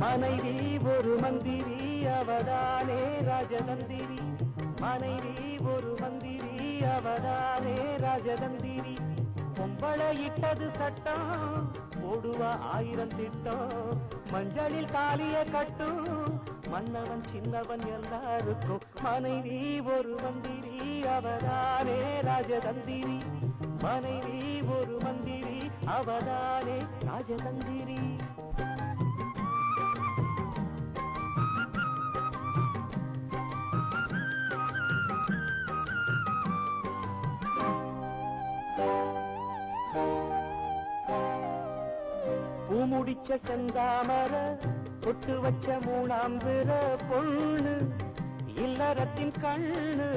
மனைவி ஒரு மந்திரி அவதானே ராஜதந்திரி. மனைவி ஒரு மந்திரி அவதானே ராஜதந்திரி. பொம்பளை இட்டது சட்டம் போடுவா 1000 திட்டம். மஞ்சளில் தாலிய கட்டும் மன்னவன் சின்னவன் எல்லாருக்கும். மனைவி ஒரு மந்திரி அவதானே ராஜதந்திரி. மனைவி ஒரு மந்திரி அவதானே ராஜதந்திரி. பூமுடிச்ச செந்தாமர தொட்டு வச்ச மூணாம்பிற பொண்ணு இல்லறத்தின் கண்ணு.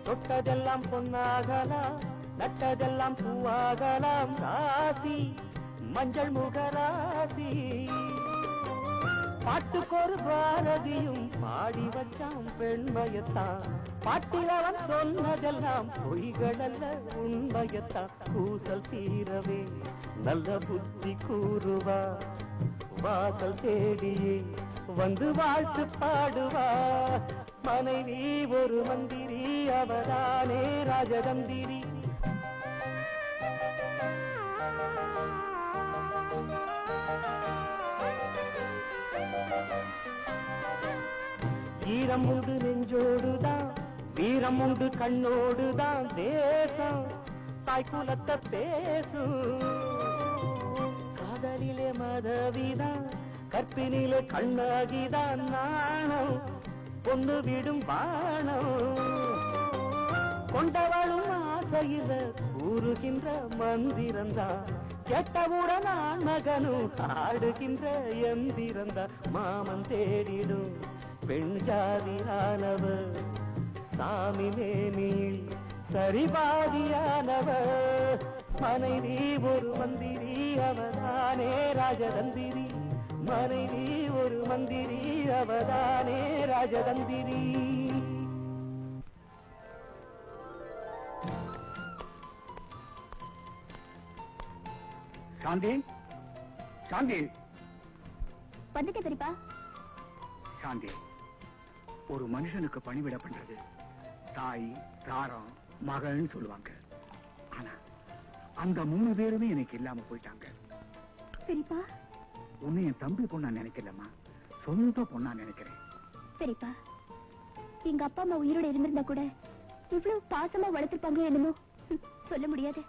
தொட்டதெல்லாம் பொன்னாகலாம் நட்டதெல்லாம் பூவாகலாம். ராசி மஞ்சள் முகராசி. பாட்டுக்கொரு பாரதியும் பாடி வச்சான் பெண்மையத்தான். பாட்டில் அவன் சொன்னதெல்லாம் பொய்களல்ல உண்மையத்தான். கூசல் தீரவே நல்ல புத்தி கூறுவா. வாசல் தேடியே வந்து வாழ்த்து பாடுவா. மனைவி ஒரு மந்திரி அவதானே ராஜதந்திரி. ஈரம் உண்டு நெஞ்சோடுதான் வீரம் உண்டு கண்ணோடுதான். தேசம் தாய்க்குலத்தை பேசும். காதலிலே மதவிதான் கற்பினிலே கண்ணாகிதான். நாணம் பொண்ணு விடும் பாணம். கொண்டவளும் ஆசையில கூறுகின்ற மந்திரந்தான். கேட்டவுடன் ஆண் மகனும் ஆடுகின்ற எந்திரந்தான். மாமன் தேடிடும் பெண் ஜாதியானவர் சாமி மேனியில் சரிபாதியானவர். மனைவி ஒரு மந்திரி அவதானே ராஜதந்திரி. மனைவி ஒரு மந்திரி அவதானே ராஜதந்திரி. சாந்தி, சாந்தி. வந்துட்டே பெரியப்பா. சாந்தி, ஒரு மனுஷனுக்கு பணிவிட பண்றது தாய் தாரம் மகள்னு சொல்லுவாங்க. ஆனா அந்த 3 பேருமே எனக்கு இல்லாம போயிட்டாங்க. பெரியப்பா, உன்னை என் தம்பி பொண்ணா நினைக்கலம்மா, சொந்த பொண்ணா நினைக்கிறேன். பெரியப்பா, எங்க அப்பா அம்மா உயிரோட இருந்திருந்தா கூட இவ்வளவு பாசமா வளர்த்திருப்பாங்க என்னமோ சொல்ல முடியாது.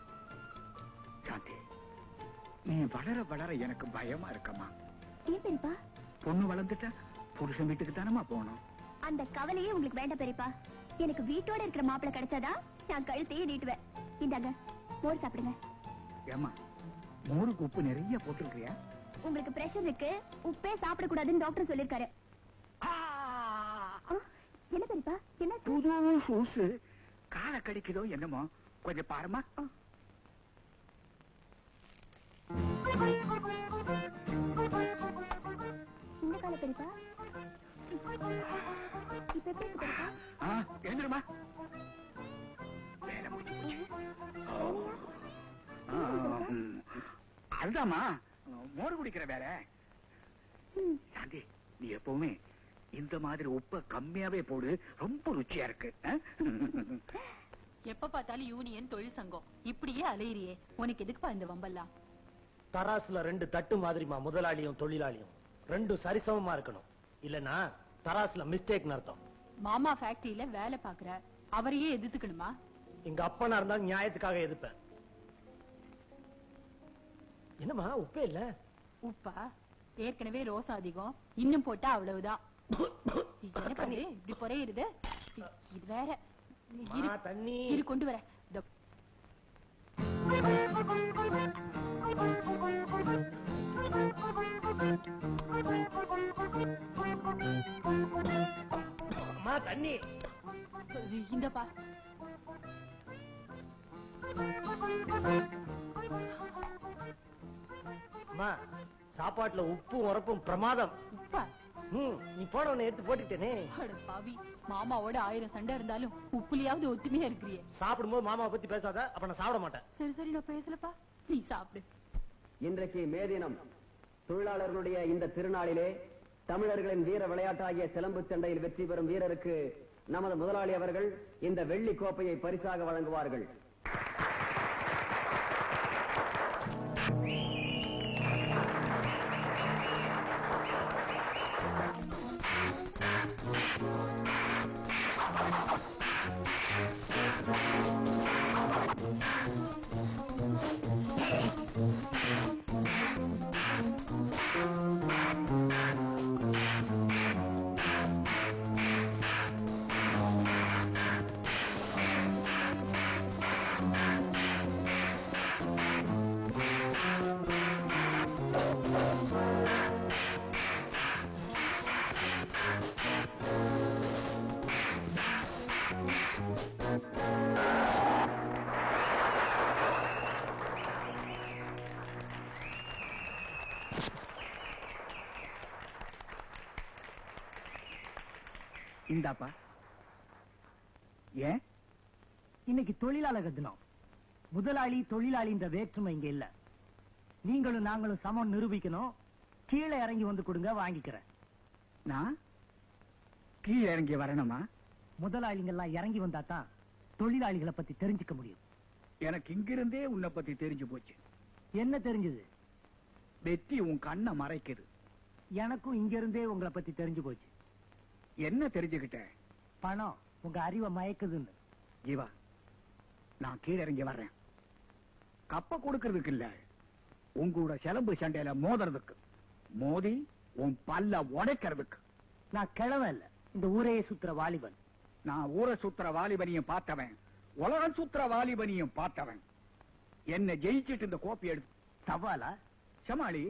சாந்தி, நீ வளர வளர எனக்கு பயமா இருக்கம்மா. ஏன் பெரியப்பா? பொண்ணு வளர்ந்துட்ட புருஷன் வீட்டுக்கு தானமா போகணும். அந்த கவலையே உங்களுக்கு வேண்டாம் பெரியப்பா. எனக்கு வீட்டோட இருக்கிற மாப்பிள்ளை கிடைச்சாதான் நான் கழுத்தையே நீட்டுவேன். இந்தாங்க, மோர் சாப்பிடுங்க. ஏமா, மோருக்கு உப்பு நிறைய போட்டிருக்கியா? உங்களுக்கு பிரஷர் இருக்கு, உப்பே சாப்பிடக்கூடாதுன்னு டாக்டர் சொல்லிருக்காரு. என்ன பெரியப்பா, என்ன புது ஷூஸ் காலை கடிக்குதோ என்னமோ, கொஞ்சம் பாருமா. இந்த கால பெரியப்பா இப்ப எப்படி பெரியப்பா? எழுந்துருமா, வேலை முடிஞ்சு போச்சு. அதுதாம்மா மோர் குடிக்கிற வேலை. சாந்தி, நீ எப்பவுமே இந்த மாதிரி உப்ப கம்மியாவே போடு, ரொம்ப ருச்சியா இருக்கு. எப்ப பார்த்தாலும் யூனியன் தொழில் சங்கம் இப்படியே அலையிறியே, உனக்கு எதுக்குப்பா இந்த வம்பெல்லாம்? தராசுல 2 தட்டு மாதிரிமா முதலாளியும் தொழிலாளியும் 2 சரிசமமா இருக்கணும். இல்லன்னா தராசுல மிஸ்டேக் அர்த்தம். மாமா ஃபேக்டரியில வேலை பாக்குற அவரையே எதிர்த்துக்கணுமா? எங்க அப்பனா இருந்தாலும் நியாயத்துக்காக எதிர்ப்பேன். என்னமா உப்பே இல்ல? உப்பா ஏற்கனவே ரோசா அதிகம், இன்னும் போட்டா அவ்வளவுதான். இப்படி பொறையிருது. இது வேற தண்ணி இரு கொண்டு வர. தண்ணி இந்தப்பா. சாப்பாட்டுல உப்பும் உரப்பும் பிரமாதம். உப்பா? நீ போனவனை எடுத்து போட்டுட்டேனே. அட பாவி, மாமாவோட 1000 சண்டை இருந்தாலும் உப்புலியாவது ஒத்துமையா இருக்கிறியே. சாப்பிடும்போது மாமாவை பத்தி பேசாத, அப்ப நான் சாப்பிட மாட்டேன். சரி சரி, நான் பேசலப்பா, நீ சாப்பிடு. இன்றைக்கு மே தினம். தொழிலாளர்களுடைய இந்த திருநாளிலே தமிழர்களின் வீர விளையாட்டாகிய சிலம்பு சண்டையில் வெற்றி பெறும் வீரருக்கு நமது முதலாளி அவர்கள் இந்த வெள்ளி கோப்பையை பரிசாக வழங்குவார்கள். இந்தாப்பா. ஏன் இன்னைக்கு தொழிலாளர் தினம். முதலாளி தொழிலாளின்ற வேற்றுமை இங்க இல்ல. நீங்களும் நாங்களும் சமம் நிரூபிக்கணும். கீழே இறங்கி வந்து கொடுங்க, வாங்கிக்கிறேன். நான் கீழே இறங்கி வரணுமா? முதலாளிங்க எல்லாம் இறங்கி வந்தா தான் தொழிலாளிகளை பத்தி தெரிஞ்சுக்க முடியும். எனக்கு இங்கிருந்தே உன்னை பத்தி தெரிஞ்சு போச்சு. என்ன தெரிஞ்சது? வெற்றி உன் கண்ணை மறைக்குது. எனக்கும் இங்க இருந்தே உங்களை பத்தி தெரிஞ்சு போச்சு. என்ன தெரிஞ்சுக்கிட்ட? பணம் உங்க அறிவை மயக்குதுன்னு. ஜீவா, நான் கீழே இறங்கி வர்றேன். கப்ப கொடுக்கறதுக்கு இல்ல, உங்களோட சிலம்பு சண்டையில மோதுறதுக்கு. மோதி உன் பல்ல உடைக்கிறதுக்கு. நான் கிழவன் இல்ல, இந்த ஊரையே சுத்துற வாலிபன். நான் ஊரை சுத்துற வாலிபனியும் பார்த்தவன், உலகம் சுத்துற வாலிபனியும் பார்த்தவன். என்ன ஜெயிச்சிட்டு இந்த கோப்பை எடுத்து சவாலா? சமாளி.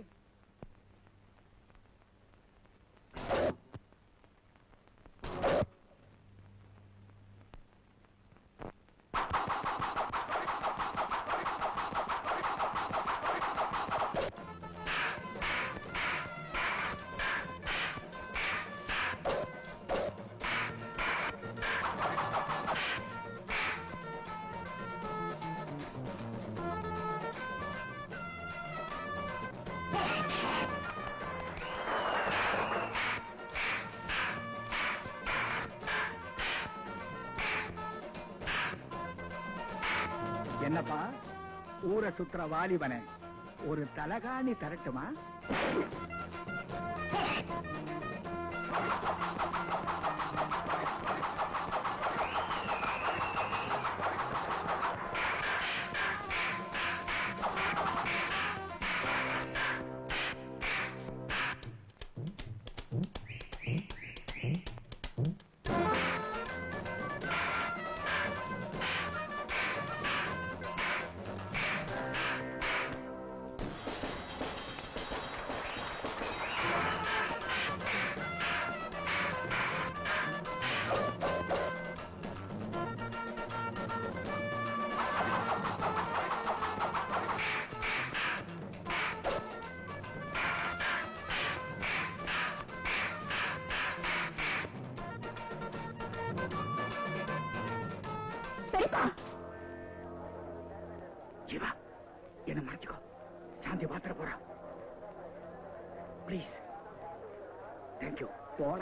என்னப்பா, ஊரை சுத்துற வாலிபனை ஒரு தலகாணி தரட்டுமா? ஜீவா, என்ன மறைச்சுக்கோ. சாந்தி பாத்திர போறா. பிளீஸ். தேங்க்யூ. போற.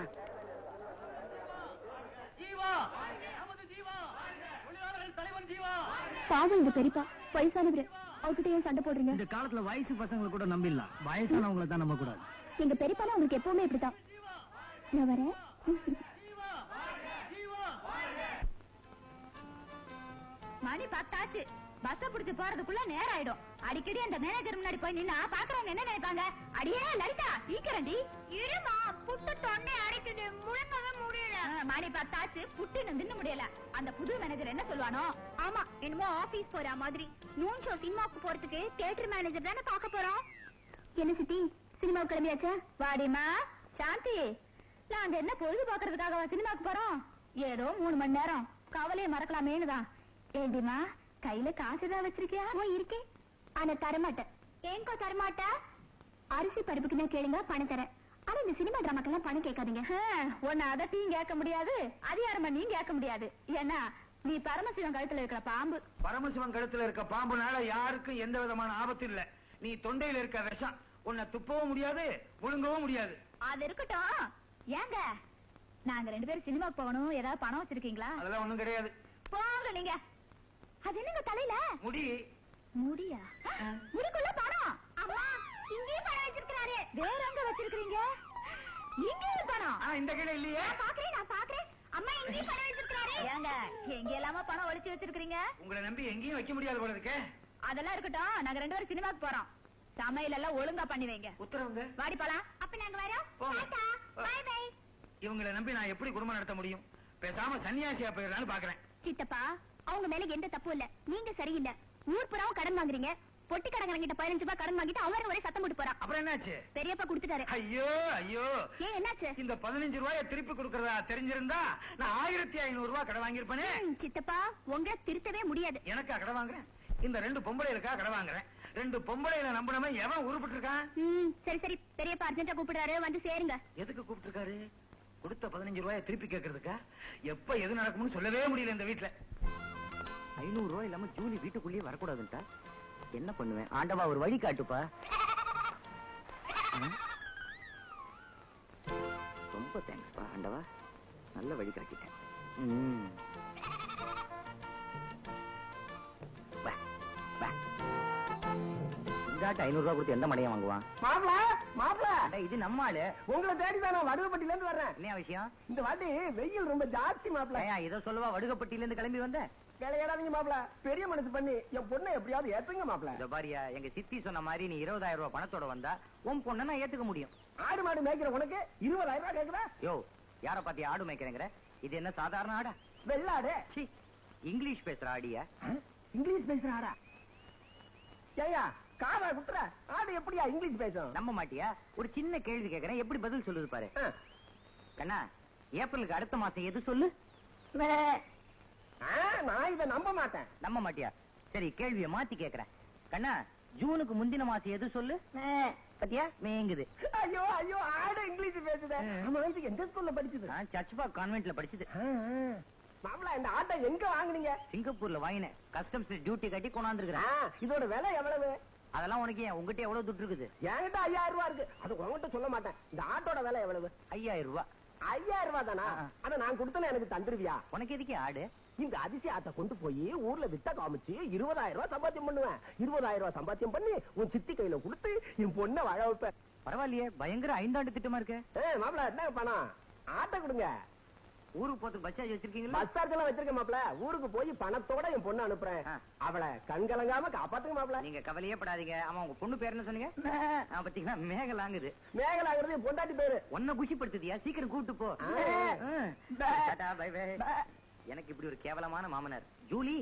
பாவம் இந்த பெரியப்பா, வயசானவரு. அவர்கிட்ட ஏன் சண்டை போடுறீங்க? இந்த காலத்துல வயசு பசங்களை கூட நம்பிடலாம், வயசானவங்களை தான் நம்ப கூடாது. எங்க பெரியப்பாலாம் உங்களுக்கு எப்பவுமே இப்படித்தான். நான் வரேன். மணி 10 ஆச்சு. பஸ் புடிச்சு போறதுக்குள்ள நேரம் ஆயிடும். அடிக்கடி அந்த மேனேஜர் முன்னாடி போய் நின்னா பாக்குறவங்க என்ன நினைப்பாங்க? அடியே லலிதா, சீக்கிரம்டி. இருமா, புட்டு தொண்டை அடைக்குது, முழுங்கவே முடியல. மணி 10 ஆச்சு, புட்டு தின்ன முடியல. அந்த புது மேனேஜர் என்ன சொல்லுவானோ? ஆமா, என்னமோ ஆபீஸ் போற மாதிரி. நூன் ஷோ சினிமாவுக்கு போறதுக்கு தியேட்டர் மேனேஜர் தானே பாக்க போறோம். என்ன சித்தி, சினிமாவுக்கு கிளம்பியாச்சா? வாடிமா சாந்தி, நாங்க என்ன பொழுது பாக்குறதுக்காக சினிமாவுக்கு போறோம்? ஏதோ 3 மணி நேரம் கவலையை மறக்கலாமேனுதான். ஏண்டிமா, கையில காசுதான் வச்சிருக்கியா? இருக்கேன், ஆனா தரமாட்டேன். ஏங்கோ தரமாட்ட? அரிசி பருப்புக்குன்னா கேளுங்க பணம் தரேன். ஆனா இந்த சினிமா டிராமாக்கெல்லாம் பணம் கேட்காதீங்க. உன்னை அதத்தையும் கேட்க முடியாது, அதிகாரமா நீ கேட்க முடியாது. ஏன்னா நீ பரமசிவன் கழுத்துல இருக்கிற பாம்பு. பரமசிவன் கழுத்துல இருக்க பாம்புனால யாருக்கும் எந்த விதமான ஆபத்து இல்ல. நீ தொண்டையில இருக்க விஷம் உன்னை துப்பவும் முடியாது, முழுங்கவும் முடியாது. அது இருக்கட்டும். ஏங்க நாங்க 2 பேரும் சினிமாக்கு போகணும், ஏதாவது பணம் வச்சிருக்கீங்களா? அதெல்லாம் ஒண்ணும் கிடையாது. போங்க நீங்க. அது என்னங்க தலையில முடி. முடியா? முடிக்குள்ள பணம். அம்மா இங்கேயும் பணம் வச்சிருக்காரு. வேற எங்க வச்சிருக்கீங்க? இங்கேயும் பணம். இந்த கீழே இல்லையே. நான் பாக்குறேன். அம்மா இங்கேயும் பணம் வச்சிருக்காரு. ஏங்க எங்க எல்லாம பணம் ஒளிச்சு வச்சிருக்கீங்க? உங்களை நம்பி எங்கேயும் வைக்க முடியாது போல இருக்கே. அதெல்லாம் இருக்கட்டும். நாங்க 2 பேரும் சினிமாக்கு போறோம். சமையல் எல்லாம் ஒழுங்கா பண்ணி வைங்க. உத்தரவுங்க. வாடி போலாம். அப்ப நாங்க வரோம். டாடா. Bye bye. இவங்களை நம்பி நான் எப்படி குடும்பம் நடத்த முடியும்? பேசாம சன்னியாசியா போயிடலாம்னு பாக்குறேன். சித்தப்பா, அவங்க மேல எந்த தப்பு இல்ல. நீங்க சரியில்லை. ஊர் புறாவும் கடன் வாங்குறீங்க. பொட்டி கடன்கிட்ட 15 ரூபாய் கடன் வாங்கிட்டு அவரு ஒரே சத்தம் போட்டு போறான். அப்புறம் என்னாச்சு? பெரியப்பா கொடுத்துட்டாரு. ஐயோ ஐயோ. ஏன் என்னாச்சு? இந்த 15 ரூபாயை திருப்பி கொடுக்கறதா தெரிஞ்சிருந்தா நான் 1500 ரூபாய் கடை வாங்கியிருப்பேனே. சித்தப்பா, உங்களை திருத்தவே முடியாது. எனக்கா கடை வாங்குறேன்? இந்த 2 பொம்பளைகளுக்கா கடை வாங்குறேன். 2 பொம்பளைகளை நம்பினவன் எவன் உருப்பிட்டு இருக்கான்? சரி சரி, பெரியப்பா அர்ஜென்ட்டா கூப்பிடுறாரு, வந்து சேருங்க. எதுக்கு கூப்பிட்டு இருக்காரு? கொடுத்த 15 ரூபாயை திருப்பி கேட்கறதுக்கா? எப்ப எது நடக்கும்னு சொல்லவே முடியல இந்த வீட்டுல. 500 ரூபாய் இல்லாம ஜூலி வீட்டுக்குள்ளேயே வரக்கூடாதுன்ட்டா என்ன பண்ணுவேன்? ஆண்டவா ஒரு வழி காட்டுப்பா. ரொம்ப தேங்க்ஸ்ப்பா ஆண்டவா, நல்ல வழி காட்டிட்டேன். இதாட்ட 500 ரூபாய் கொடுத்து எந்த மடையை வாங்குவான்? மாப்பிள இது நம்ம ஆளு. உங்களை தேடிதான் நான் வடுகப்பட்டில இருந்து வர்றேன். என்ன விஷயம்? இந்த வாட்டி வெயில் ரொம்ப ஜாஸ்தி மாப்பிள. இதை சொல்லவா வடுகப்பட்டியில இருந்து கிளம்பி வந்த? விளையாடாதீங்க மாப்பிள, பெரிய மனசு பண்ணி என் பொண்ணை எப்படியாவது ஏத்துங்க மாப்பிள. இந்த பாரியா, எங்க சித்தி சொன்ன மாதிரி நீ 20,000 ரூபாய் பணத்தோட வந்தா உன் பொண்ணை நான் ஏத்துக்க முடியும். ஆடு மாடு மேய்க்கிற உனக்கு 20,000 ரூபாய் கேக்குற? யோ, யார பாத்தி ஆடு மேய்க்கிறேங்கிற? இது என்ன சாதாரண ஆடா? வெள்ளாடு. சி, இங்கிலீஷ் பேசுற ஆடியா? இங்கிலீஷ் பேசுற ஆடா? ஏயா காதா குத்துற ஆடு எப்படியா இங்கிலீஷ் பேசும்? நம்ப மாட்டியா? ஒரு சின்ன கேள்வி கேக்குறேன், எப்படி பதில் சொல்லுது பாரு. கண்ணா, ஏப்ரலுக்கு அடுத்த மாசம் எது சொல்லு? நான் இதை நம்ப மாட்டேன். நம்ப மாட்டியா? சரி, கேள்வியை மாத்தி கேக்குறேன். கண்ணா, ஜூனுக்கு முந்தின மாசம் எது சொல்லு? பத்தியா மேங்குது. ஐயோ ஐயோ, ஆடு இங்கிலீஷ் பேசுது. ஆமா, இது எந்த ஸ்கூல்ல படிச்சது? நான் சர்ச்பாக் கான்வென்ட்ல படிச்சது. மாப்பிள, இந்த ஆட்டை எங்க வாங்குனீங்க? சிங்கப்பூர்ல வாங்கினேன். கஸ்டம்ஸ்ல டியூட்டி கட்டி கொண்டாந்துருக்கிறேன். இதோட விலை எவ்வளவு? அதெல்லாம் உனக்கு ஏன்? உங்ககிட்ட எவ்வளவு துட்டு இருக்குது? என்கிட்ட 5000 ரூபாய் இருக்கு. அது உங்ககிட்ட சொல்ல மாட்டேன். இந்த ஆட்டோட விலை எவ்வளவு? 5000 ரூபாய். 5000 ரூபாய் தானா? அத நான் கொடுத்தேன், எனக்கு தந்துருவியா? உனக்கு எதுக்கு ஆடு? இந்த அதிசய ஆட்டை கொண்டு போய் ஊர்ல வித்த காமிச்சு 20,000 ரூபாய் சம்பாத்தியம் பண்ணுவேன். 20,000 ரூபாய் சம்பாத்தியம் பண்ணி உன் சித்தி கையில கொடுத்து என் பொண்ணை வாழ வைப்பேன். பரவாயில்லையே, பயங்கர 5 ஆண்டு திட்டமா இருக்கு. மாப்பிள, என்ன பணம்? ஆட்டை கொடுங்க. ஊருக்கு போறதுக்கு பஸ் சார்ஜ் வச்சிருக்கீங்களா? பஸ் சார்ஜ் எல்லாம் வச்சிருக்கேன் மாப்பிள. ஊருக்கு போய் பணத்தோட என் பொண்ணு அனுப்புறேன். அவளை கண்கலங்காம காப்பாத்துங்க மாப்பிள. நீங்க கவலையே படாதீங்க. ஆமா, உங்க பொண்ணு பேர் என்ன சொன்னீங்க? பாத்தீங்களா, மேகலாங்குது. மேகலாங்கிறது என் பொண்டாட்டி பேரு. உன்ன குஷிப்படுத்துதியா? சீக்கிரம் கூப்பிட்டு போ. Bye bye. எனக்கு இப்படி ஒரு கேவலமான மாமனார். ஜூலி,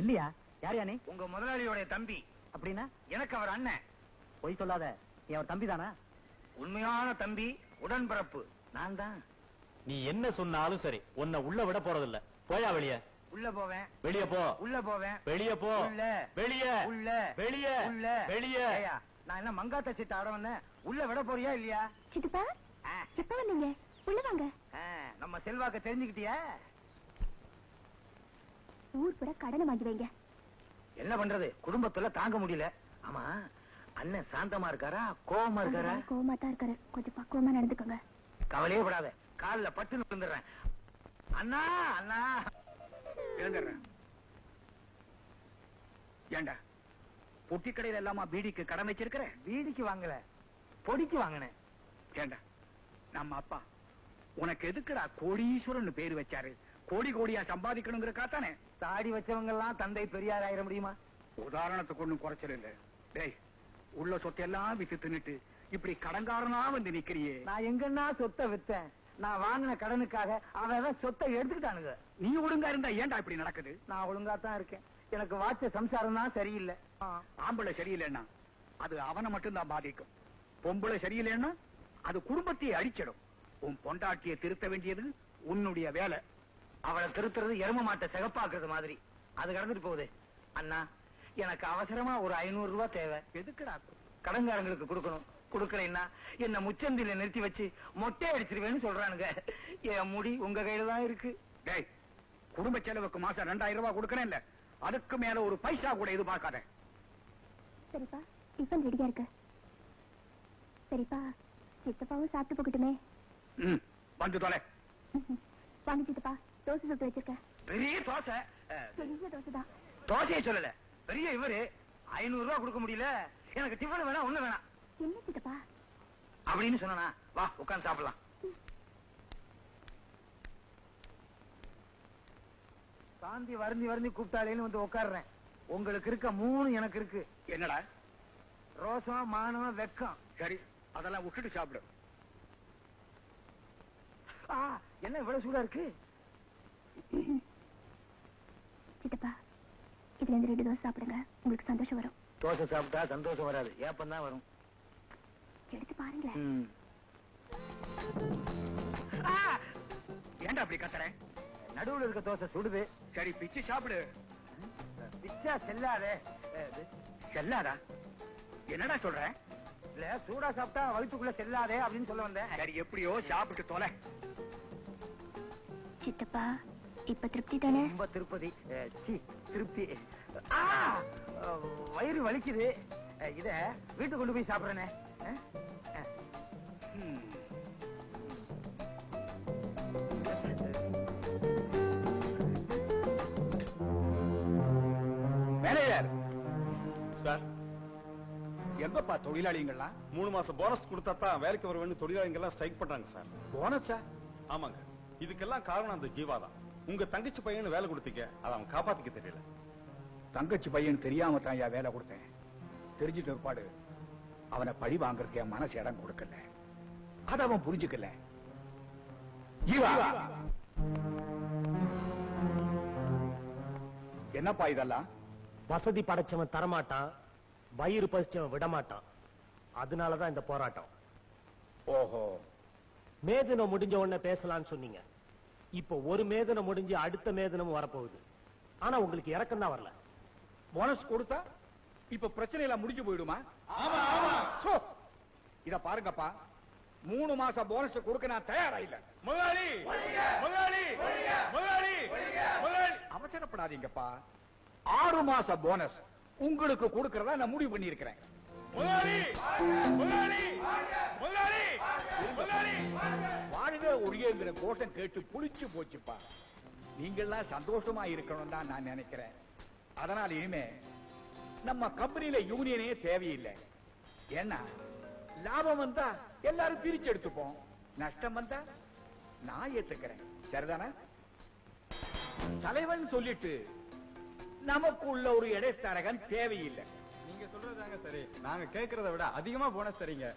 இல்லையா? யார் யானே? உங்க முதலாளியோட தம்பி. அப்படின்னா எனக்கு அவர் அண்ணன். பொய் சொல்லாத, என் தம்பி தானா? உண்மையான தம்பி, உடன்பிறப்பு. நான் தான். நீ என்ன சொன்னாலும் சரி, உன்னை உள்ள விட போறதில்ல. போயா வெளிய. உள்ள போவேன். வெளிய போ. உள்ள போவேன். வெளிய போ. உள்ள. வெளிய. உள்ள. வெளிய. உள்ள. வெளிய. நான் என்ன மங்காத்த சிட்டு ஆட வந்தேன்? உள்ள விட போறியா இல்லையா? சித்தப்பா, எப்ப வந்தீங்க? உள்ள வாங்க. நம்ம செல்வாக்க தெரிஞ்சுக்கிட்டியா? ஊர் புற கடனை வாங்கி வைங்க. என்ன பண்றது, குடும்பத்துல தாங்க முடியல. ஆமா, அண்ணன் சாந்தமா இருக்காரா, கோவமா இருக்காரா? கோவமா தான் இருக்காரு. கொஞ்சம் பக்குவமா நடந்துக்கோங்க. கவலையே படாத, கால்ல பட்டுன்னு விழுந்துடுறேன். அண்ணா அண்ணா எழுந்துடுறேன். ஏண்டா, பொட்டி கடையில எல்லாமா பீடிக்கு கடன் வச்சிருக்கிற? பீடிக்கு வாங்கல, பொடிக்கு வாங்கினேன். ஏண்டா, நம்ம அப்பா உனக்கு எதுக்குடா கோடீஸ்வரன் பேரு வச்சாரு? கோடி கோடியா சம்பாதிக்கணுங்கிறக்காத்தானே. தாடி வச்சவங்க எல்லாம் தந்தை பெரியார் ஆயிர முடியுமா? உதாரணத்துக்கு ஒண்ணும் குறைச்சல் இல்ல. டேய், உள்ள சொத்தை எல்லாம் வித்து தின்னுட்டு இப்படி கடன்காரனா வந்து நிக்கிறியே. நான் எங்கன்னா சொத்தை வித்தேன்? நான் வாங்கின கடனுக்காக அவன் சொத்தை எடுத்துக்கிட்டானுங்க. நீ ஒழுங்கா இருந்தா ஏன்டா இப்படி நடக்குது? நான் ஒழுங்கா தான் இருக்கேன். எனக்கு வாச்ச சம்சாரம் தான் சரியில்லை. ஆம்பளை சரியில்லைன்னா அது அவனை மட்டும்தான் பாதிக்கும். பொம்பளை சரியில்லைன்னா அது குடும்பத்தையே அழிச்சிடும். உன் பொண்டாட்டியை திருத்த வேண்டியது உன்னுடைய வேலை. அவளை திருத்துறது எரும மாட்டை சிகப்பாக்குறது மாதிரி. அது கடந்துட்டு போகுது. அண்ணா, எனக்கு அவசரமா ஒரு 500 ரூபாய் தேவை. எதுக்குடா? கடன்காரங்களுக்கு கொடுக்கணும். கொடுக்கறேன்னா என்ன முச்சந்தில நிறுத்தி வச்சு மொட்டை அடிச்சிருவேன்னு சொல்றானுங்க. என் முடி உங்க கையில தான் இருக்கு. டேய், குடும்ப செலவுக்கு மாசம் 2000 ரூபாய் கொடுக்கறேன் இல்ல, அதுக்கு மேல ஒரு பைசா கூட எதிர்பார்க்காத. சரிப்பா, டிஃபன் ரெடியா இருக்கு. சரிப்பா, சித்தப்பாவும் சாப்பிட்டு போகட்டுமே. வந்து தொலை. வாங்க சித்தப்பா, தோசை சுட்டு வச்சிருக்கேன். பெரிய தோசை? பெரிய தோசை தான். தோசையை சொல்லல, பெரிய இவரு 500 ரூபாய் கொடுக்க முடியல. எனக்கு டிஃபன் வேணா, ஒண்ணு வேணாம் என்ன சித்தப்பா அப்படின்னு சொன்னா, வா உட்கார்ந்து சாப்பிடலாம். காந்தி வருந்தி வருந்தி கூப்பிட்டாலேன்னு வந்து உட்கார்றேன். உங்களுக்கு இருக்க 3 எனக்கு இருக்கு. என்னடா? ரோசம், மானம், வெக்கம். சரி, அதெல்லாம் விட்டுட்டு சாப்பிடு. என்ன இவ்வளவு சூடா இருக்கு? சித்தப்பா, இதுல இருந்து 2 தோசை சாப்பிடுங்க, உங்களுக்கு சந்தோஷம் வரும். தோசை சாப்பிட்டா சந்தோஷம் வராது, ஏப்பம் தான் வரும். எடுத்து பாருங்களேன். ஏன்டா அப்படி கத்துறேன்? நடுவுல இருக்க தோசை சுடுது. சரி, பிச்சு சாப்பிடு. பிச்சா செல்லாதே. செல்லாதா? என்னடா சொல்ற? இல்ல, சூடா சாப்பிட்டா வயிற்றுக்குள்ள செல்லாதே அப்படின்னு சொல்ல வந்தேன். சரி, எப்படியோ சாப்பிட்டு தொலை. சித்தப்பா, இப்ப திருப்தி தானே? ரொம்ப திருப்தி. திருப்தி. வயிறு வலிக்குது. இத வீட்டுக்கு கொண்டு போய் சாப்பிடுறேனே. மேனேஜர் சார், எங்கப்பா தொழிலாளிங்கள்லாம்? 3 மாசம் போனஸ் கொடுத்தா தான் வேலைக்கு வருவேன்னு தொழிலாளிங்க எல்லாம் ஸ்ட்ரைக் பண்றாங்க சார். போனஸா? ஆமாங்க, இதுக்கெல்லாம் காரணம் அந்த ஜீவா தான். உங்க தங்கச்சி பையனு வேலை கொடுத்தீங்க, அதை அவன் காப்பாத்திக்க தெரியல. தங்கச்சி பையன் தெரியாம தான் வேலை கொடுத்தேன். தெரிஞ்சிட்ட பிற்பாடு அவனை பழி வாங்கறதுக்கு என் மனசு இடம் கொடுக்கல. அத அவன் புரிஞ்சுக்கல. ஜீவா, என்னப்பா இதெல்லாம்? வசதி படைச்சவன் தரமாட்டான், வயிறு பசிச்சவன் விடமாட்டான். அதனாலதான் இந்த போராட்டம். ஓஹோ, மேதனம் முடிஞ்ச உடனே பேசலாம்னு சொன்னீங்க. இப்ப ஒரு மேதனம் முடிஞ்சு அடுத்த மேதனமும் வரப்போகுது. ஆனா உங்களுக்கு இறக்கம் தான் வரல. போனஸ் கொடுத்தா இப்ப பிரச்சனை எல்லாம் முடிஞ்சு போயிடுமா? இத பாருங்கப்பா, 3 மாசம் போனஸ் கொடுக்க நான் தயாரா இல்ல. முதலாளி, முதலாளி, முதலாளி, முதலாளி. அவசரப்படாதீங்கப்பா. 6 மாச போனஸ் உங்களுக்கு கொடுக்கறதா நான் முடிவு பண்ணி இருக்கிறேன். முதலாளி, முதலாளி, முதலாளி, முதலாளி. வாழ்க ஒழியங்கிற கோஷம் கேட்டு புளிச்சு போச்சுப்பா. நீங்கெல்லாம் சந்தோஷமா இருக்கணும் தான் நான் நினைக்கிறேன். அதனால இனிமே நம்ம கம்பெனியில யூனியனே தேவையில்லை. ஏன்னா லாபம் வந்தா எல்லாரும் பிரிச்சு எடுத்துப்போம், நஷ்டம் வந்தா நான் ஏத்துக்கிறேன். சரிதானே? தலைவன் சொல்லிட்டு நமக்கு உள்ள ஒரு இடைத்தரகன் தேவையில்லை. நீங்க சொல்றதாங்க சரி. நாங்க கேட்கறத விட அதிகமா போனஸ் தரீங்க.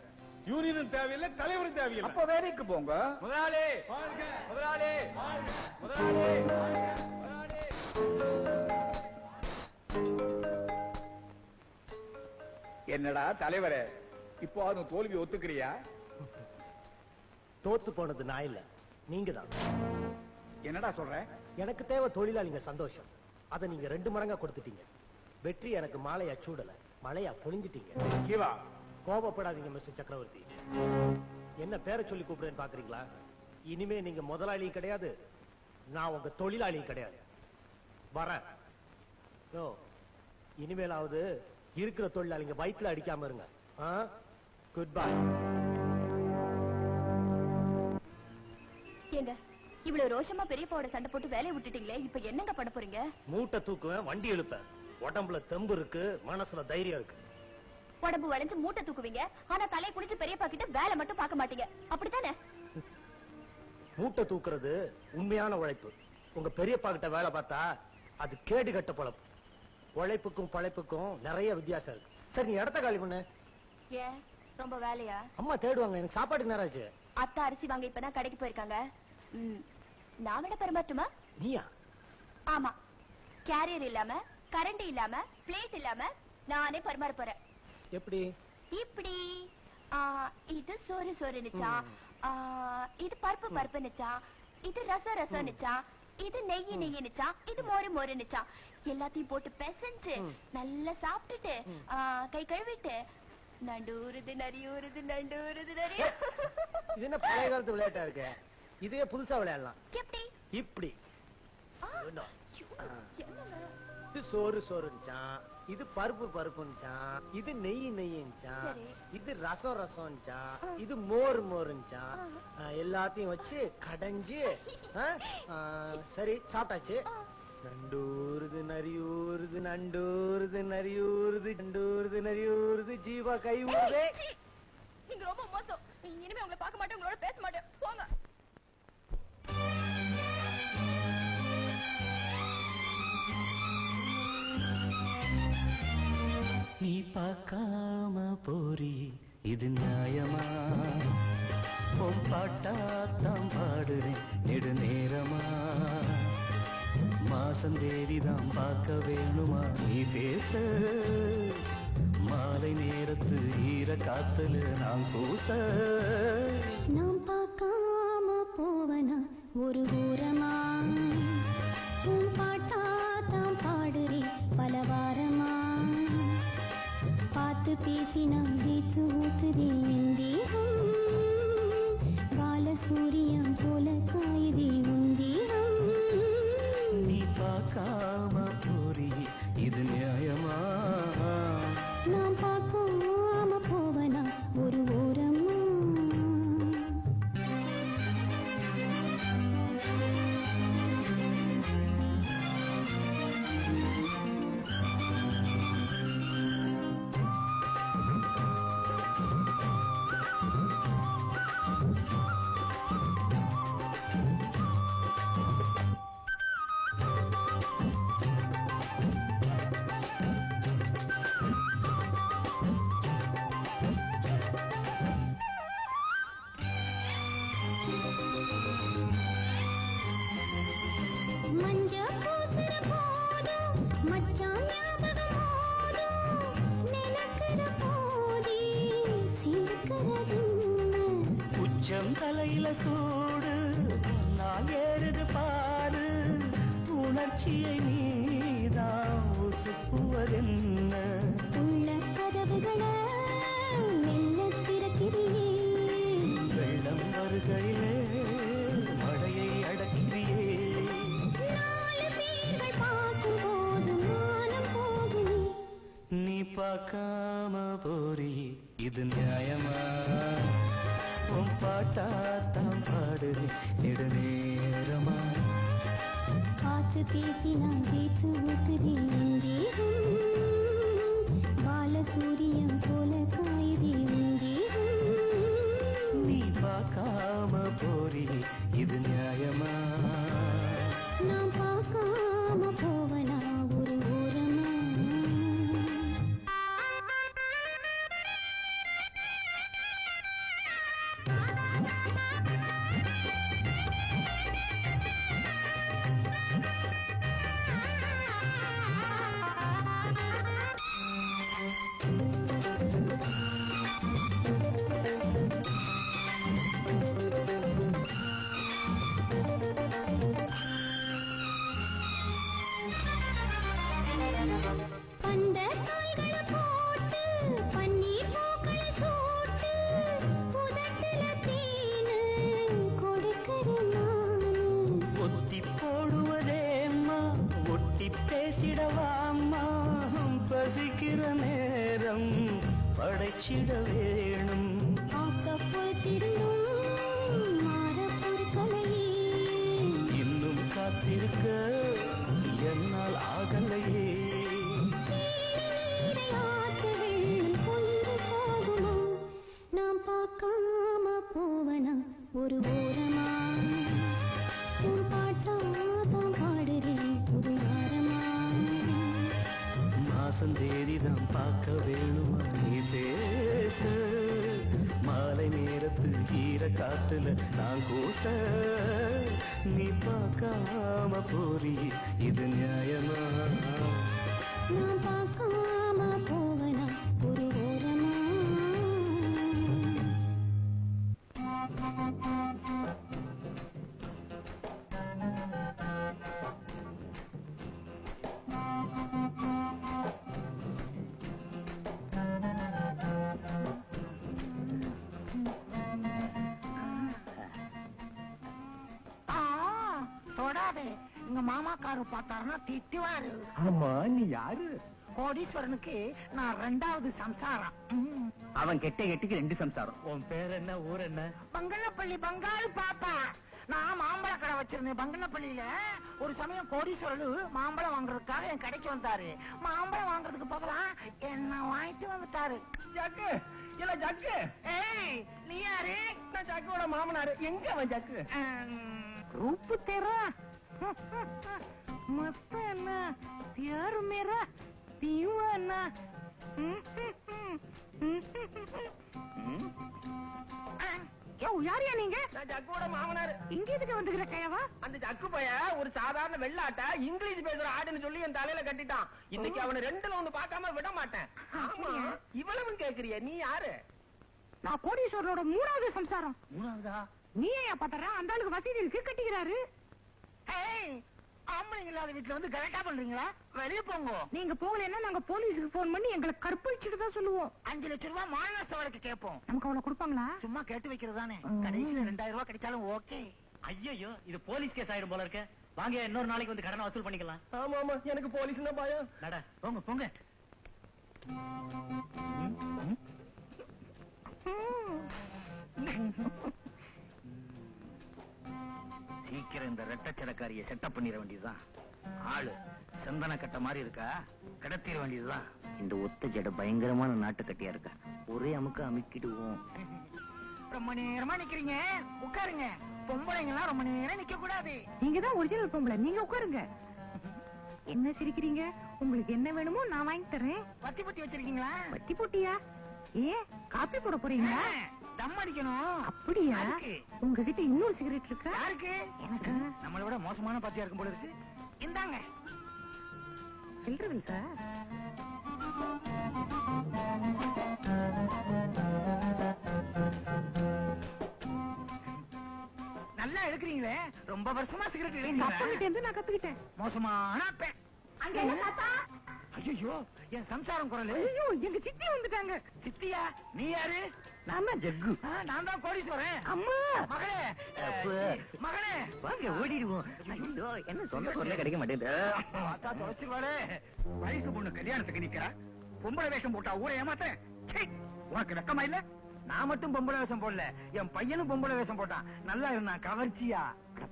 யூனியனும் தேவையில்லை, தலைவரும் தேவையில்லை. அப்ப வேலைக்கு போங்க. முதலாளி, முதலாளி, முதலாளி, முதலாளி. என்னடா தலைவரே, இப்போ அவன் தோல்வி ஒத்துக்கிறியா? தோத்து போனது நான் இல்ல, நீங்க தான். என்னடா சொல்ற? எனக்கு தேவை தொழிலாளிங்க சந்தோஷம். அதை நீங்க 2 மடங்கா கொடுத்துட்டீங்க. வெற்றி எனக்கு மாலையா சூடல, மழையா பொழிஞ்சிட்டீங்க. ஜீவா, கோபப்படாதீங்க மிஸ்டர் சக்கரவர்த்தி. என்ன பேரை சொல்லி கூப்பிடுறேன்னு பாக்குறீங்களா? இனிமே நீங்க முதலாளி கிடையாது, நான் உங்க தொழிலாளி கிடையாது. வரேன். இனிமேலாவது இருக்கிற தொழிலாளிங்க வயிற்றுல அடிக்காம இருங்க. Good bye. ஏங்க, இவ்வளவு ரோஷமா பெரியப்பாவோட சண்டை போட்டு வேலையை விட்டுட்டீங்களே, இப்ப என்னங்க பண்ண போறீங்க? மூட்டை தூக்குவேன், வண்டி இழுப்பேன். உடம்புல தெம்பு இருக்கு, மனசுல தைரியம் இருக்கு. உடம்பு வளைஞ்சு மூட்டை தூக்குவீங்க, ஆனா தலை குடிச்சு பெரியப்பா கிட்ட வேலை மட்டும் பார்க்க மாட்டீங்க, அப்படித்தானே? மூட்டை தூக்குறது உண்மையான உழைப்பு. உங்க பெரியப்பா கிட்ட வேலை பார்த்தா அது கேடு கட்ட பொழப்பு. உழைப்புக்கும் பழைப்புக்கும் நிறைய வித்தியாசம் இருக்கு. சரி, நீ இடத்த காலி பண்ணு. ஏன், ரொம்ப வேலையா? அம்மா தேடுவாங்க, எனக்கு சாப்பாடு நேரம் ஆச்சு. அத்தா அரிசி வாங்க இப்பதான் கடைக்கு போயிருக்காங்க. நான் விட பரமாட்டுமா? நீயா? ஆமா, கேரியர் இல்லாம, கரண்ட் இல்லாம, பிளேட் இல்லாம நானே பரிமாற போறேன். எப்படி? இப்படி இது சோறு சோறு நிச்சா, இது பருப்பு பருப்பு நிச்சா, இது ரசம் ரசம் நிச்சா, இது நெய் நெய் நிச்சா, இது மோரு மோரு நிச்சா. எல்லாத்தையும் போட்டு பிசைஞ்சு நல்லா சாப்பிட்டுட்டு கை கழுவிட்டு நண்டூருது நரியூருது நண்டூருது நரியூ. இது என்ன பழைய காலத்து விளையாட்டா இருக்கு? இதே புதுசா விளையாடலாம். எப்படி? இப்படி இது சோறு சோறுச்சான், இது பருப்பு பருப்புச்சான், இது நெய் நெய்ச்சான், இது ரசம் ரசம்ச்சான், இது மோர் மோருச்சான். எல்லாத்தையும் வச்சு கடைஞ்சு சரி சாப்பிட்டாச்சு. நண்டூருது நரியூருது நண்டூருது நரியூருது நண்டூருது நரியூருது ஜீவா கை ஊருது. நீங்க ரொம்ப மோசம். இனிமே உங்களை பார்க்க மாட்டேன், உங்களோட பேச மாட்டேன். போங்க. நீ பார்க்காம போறி இது நியாயமா? உன் பாட்டாத்தான் பாடுறேன் நெடு நேரமா. மாசம் தேதிதான் பார்க்க வேணுமா நீ பேச? மாலை நேரத்து ஈர காத்துல நான் கூச. நான் பார்க்காம போவனா ஒரு ஊரமா? உன் பாட்டாத்தான் பாடுறேன் பல வாரமா. பார்த்து பேசினா வீத்து ஊத்துதே என் தேகம். பால சூரியம் போல காயுதே உன் தேகம். நீ பார்க்காம போறி இது நியாயமா? நான் பார்க்காம போவனா ஒரு ஓரமா? தலையில சூடு நான் ஏறுது பாரு. உணர்ச்சியை நீதான் உசுப்புவதென்ன? உள்ள கதவுகளை மெல்ல திறக்கிறியே. வெள்ளம் வருகையிலே மழையை அடக்கிறியே. 4 பேர்கள் பார்க்கும் போது மானம் போகுமே. நீ பார்க்காம போறி இது நியாயமா? உன் பாட்டாத்தான் பாடுறேன் நெடு நேரமா. பார்த்து பேசினான் பேச்சு ஊத்துதே என் தேகம். பால சூரியம் போல காயுதே உன் தேகம். நீ பார்க்காம போறி இது நியாயமா? நான் பார்க்காம போவனா ஒரு ஓரமா? பந்த காய்களை போட்டு பன்னீர் பூக்களை சூட்டு உதட்டுல தேனு கொடுக்கிற நானு. ஒத்தி போடுவதேம்மா ஒட்டி பேசிடவாம்மா. பசிக்கிற நேரம் படைச்சிட வேணும். ஆக்கப்பட்டிருந்தும் மாற பொருட்களையே இன்னும் காத்திருக்க என்னால் ஆகலையே. நீரை ஆற்று வெள்ளம் கொண்டு போகுமா? நாம் பார்க்காம போவனா ஒரு ஓரமா? உன் பாட்டாதான் பாடுறேன் புது வாரமா. மாசம் தேதிதான் பார்க்க வேணுமா நீ பேச? மாலை நேரத்து ஈர காத்துல நான் கூச நீ பார்க்காம போறி இது நியாயமா நான் பார்க்காம போவனா ஒரு ஓரமா எங்க மாமாக்காரு பார்த்தாருன்னா திட்டுவாரு. ஆமா நீ யாரு? கோடீஸ்வரனுக்கு நான் 2வது சம்சாரம். அவன் கெட்ட கெட்டுக்கு 2 சம்சாரம். உன் பேர் என்ன, ஊர் என்ன? பங்கனப்பள்ளி பங்காளி பாப்பா. நான் மாம்பழ கடை வச்சிருந்தேன் பங்கனப்பள்ளியில. ஒரு சமயம் கோடீஸ்வரனு மாம்பழம் வாங்குறதுக்காக என் கடைக்கு வந்தாரு. மாம்பழம் வாங்குறதுக்கு பதிலா என்ன வாங்கிட்டு வந்துட்டாரு. ஜக்கு இல்ல ஜக்கு. ஏய் நீ யாரு? நான் ஜக்குவோட மாமனாரு. எங்க அவன் ஜக்கு? रूप तेरा मस्त है ना, प्यार मेरा दीवाना. யாரியா நீங்க? நான் ஜக்குவோட மாமனாரு. இங்க எதுக்கு வந்துக்கிற கையவா? அந்த ஜக்கு பைய ஒரு சாதாரண வெள்ளாட்ட இங்கிலீஷ் பேசுற ஆடுன்னு சொல்லி என் தலையில கட்டிட்டான். இன்னைக்கு அவனை 2ல 1 பார்க்காம விட மாட்டேன். ஆமா இவ்வளவும் கேக்குறிய? நீ யாரு? நான் கோடீஸ்வரனோட 3வது சம்சாரம். 3வதா? நீ ஏன் பாத்தற? அந்த ஆளுக்கு வசதி இருக்கு, கட்டிக்கிறாரு. ஆம்பளைங்க இல்லாத வீட்டுல வந்து கரெக்டா பண்றீங்களா? வெளியே போங்க. நீங்க போகலன்னா நாங்க போலீஸுக்கு போன் பண்ணி எங்களை கற்பழிச்சுட்டு தான் சொல்லுவோம். 5 லட்சம் ரூபாய் மானஸ்த வழக்கு கேட்போம். நமக்கு அவ்வளவு கொடுப்பாங்களா? சும்மா கேட்டு வைக்கிறது தானே. கடைசியில 2000 ரூபாய் கிடைச்சாலும் ஓகே. ஐயோ இது போலீஸ் கேஸ் ஆயிடும் போல இருக்க. வாங்க இன்னொரு நாளைக்கு வந்து கடனை வசூல் பண்ணிக்கலாம். ஆமா ஆமா எனக்கு போலீஸ் தான் பயம். நட போங்க போங்க. சீக்கிரம் இந்த ரெட்டச்சடக்காரிய செட்டப் பண்ணிட வேண்டியதுதான். ஆளு சந்தன கட்ட மாதிரி இருக்கா, கடத்திட வேண்டியதுதான். இந்த ஒத்த ஜட பயங்கரமான நாட்டு கட்டியா இருக்கா, ஒரே அமுக்க அமுக்கிடுவோம். ரொம்ப நேரமா நிக்கிறீங்க, உட்காருங்க. பொம்பளைங்க எல்லாம் ரொம்ப நேரம் நிக்க கூடாது. நீங்க தான் ஒரிஜினல் பொம்பளை, நீங்க உட்காருங்க. என்ன சிரிக்கிறீங்க? உங்களுக்கு என்ன வேணுமோ நான் வாங்கி தரேன். பத்தி பத்தி வச்சிருக்கீங்களா? பத்தி போட்டியா? ஏன் காப்பி போட போறீங்களா? தம் அடிக்கணும். அப்படியா? உங்ககிட்ட இன்னொரு சிகரெட் இருக்கா? யாருக்கு? எனக்கு. நம்மளை விட மோசமான பாத்தியா இருக்கும் போல இருக்கு. இந்தாங்க. சில்லறவில் சார். நல்லா எடுக்கிறீங்களே. ரொம்ப வருஷமா சிகரெட் அப்பா கிட்ட இருந்து நான் கத்துக்கிட்டேன். மோசமான அப்பன். அங்க என்ன தாத்தா? ஐயோ என் சம்சாரம் குரல். ஐயோ எங்க சித்தி வந்துட்டாங்க. சித்தியா? நீ யாரு? நான் தான் ஜக்கு. நான் தான் கோடீஸ்வரன். அம்மா மகளே மகளே வாங்க ஓடிடுவோம். ஐயோ என்ன சொந்த பொருளே கிடைக்க மாட்டேங்குது. பார்த்தா தொலைச்சிருவாளே. வயசு பொண்ணு கல்யாணத்துக்கு நிக்கிறா, பொம்பளை வேஷம் போட்டா ஊரை ஏமாத்துறேன். உனக்கு வெக்கமா இல்ல? நான் மட்டும் பொம்பளை வேஷம் போடல, என் பையனும் பொம்பளை வேஷம் போட்டான். நல்லா இருந்தான் கவர்ச்சியா.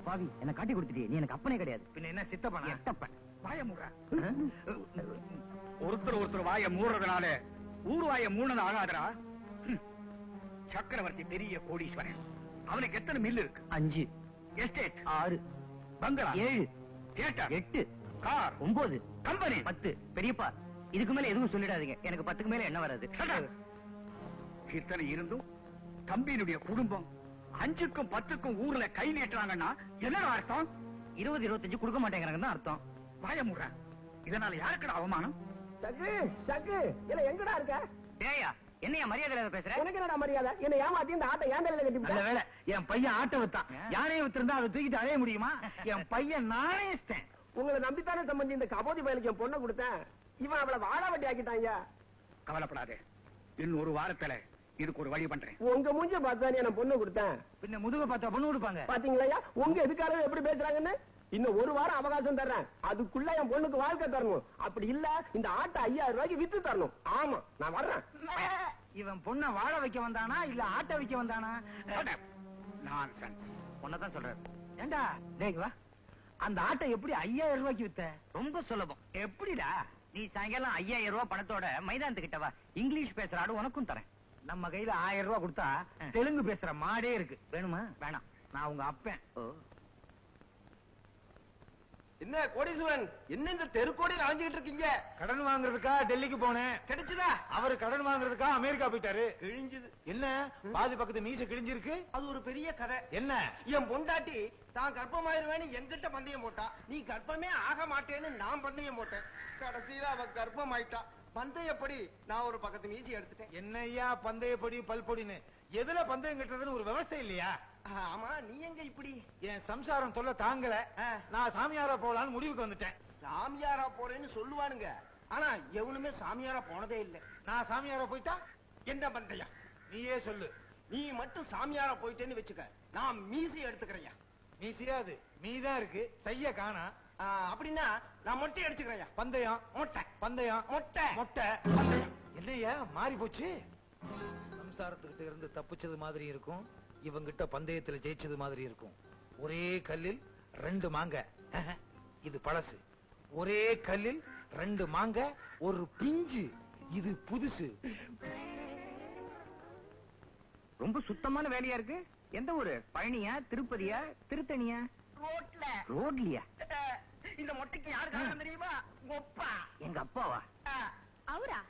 பாவி என்ன காட்டி கொடுத்துட்டே, நீ எனக்கு அப்பனே கிடையாது. பின்ன என்ன சித்தப்பா? எட்டப்பன். வாய மூடுற. ஒருத்தர் வாய மூடுறதுனால ஊர் வாய மூணது ஆகாதரா. சக்கரவர்த்தி பெரிய கோடீஸ்வரன். அவனுக்கு எத்தனை மில் இருக்கு? 5. எஸ்டேட் 6. பங்களா 7. தியேட்டர் 8. கார் 9. கம்பெனி 10. பெரியப்பா இதுக்கு மேல எதுவும் சொல்லிடாதீங்க, எனக்கு 10க்கு மேல என்ன வராது. இத்தனை இருந்தும் தம்பியினுடைய குடும்பம் 5க்கும் 10க்கும் ஊர்ல கை நீட்டுறாங்கன்னா என்ன அர்த்தம்? 20 25 கொடுக்க மாட்டேங்கிறாங்க தான் அர்த்தம். வாய மூடுற. இதனால யாருக்குடா அவமானம்? ஜக்கு ஜக்கு இல்ல எங்கடா இருக்க? டேயா என்னையா மரியாதை பேசுற? எனக்கு என்னடா மரியாதை? என்ன ஏமாத்தி இந்த ஆட்டை ஏன் தலையில கட்டி நல்ல வேளை என் பையன் ஆட்டை வித்தான். யானையை வித்திருந்தா அதை தூக்கிட்டு அலைய முடியுமா? என் பையன் நானே இஷ்டேன். உங்களை நம்பித்தானே சம்பந்தி இந்த கபோதி பயலுக்கு என் பொண்ணை கொடுத்தேன். இவன் அவளை வாழ வட்டி ஆக்கிட்டாங்க. கவலைப்படாதே, இன்னும் ஒரு வாரத்துல இதுக்கு ஒரு வழி பண்றேன். உங்க மூஞ்ச பார்த்தானே நான் பொண்ணு கொடுத்தேன். பின்ன முதுக பார்த்தா பொண்ணு கொடுப்பாங்க. பாத்தீங்களா உங்க எதுக்காக எப்படி பேசுறாங்கன்னு? இன்னும் ஒரு வாரம் அவகாசம் தர்றேன், அதுக்குள்ள என் பொண்ணுக்கு வாழ்க்கை தரணும். அப்படி இல்ல இந்த ஆட்டை 5000 ரூபாய்க்கு வித்து தரணும். ஆமா நான் வர்றேன். இவன் பொண்ண வாழ வைக்க வந்தானா இல்ல ஆட்ட வைக்க வந்தானா? நான்சென்ஸ். உன்னதான் சொல்றேன். ஏண்டா டேய் வா, அந்த ஆட்டை எப்படி 5000 ரூபாய்க்கு வித்த? ரொம்ப சுலபம். எப்படிடா? நீ சாயங்காலம் 5000 ரூபாய் பணத்தோட மைதானத்துக்கிட்ட வா, இங்கிலீஷ் பேசுற ஆடு உனக்கும் தரேன். நம்ம கையில 1000 ரூபாய் கொடுத்தா தெலுங்கு பேசுற மாடே இருக்கு. வேணுமா? வேணாம், நான் உங்க அப்பன். என்ன கோடீஸ்வரன், என்ன இந்த தெருக்கோடியில் அலைஞ்சிட்டு இருக்கீங்க? கடன் வாங்குறதுக்கா டெல்லிக்கு போனேன். கிடைச்சதா? அவரு கடன் வாங்குறதுக்கா அமெரிக்கா போயிட்டாரு. கிழிஞ்சது. என்ன பாதி பக்கத்து மீச கிழிஞ்சிருக்கு? அது ஒரு பெரிய கதை. என்ன? என் பொண்டாட்டி தான் கர்ப்பமாயிருவேன்னு என்கிட்ட பந்தயம் போட்டா. நீ கர்ப்பமே ஆக மாட்டேன்னு நான் பந்தயம் போட்டேன். கடைசியில அவ கர்ப்பம் ஆயிட்டா. பந்தயப்படி நான் ஒரு பக்கத்து மீசி எடுத்துட்டேன். என்னையா பந்தயப்படி பல்பொடின்னு எதுல பந்தயம் கட்டுறதுன்னு ஒரு விவசாயம் இல்லையா? ஆமா, நீ எங்க இப்படி? என் சம்சாரம் தொல்லை தாங்கல, நான் சாமியாரா போலான்னு முடிவுக்கு வந்துட்டேன். சாமியாரா போறேன்னு சொல்லுவானுங்க, ஆனா எவனுமே சாமியாரா போனதே இல்ல. நான் சாமியாரா போயிட்டா என்ன பண்றியா? நீயே சொல்லு. நீ மட்டும் சாமியாரா போயிட்டேன்னு வச்சுக்க, நான் மீசி எடுத்துக்கிறேன். மீசியாது மீதான் இருக்கு, செய்ய காணா. அப்படின்னா நான் மொட்டை அடிச்சுக்கிறேன். பந்தயம் மொட்டை, பந்தயம் மொட்டை, மொட்டை, பந்தயம். என்னையா மாறி போச்சு? சம்சாரத்துக்கிட்ட இருந்து தப்பிச்சது மாதிரி இருக்கும், இவங்கிட்ட பந்தயத்துல ஜெயிச்சது மாதிரி இருக்கும். ஒரே கல்லில் 2 மாங்க. இது பழசு. ஒரே கல்லில் 2 மாங்க, ஒரு பிஞ்சு. இது புதுசு. ரொம்ப சுத்தமான வேலையா இருக்கு. எந்த ஊரு? பழனியா, திருப்பதியா, திருத்தணியா? ரோட்ல. ரோட்லயா? இந்த மொட்டைக்கு யாரு காரணம் தெரியுமா? ஒப்பா. எங்க அப்பாவா? அவரா?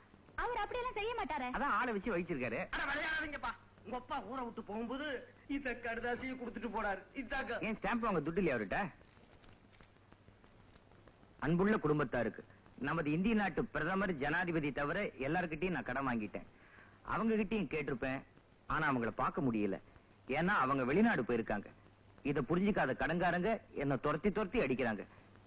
அவர் அப்படியெல்லாம் செய்ய மாட்டாரு. அதான் ஆளை வச்சு வச்சிருக்காரு. விளையாடாதீங்கப்பா. உங்க அப்பா ஊரை விட்டு போகும்போது இந்த கடுதாசியை கொடுத்துட்டு போனாரு. இதாங்க. ஏன் ஸ்டாம்ப் வாங்க துட்டு இல்லையா அவர்கிட்ட? அன்புள்ள குடும்பத்தாருக்கு நமது இந்திய நாட்டு பிரதமர் ஜனாதிபதி தவிர எல்லார்கிட்டையும் நான் கடன் வாங்கிட்டேன். அவங்க கிட்டையும் கேட்டிருப்பேன், ஆனா அவங்கள பார்க்க முடியல. ஏன்னா அவங்க வெளிநாடு போயிருக்காங்க. இத புரிஞ்சுக்காத கடன்காரங்க என்ன துரத்தி அடிக்கிறாங்க.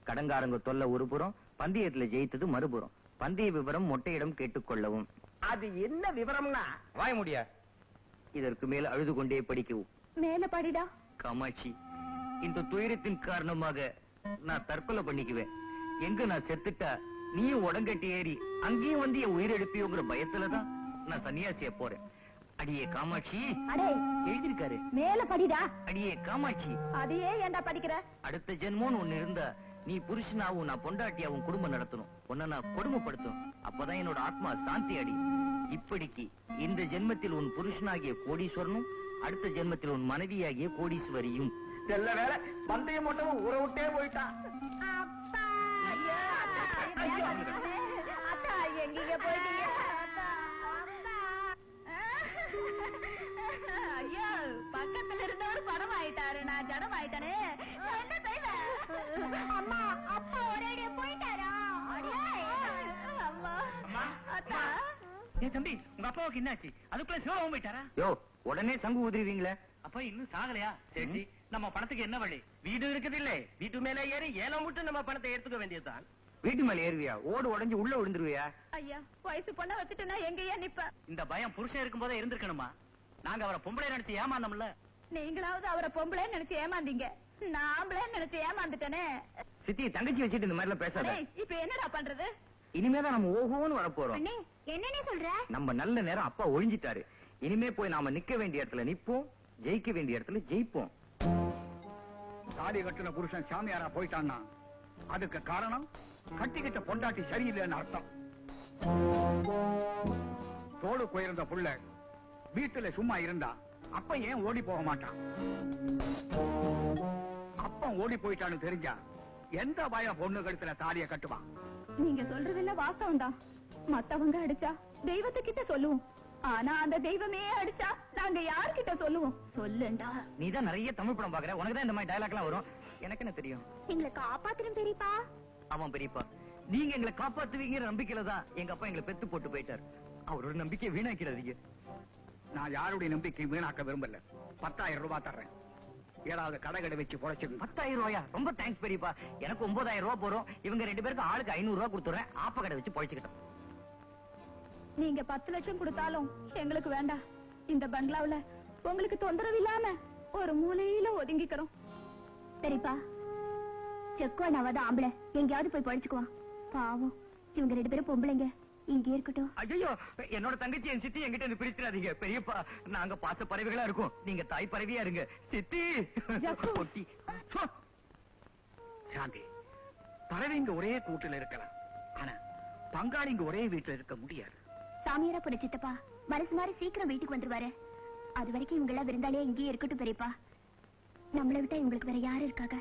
கடன்காரங்க தொல்லை ஒரு புறம், பந்தயத்துல ஜெயித்தது மறுபுறம். பந்தய விவரம் மொட்டையிடம் கேட்டுக்கொள்ளவும். அது என்ன விவரம்னா? வாய முடியா. இதற்கு மேல அழுது கொண்டே படிக்கவும். மேல படிடா. காமாட்சி, இந்த துயரத்தின் காரணமாக நான் தற்கொலை பண்ணிக்குவேன். எங்க நான் செத்துட்டா நீயும் உடங்கட்டி ஏறி அங்கேயும் வந்து என் உயிரெழுப்பியோங்கிற பயத்துலதான் நான் சன்னியாசிய போறேன். அடியே காமாட்சி. அடே எழுதிருக்காரு. மேல படிடா. அடியே காமாட்சி. அதையே ஏன்டா படிக்கிற? அடுத்த ஜென்மோன்னு ஒண்ணு இருந்தா நீ புருஷனாவும் நான் பொண்டாட்டியாவும் குடும்பம் நடத்தணும். உன்னை நான் கொடுமைப்படுத்தணும். அப்பதான் என்னோட ஆத்மா சாந்தி அடி. இப்படிக்கு இந்த ஜென்மத்தில் உன் புருஷனாகிய கோடீஸ்வரனும், அடுத்த ஜென்மத்தில் உன் மனைவியாகிய கோடீஸ்வரியும். நல்ல வேலை பந்தயம் மட்டும் ஊரை விட்டே போயிட்டான். அத்தா எங்கீங்க போயிட்டீங்க? ஐயோ, பக்கத்துல இருந்தவர் படம் ஆயிட்டாரு, நான் ஜடம் ஆயிட்டானே. என்ன செய்வேன்? அம்மா, அப்பா ஒரேடியா போயிட்டாரா? அம்மா, அத்தா. ஏ தம்பி, உங்க அப்பாவுக்கு என்னாச்சு? அதுக்குள்ள சிவராமன் போயிட்டாரா? யோ, உடனே சங்கு ஊதுருவீங்களே. அப்ப இன்னும் சாகலையா? சரி, நம்ம பணத்துக்கு என்ன வழி? வீடு இருக்குது இல்ல, வீட்டு மேல ஏறி ஏலம் விட்டு நம்ம பணத்தை எடுத்துக்க வேண்டியதுதான். வீட்டு மேல ஏறுவியா? ஓடு உடைஞ்சு உள்ள விழுந்துருவியா? ஐயா, வயசு பொண்ண வச்சுட்டுனா எங்கயா நிப்ப? இந்த பயம் புருஷன் இருக்கும் போதே இருந்திருக்கணுமா? நாங்க அவரை பொம்பளை நினைச்சு ஏமாந்தோம்ல. நீங்களாவது அவரை பொம்பளை நினைச்சு ஏமாந்தீங்க, நான் ஆம்பளை நினைச்சு ஏமாந்துட்டேனே. சித்தி, தங்கச்சி வச்சுட்டு இந்த மாதிரிலாம் பேசாத. இப்ப என்னடா பண்றது? இனிமேதான் நம்ம ஓஹோன்னு வரப்போறோம். என்னன்னு சொல்ற? நம்ம நல்ல நேரம் அப்பா ஒழிஞ்சிட்டாரு. இனிமே போய் நாம நிக்க வேண்டிய இடத்துல நிப்போம், ஜெயிக்க வேண்டிய இடத்துல ஜெயிப்போம். தாடி கட்டின புருஷன் சாமியாரா போயிட்டான்னா அதுக்கு காரணம் கட்டிக்கிட்ட பொண்டாட்டி சரியில்லைன்னு அர்த்தம். தோடு போயிருந்த புள்ள வீட்டுல சும்மா இருந்தா அப்ப ஏன் ஓடி போக மாட்டான்? அப்ப ஓடி போயிட்டான்னு தெரிஞ்சா எந்த பய பொண்ணு கழுத்துல தாலிய கட்டுவான்? நீங்க சொல்றதெல்லாம் வாஸ்தவம் தான். மத்தவங்க அடிச்சா தெய்வத்துக்கிட்ட சொல்லுவோம், ஆனா அந்த தெய்வமே அடிச்சா நாங்க யார்கிட்ட சொல்லுவோம்? சொல்லுண்டா. நீதான் நிறைய தமிழ் படம் பாக்குற, உனக்குதான் இந்த மாதிரி டயலாக் எல்லாம் வரும். எனக்கு என்ன தெரியும்? எங்களை காப்பாத்திரும் பெரியப்பா. அவன் பெரியப்பா, நீங்க எங்களை காப்பாத்துவீங்கிற நம்பிக்கையில தான் எங்க அப்பா எங்களை பெத்து போட்டு போயிட்டார். அவரோட நம்பிக்கையை வீணாக்கிறாதீங்க. நான் யாருடைய நம்பிக்கையும் வீணாக்க விரும்பல. 10,000 ரூபாய் தர்றேன். ஏதாவது கடை வச்சு பொழைச்சு. 10,000 ரூபாயா? ரொம்ப தேங்க்ஸ் பெரியப்பா. எனக்கு 9,000 ரூபாய் போறோம். இவங்க 2 பேருக்கு ஆளுக்கு 500 ரூபாய் கொடுத்துறேன். ஆப்ப கடை வச்சு பொழைச்சுக்கிட்டோம். நீங்க 10 லட்சம் கொடுத்தாலும் எங்களுக்கு வேண்டாம். இந்த பங்களாவுல உங்களுக்கு தொந்தரவு இல்லாம ஒரு மூலையில ஒதுங்கிக்கிறோம். சரிப்பா, செக்குவானாவது ஆம்பளை எங்கேயாவது போய் பொழைச்சுக்குவான். பாவம், இவங்க 2 பேரும் பொம்பளைங்க, இங்கே இருக்கட்டும். ஐயோ, என்னோட தங்கச்சி என் சித்தி என்கிட்ட இருந்து பிரிச்சிடாதீங்க பெரியப்பா. நாங்க பாச பறவைகளா இருக்கோம், நீங்க தாய் பறவையா இருங்க. சித்தி பொட்டி. சாந்தி, பறவைங்க ஒரே கூட்டுல இருக்கலாம், ஆனா பங்காளிங்க ஒரே வீட்டுல இருக்க முடியாது. சாமியாரா போன சித்தப்பா மனசு மாதிரி சீக்கிரம் வீட்டுக்கு வந்துருவாரு. அது வரைக்கும் இவங்க எல்லாம் விருந்தாலே இங்கேயே இருக்கட்டும் பெரியப்பா. நம்மளை விட்டா இவங்களுக்கு வேற யாரு இருக்காங்க?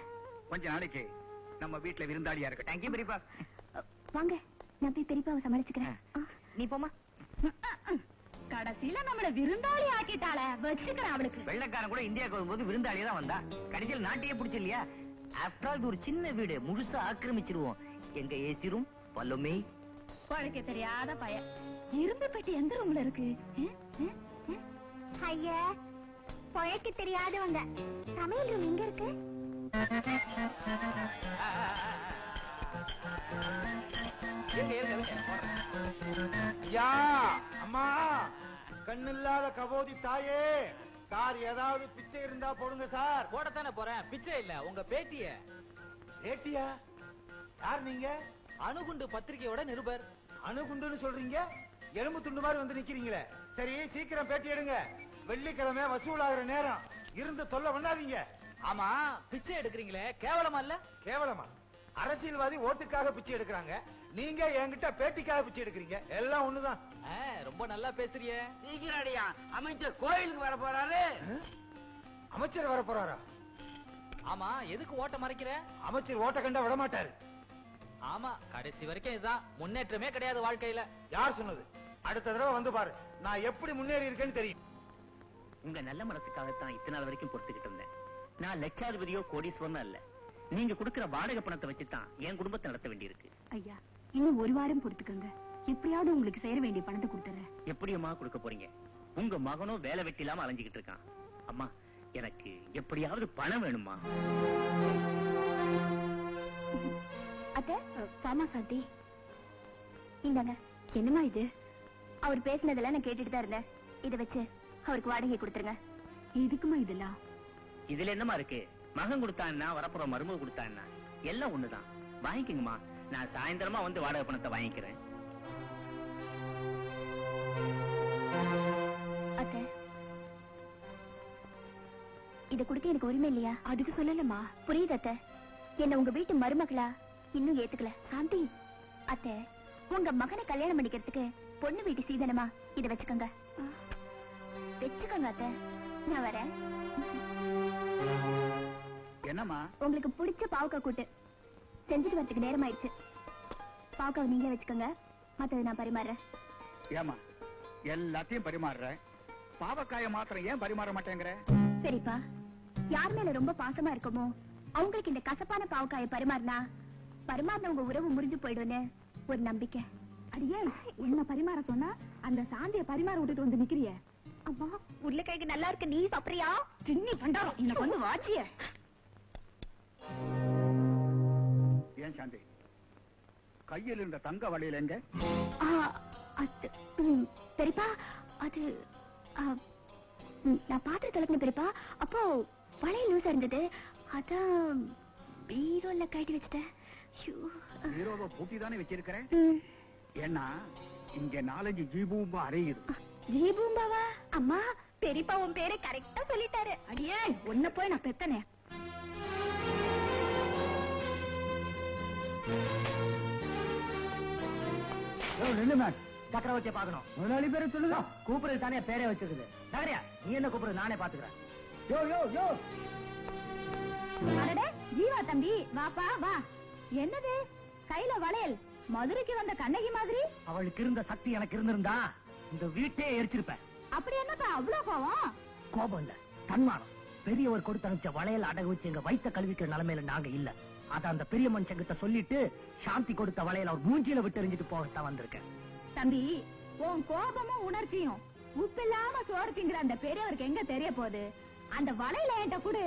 கொஞ்ச நாளைக்கு நம்ம வீட்டுல விருந்தாளியா இருக்கு. தேங்க்யூ பெரியப்பா. வாங்க, நான் போய் பெரியப்பாவை சமாளிச்சுக்கிறேன். நீ போமா. கடைசியில நம்மள விருந்தாளி ஆக்கிட்டாள, வச்சுக்கிறேன் அவளுக்கு. வெள்ளக்காரன் கூட இந்தியாவுக்கு வரும்போது விருந்தாளியா தான் வந்தா. கடைசியில் நாட்டையே பிடிச்சு இல்லையா? ஆஃப்டர் ஆல் இது ஒரு சின்ன வீடு, முழுசா ஆக்கிரமிச்சிருவோம். எங்க ஏசி ரூம் பல்லுமே. பழக்க தெரியாத பையன். இரும்பு பெட்டி எந்த ரூம்ல இருக்கு? ஐயா, பழக்க தெரியாதவங்க. சமையல் ரூம் எங்க இருக்கு? ஐயா, அம்மா, கண்ணில்லாத கபோதி தாயே, சார் ஏதாவது பிச்சை இருந்தா போடுங்க சார். போடத்தானே போறேன். பிச்சை இல்ல, உங்க பேட்டிய. பேட்டியா? யார் நீங்க? அணுகுண்டு பத்திரிகையோட நிருபர். அணுகுண்டுன்னு சொல்றீங்க, எலும்பு துண்டு மாதிரி வந்து நிக்கிறீங்களே. சரி, சீக்கிரம் பேட்டி எடுங்க. வெள்ளிக்கிழமை வசூலாகிற நேரம், இருந்து தொல்லை பண்ணாதீங்க. ஆமா, பிச்சை எடுக்கிறீங்களே, கேவலமா இல்ல? கேவலமா? அரசியல்வாதி ஓட்டுக்காக பிச்சை எடுக்கிறாங்க, நீங்க என்கிட்ட பேட்டிக்காக பிச்சை எடுக்கிறீங்க. எல்லாம் ஒண்ணுதான். ரொம்ப நல்லா பேசுறிய. சீக்கிரடியா, அமைச்சர் கோயிலுக்கு வர போறாரு. அமைச்சர் வர போறாரா? ஆமா, எதுக்கு ஓட்ட மறைக்கிற? அமைச்சர் ஓட்ட கண்டா விட மாட்டாரு. ஆமா, கடைசி வரைக்கும் இதுதான், முன்னேற்றமே கிடையாது வாழ்க்கையில. யார் சொன்னது? அடுத்த தடவை வந்து பாரு, நான் எப்படி முன்னேறி இருக்கேன்னு தெரியும். உங்க நல்ல மனசுக்காகத்தான் இத்தனை நாள் வரைக்கும் பொறுத்துக்கிட்டு இருந்தேன். நான் லட்சாதிபதியோ கோடீஸ்வரனும் அல்ல. நீங்க கொடுக்கிற வாடகை பணத்தை வச்சுதான் என் குடும்பத்தை நடத்த வேண்டியிருக்கு. ஐயா, இன்னும் ஒரு வாரம் பொறுத்துக்கங்க. எப்படியாவது உங்களுக்கு சேர வேண்டிய பணத்தை கொடுத்துறேன். எப்படியம்மா கொடுக்க போறீங்க? உங்க மகனும் வேலை வெட்டி இல்லாம அலைஞ்சுக்கிட்டு இருக்கான். அம்மா, எனக்கு எப்படியாவது பணம் வேணுமா? அத்தை, பாமா சாந்தி, இந்தாங்க. என்னமா இது? அவர் பேசினதெல்லாம் நான் கேட்டுட்டு தான் இருந்தேன். இதை வச்சு அவருக்கு வாடகை கொடுத்துருங்க. இதுக்குமா இதெல்லாம்? இதுல என்னமா இருக்கு? மகன் கொடுத்தான்னா, வரப்புற மருமக கொடுத்தான்னா எல்லாம் ஒண்ணுதான். வாங்கிக்கங்கம்மா. நான் சாயந்தரமா வந்து வாடகை பணத்தை வாங்கிக்கிறேன். அத்தை, இத கொடுக்க எனக்கு உரிமை இல்லையா? அதுக்கு சொல்லலமா. புரியுது அத்தை. என்ன உங்க வீட்டு மருமகளா இன்னும் ஏத்துக்கல. சாந்தி அத்தை, உங்க மகனை கல்யாணம் பண்ணிக்கிறதுக்கு பொண்ணு வீட்டு சீதனமா இத வச்சுக்கோங்க. வச்சுக்கோங்க அத்தை, நான் வரேன். என்னம்மா? உங்களுக்கு பிடிச்ச பாவக்காய் கூட்டு செஞ்சுட்டு வரதுக்கு நேரம் ஆயிடுச்சு. பாவக்காய் நீங்களே வச்சுக்கோங்க, மத்தது நான் பரிமாறுறேன். ஏமா எல்லாத்தையும் பரிமாறுற, பாவக்காய மாத்திரம் ஏன் பரிமாற மாட்டேங்கிற? சரிப்பா, யார் மேல ரொம்ப பாசமா இருக்கமோ அவங்களுக்கு இந்த கசப்பான பாவக்காயை பரிமாறின உங்க உறவு முறிஞ்சு போயிடும்னு ஒரு நம்பிக்கை. அடியே, என்ன பரிமாற சொன்னா அந்த சாந்திய பரிமாற விட்டுட்டு வந்து நிக்கிறிய? அம்மா, உருளைக்கிழங்கு நல்லா இருக்கு, நீ சாப்பிடுறியா? சின்னி பண்டாரம், எனக்கு வந்து வாச்சிய. ஏன் சாந்தி, கையில் இருந்த தங்க வளையல் எங்க? பெரியப்பா, அது நான் பாத்திரம் கலக்கணும் பெரியப்பா. அப்போ வளையல் லூசா இருந்தது, அதான் பீரோல கட்டி வச்சுட்டேன். பீரோவை பூட்டி தானே வச்சிருக்கிறேன். ஏன்னா இங்க 4-5 ஜீபூம்பா அறையுது. ஜீபூம்பாவா? அம்மா, பெரியப்பா உன் பேரை கரெக்டா சொல்லிட்டாரு. அடியே, உன்ன போய் நான் பெத்தனே. சக்கரவர்த்தியை பாக்கணும். முதலாளி பேரை சொல்லுங்க. கூப்பிடுறது தானே பேரே வச்சிருக்குது. நகரியா, நீ என்ன கூப்பிடுறது? நானே பாத்துக்கிறேன். யோ யோ யோ. அடடே, ஜீவா தம்பி, வாப்பா வா. என்னது கையில வளையல்? மதுரைக்கு வந்த கண்ணகி மாதிரி. அவளுக்கு இருந்த சக்தி எனக்கு இருந்திருந்தா இந்த வீட்டே எரிச்சிருப்பேன். அப்படி என்னப்பா அவ்வளவு கோவம்? கோபம் இல்ல, தன்மானம். பெரியவர் கொடுத்து அனுப்பிச்ச வளையல் அடகு வச்சு எங்க வயிற்ற கழுவிக்கிற நிலைமையில நாங்க இல்ல. அத அந்த பெரிய மனுஷன் கிட்ட சொல்லிட்டு சாந்தி கொடுத்த வளையல் அவர் மூஞ்சியில விட்டு எறிஞ்சிட்டு போகத்தான் வந்திருக்கேன். தம்பி, உன் கோபமும் உணர்ச்சியும் உப்பில்லாம சோறு திங்கிற அந்த பெரியவருக்கு எங்க தெரிய போகுது? அந்த வளையல என்கிட்ட கூட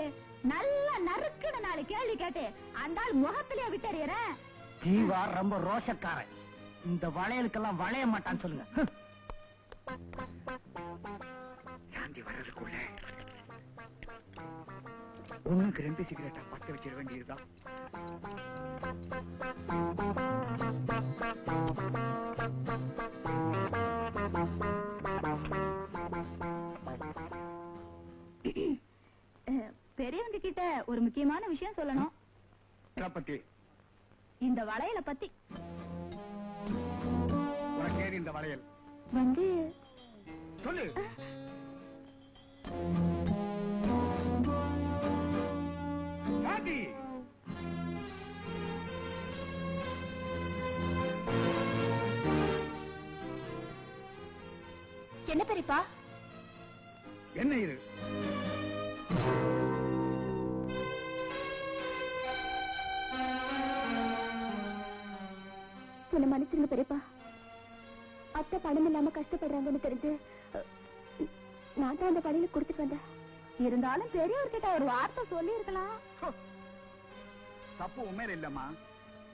நல்லா நறுக்குன்னு 4 கேள்வி கேட்டு அந்த ஆள் முகத்திலேயே விட்டறியற. ஜீவா ரொம்ப ரோஷக்காரன். இந்த வளையலுக்கெல்லாம் வளைய மாட்டான்னு சொல்லுங்க. சாந்தி வர்றதுக்குள்ள 1க்கு 2 சிகரெட்டா பத்த வச்சிட வேண்டியதுதான். பெரியவங்க கிட்ட ஒரு முக்கியமான விஷயம் சொல்லணும். பத்தி? இந்த வளையல பத்தி. உனக்கு ஏது இந்த வளையல்? வந்து சொல்லு. சாந்தி, என்ன பெரியப்பா? என்ன இது? என்ன மன்னிச்சிருங்க பெரியப்பா. அத்தை பணம் இல்லாம கஷ்டப்படுறாங்கன்னு தெரிஞ்சு நான் தான் அந்த கடையில கொடுத்துட்டு வந்தேன். இருந்தாலும் பெரியவர்கிட்ட ஒரு வார்த்தை சொல்லி இருக்கலாம். தப்பு உண்மையில இல்லம்மா.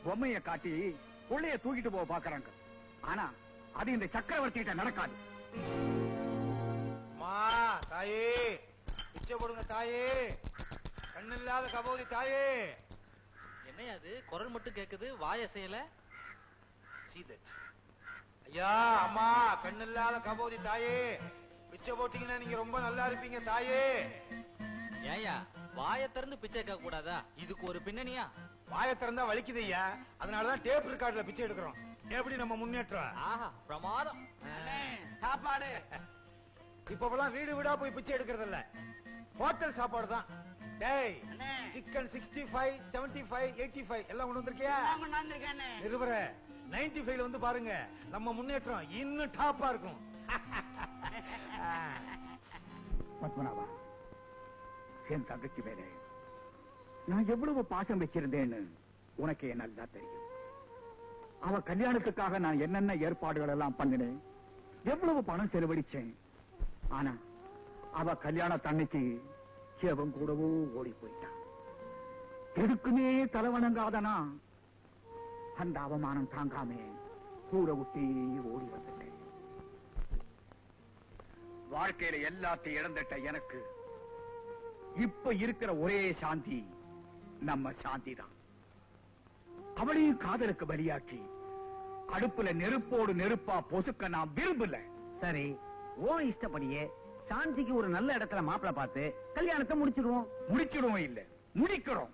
பொம்மைய காட்டி புள்ளைய தூக்கிட்டு போக பாக்குறாங்க. ஆனா அது இந்த சக்கரவர்த்தி கிட்ட நடக்காது. தாயே பிச்சை போடுங்க தாயே, கண்ணு இல்லாத கபோதி தாயே. என்ன அது குரல் மட்டும் கேக்குது, வாய செய்யல. ஐயா அம்மா, கண்ணு இல்லாத கபோதி தாயே, பிச்சை போட்டீங்கன்னா நீங்க ரொம்ப நல்லா இருப்பீங்க தாயே. ஏயா வாய திறந்து பிச்சை கேட்க கூடாதா? இதுக்கு ஒரு பின்னணியா? வாய திறந்தா வலிக்குது ஐயா, அதனாலதான் டேப் ரெக்கார்ட்ல பிச்சை எடுக்கிறோம். எப்படி நம்ம முன்னேற்றம்? ஆஹா பிரமாதம். சாப்பாடு இப்பெல்லாம் வீடு வீடா போய் பிச்சை எடுக்கிறது இல்ல, ஹோட்டல் சாப்பாடு தான். டேய் சிக்கன் 65, 75, 85 எல்லாம் கொண்டு வந்திருக்கியா? நிருபர 95 வந்து பாருங்க, நம்ம முன்னேற்றம் இன்னும் டாப்பா இருக்கும். பத்மநாபா, என் தங்கச்சி மேல நான் எவ்வளவு பாசம் வச்சிருந்தேன்னு உனக்கே நல்லா தெரியும். அவ கல்யாணத்துக்காக நான் என்னென்ன ஏற்பாடுகள் எல்லாம் பண்ணினேன், எவ்வளவு பணம் செலவழிச்சேன். ஆனா அவ கல்யாண தன்னைக்கு எவன் கூடவோ ஓடி போயிட்டான். எதுக்குமே தலைவணங்காதனா அந்த அவமானம் தாங்காமே கூட விட்டு ஓடி வந்துட்டேன். வாழ்க்கையில எல்லாத்தையும் இழந்துட்ட எனக்கு இப்ப இருக்கிற ஒரே சாந்தி நம்ம சாந்தி தான். அவளையும் காதலுக்கு பலியாக்கி அடுப்புல நெருப்போடு நெருப்பா பொசுக்க நான் விரும்பல. சரி, ஓ இஷ்டப்படியே சாந்திக்கு ஒரு நல்ல இடத்துல மாப்பிளை பார்த்து கல்யாணத்தை முடிச்சிடுவோம். முடிச்சிடுவோம் இல்ல, முடிக்கிறோம்.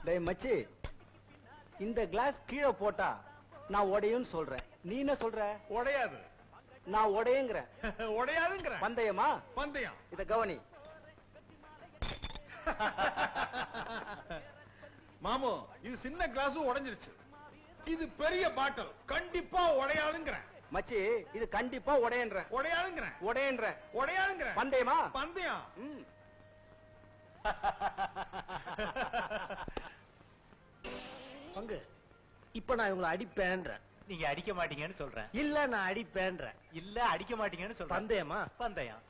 டேய் மச்சி, இந்த கிளாஸ் கீழே போட்டா நான் உடையும் சொல்றேன், நீ என்ன சொல்ற? உடையாது. நான் உடையங்கிற. உடையாதுங்கிற. பந்தயமா? பந்தயம். இத கவனி. மாமு, இது சின்ன கிளாஸ் உடைஞ்சிருச்சு, இது பெரிய பாட்டில், கண்டிப்பா உடையாதுங்கிற. மச்சி, இது கண்டிப்பா உடையன்ற. உடையாதுங்கிற. உடையன்ற. உடையாதுங்கிற. பந்தயமா? பந்தயம். பங்கு, இப்ப நான் இவங்களை அடிப்பேன்ற. நீங்க அடிக்க மாட்டீங்கன்னு சொல்றேன். இல்ல நான் அடிப்பேன்ற. இல்ல அடிக்க மாட்டீங்கன்னு சொல்றேன். பந்தயமா? பந்தயம்.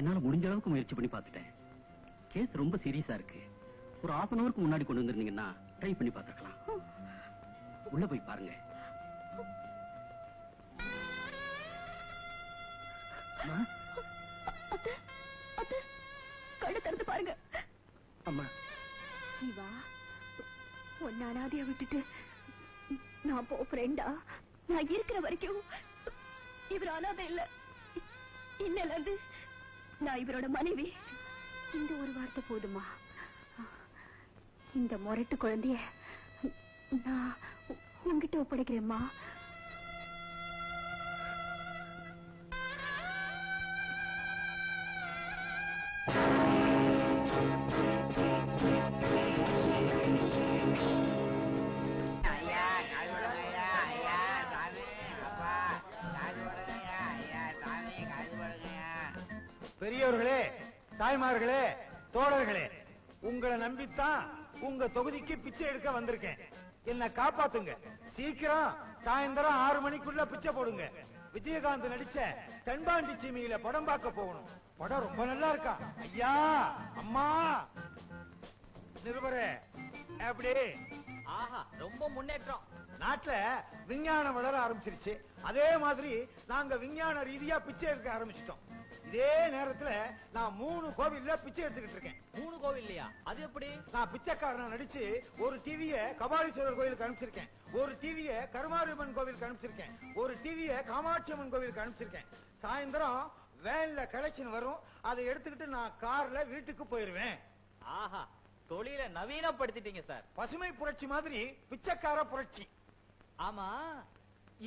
என்னால முடிஞ்ச அளவுக்கு முயற்சி பண்ணி பார்த்துட்டேன். கேஸ் ரொம்ப சீரியஸா இருக்கு. ஒரு half an hourக்கு முன்னாடி கொண்டு வந்திருந்தீங்கன்னா ட்ரை பண்ணி பார்த்துக்கலாம். உள்ள போய் பாருங்க. கண்ணை திறந்து பாருங்க. அம்மா சிவா, உன்னை அனாதையா விட்டுட்டு நான் போ ஃப்ரெண்டா? நான் இருக்கிற வரைக்கும் இவர் அனாதை இல்ல. இன்னல இருந்து நான் இவரோட மனைவி. இந்த ஒரு வார்த்தை போதுமா? இந்த முரட்டு குழந்தைய நான் உங்ககிட்ட ஒப்படைக்கிறேம்மா. பெரியவர்களே, தாய்மார்களே, தோழர்களே, உங்களை நம்பித்தான் உங்க தொகுதிக்கு பிச்சை எடுக்க வந்திருக்கேன். என்ன காப்பாத்துங்க. சீக்கிரம் சாயந்தரம் 6 மணிக்குள்ள பிச்சை போடுங்க. விஜயகாந்த் நடிச்ச தென்பாண்டி சீமையில படம் பார்க்க போகணும். படம் ரொம்ப நல்லா இருக்கா. ஐயா, அம்மா, நிருபரே, எப்படி? ஆஹா, ரொம்ப முன்னேற்றம். நாட்டுல விஞ்ஞானம் வளர ஆரம்பிச்சிருச்சு. அதே மாதிரி நாங்க விஞ்ஞான ரீதியா பிச்சை எடுக்க ஆரம்பிச்சிட்டோம். இதே நேரத்துல நான் 3 கோவில்ல பிச்சை எடுத்துக்கிட்டு இருக்கேன். 3 கோவில்லையா? அது எப்படி? நான் பிச்சைக்காரனா நடிச்சு ஒரு டிவிய கபாலீஸ்வரர் கோயிலுக்கு அனுப்பிச்சிருக்கேன், ஒரு டிவிய கருமாரியம்மன் கோவிலுக்கு அனுப்பிச்சிருக்கேன், ஒரு டிவிய காமாட்சி அம்மன் கோவிலுக்கு அனுப்பிச்சிருக்கேன். சாயந்தரம் வேன்ல கலெக்ஷன் வரும், அதை எடுத்துக்கிட்டு நான் கார்ல வீட்டுக்கு போயிருவேன். ஆஹா, தொழில நவீனப்படுத்திட்டீங்க சார். பசுமை புரட்சி மாதிரி பிச்சைக்கார புரட்சி. ஆமா,